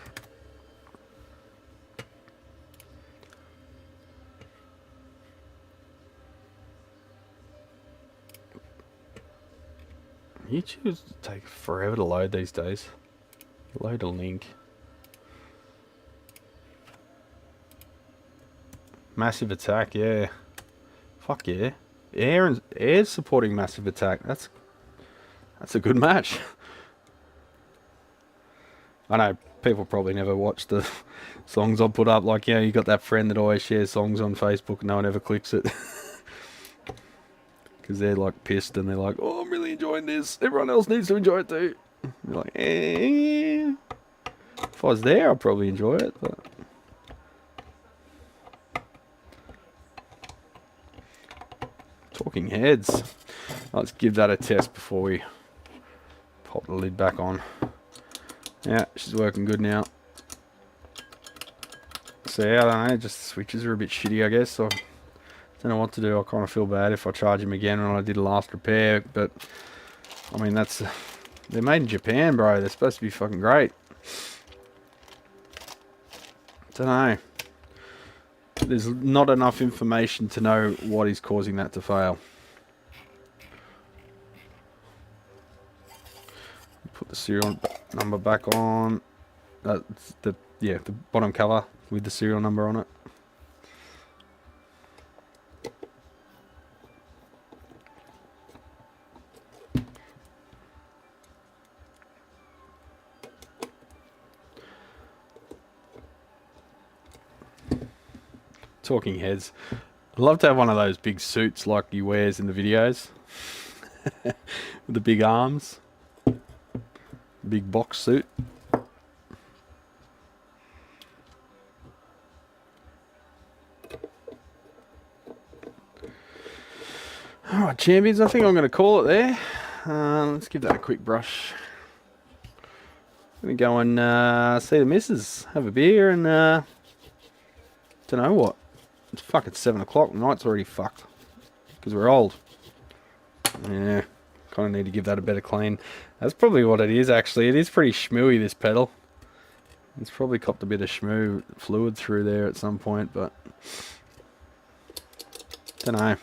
YouTube's take forever to load these days. Load a link. Massive Attack, yeah. Fuck yeah. Air's supporting Massive Attack. That's a good match. I know people probably never watch the songs I put up. Like, you got that friend that always shares songs on Facebook and no one ever clicks it. Because they're like pissed and they're like, oh, I'm really enjoying this. Everyone else needs to enjoy it too. You're like, eh. If I was there, I'd probably enjoy it. But Talking Heads. Let's give that a test before we pop the lid back on. Yeah, she's working good now. So yeah, I don't know, just the switches are a bit shitty, I guess. So don't know what to do. I kind of feel bad if I charge them again when I did the last repair, but I mean they're made in Japan, bro. They're supposed to be fucking great. Don't know. There's not enough information to know what is causing that to fail. Put the serial number back on. That's the bottom cover with the serial number on it. Talking Heads. I'd love to have one of those big suits like he wears in the videos. With the big arms. Big box suit. Alright, champions, I think I'm going to call it there. Let's give that a quick brush. I'm going to go and see the missus, have a beer, and don't know what. It's fucking 7 o'clock. The night's already fucked. Because we're old. Yeah. Kind of need to give that a better clean. That's probably what it is, actually. It is pretty schmooey, this pedal. It's probably copped a bit of schmoo fluid through there at some point, but don't know.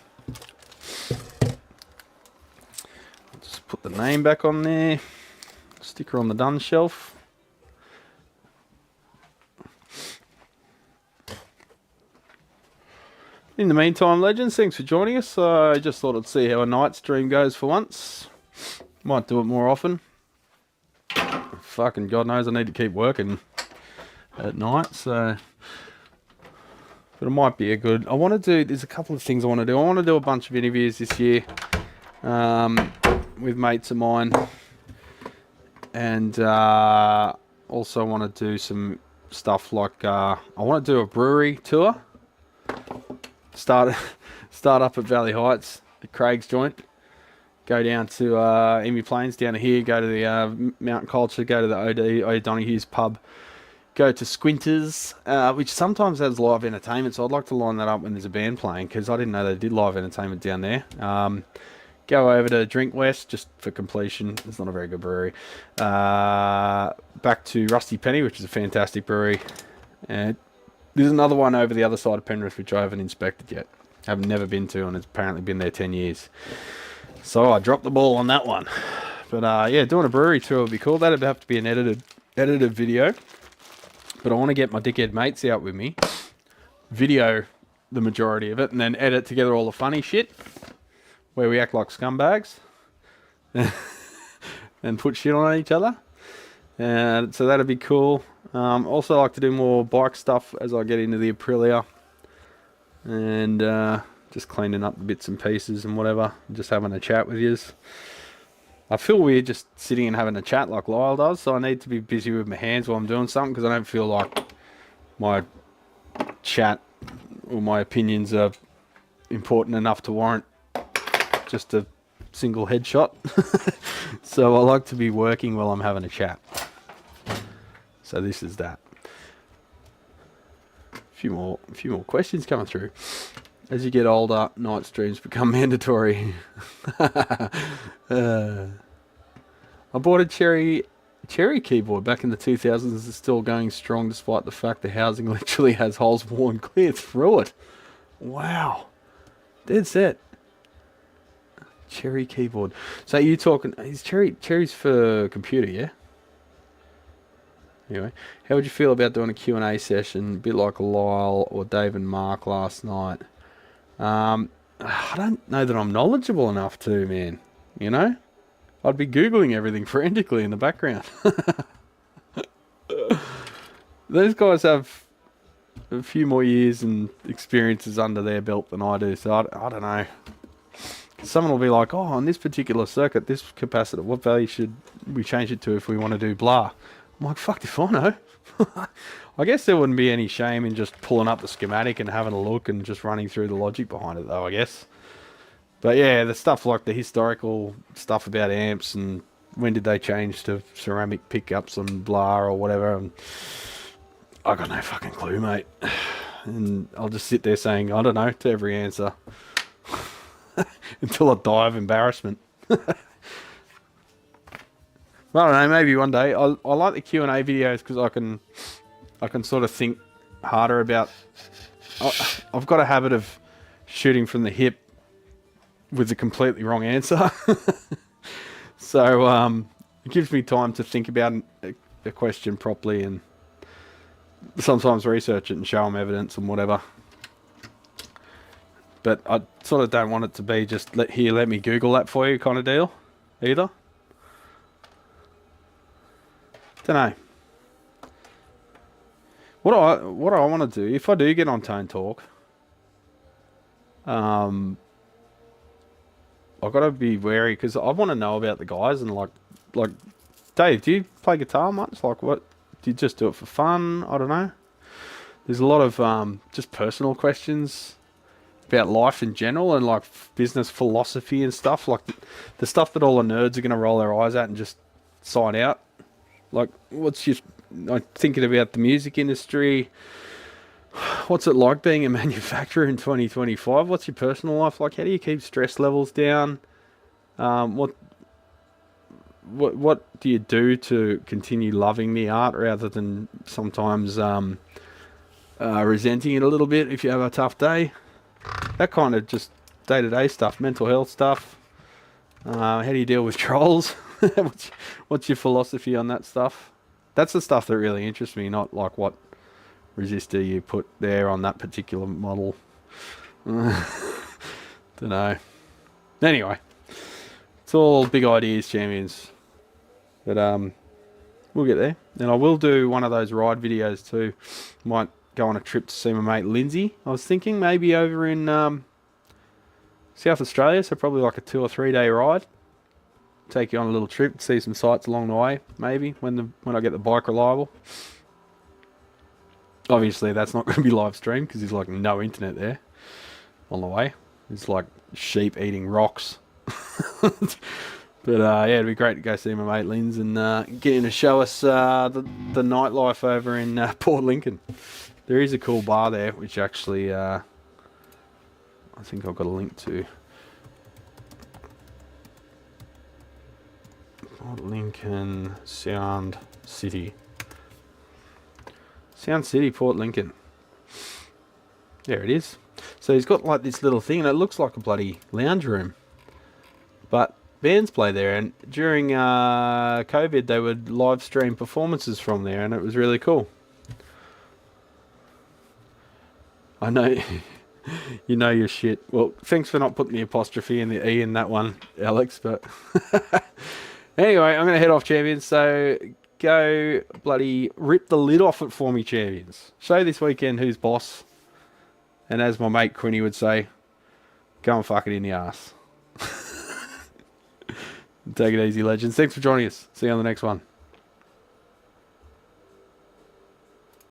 Just put the name back on there. Sticker on the done shelf. In the meantime, legends, thanks for joining us. I just thought I'd see how a night stream goes for once. Might do it more often. Fucking God knows I need to keep working at night, so... But it might be a good... There's a couple of things I want to do. I want to do a bunch of interviews this year with mates of mine. And also want to do some stuff like... I want to do a brewery tour. Start up at Valley Heights, at Craig's joint. Go down to Emu Plains, down to here. Go to the Mountain Culture. Go to the O'Donoghue's pub. Go to Squinters, which sometimes has live entertainment. So I'd like to line that up when there's a band playing, because I didn't know they did live entertainment down there. Go over to Drink West, just for completion. It's not a very good brewery. Back to Rusty Penny, which is a fantastic brewery. And There's another one over the other side of Penrith which I haven't inspected yet. I've never been to, and it's apparently been there 10 years. So I dropped the ball on that one. But yeah, doing a brewery tour would be cool. That'd have to be an edited video. But I want to get my dickhead mates out with me, video the majority of it, and then edit together all the funny shit where we act like scumbags and put shit on each other. And so that'd be cool. Also like to do more bike stuff as I get into the Aprilia, and just cleaning up the bits and pieces and whatever, just having a chat with yous. I feel weird just sitting and having a chat like Lyle does, so I need to be busy with my hands while I'm doing something, because I don't feel like my chat or my opinions are important enough to warrant just a single headshot. So I like to be working while I'm having a chat. So this is that. A few more questions coming through. As you get older, night streams become mandatory. I bought a cherry keyboard back in the 2000s. It's still going strong despite the fact the housing literally has holes worn clear through it. Wow. Dead set. Cherry keyboard. So you talking, is cherry's for computer, yeah? Anyway, how would you feel about doing a Q&A session, a bit like Lyle or Dave and Mark last night? I don't know that I'm knowledgeable enough to, man. You know? I'd be Googling everything frantically in the background. Those guys have a few more years and experiences under their belt than I do, so I don't know. Someone will be like, oh, on this particular circuit, this capacitor, what value should we change it to if we want to do blah? I'm like, fuck if I know. I guess there wouldn't be any shame in just pulling up the schematic and having a look and just running through the logic behind it, though, I guess. But yeah, the stuff like the historical stuff about amps and when did they change to ceramic pickups and blah or whatever, and I got no fucking clue, mate. And I'll just sit there saying, I don't know, to every answer. Until I die of embarrassment. I don't know, maybe one day. I like the Q&A videos because I can sort of think harder about... I've got a habit of shooting from the hip with the completely wrong answer. So it gives me time to think about a question properly and sometimes research it and show them evidence and whatever. But I sort of don't want it to be just let me Google that for you kind of deal either. Don't know. What I want to do, if I do get on Tone Talk, I've got to be wary because I want to know about the guys and like Dave, do you play guitar much? Like what, do you just do it for fun? I don't know. There's a lot of just personal questions about life in general and like business philosophy and stuff, like the stuff that all the nerds are going to roll their eyes at and just sign out. Like, what's your thinking about the music industry? What's it like being a manufacturer in 2025? What's your personal life like? How do you keep stress levels down? What do you do to continue loving the art rather than sometimes resenting it a little bit if you have a tough day? That kind of just day-to-day stuff, mental health stuff. How do you deal with trolls? What's your philosophy on that stuff? That's the stuff that really interests me, not like what resistor you put there on that particular model. Don't know. Anyway, it's all big ideas, champions. But we'll get there. And I will do one of those ride videos too. Might go on a trip to see my mate Lindsay. I was thinking maybe over in South Australia, so probably like a 2 or 3 day ride. Take you on a little trip, see some sights along the way, maybe when I get the bike reliable. Obviously, that's not going to be live streamed because there's like no internet there on the way. It's like sheep eating rocks. But yeah, it'd be great to go see my mate Linz and get him to show us the nightlife over in Port Lincoln. There is a cool bar there, which actually I think I've got a link to. Port Lincoln Sound City. Sound City, Port Lincoln. There it is. So he's got like this little thing, and it looks like a bloody lounge room. But bands play there, and during COVID, they would live stream performances from there, and it was really cool. I know, you know your shit. Well, thanks for not putting the apostrophe and the E in that one, Alex, but... Anyway, I'm going to head off, champions, so go bloody rip the lid off it for me, champions. Show this weekend who's boss. And as my mate Quinny would say, go and fuck it in the ass. Take it easy, legends. Thanks for joining us. See you on the next one.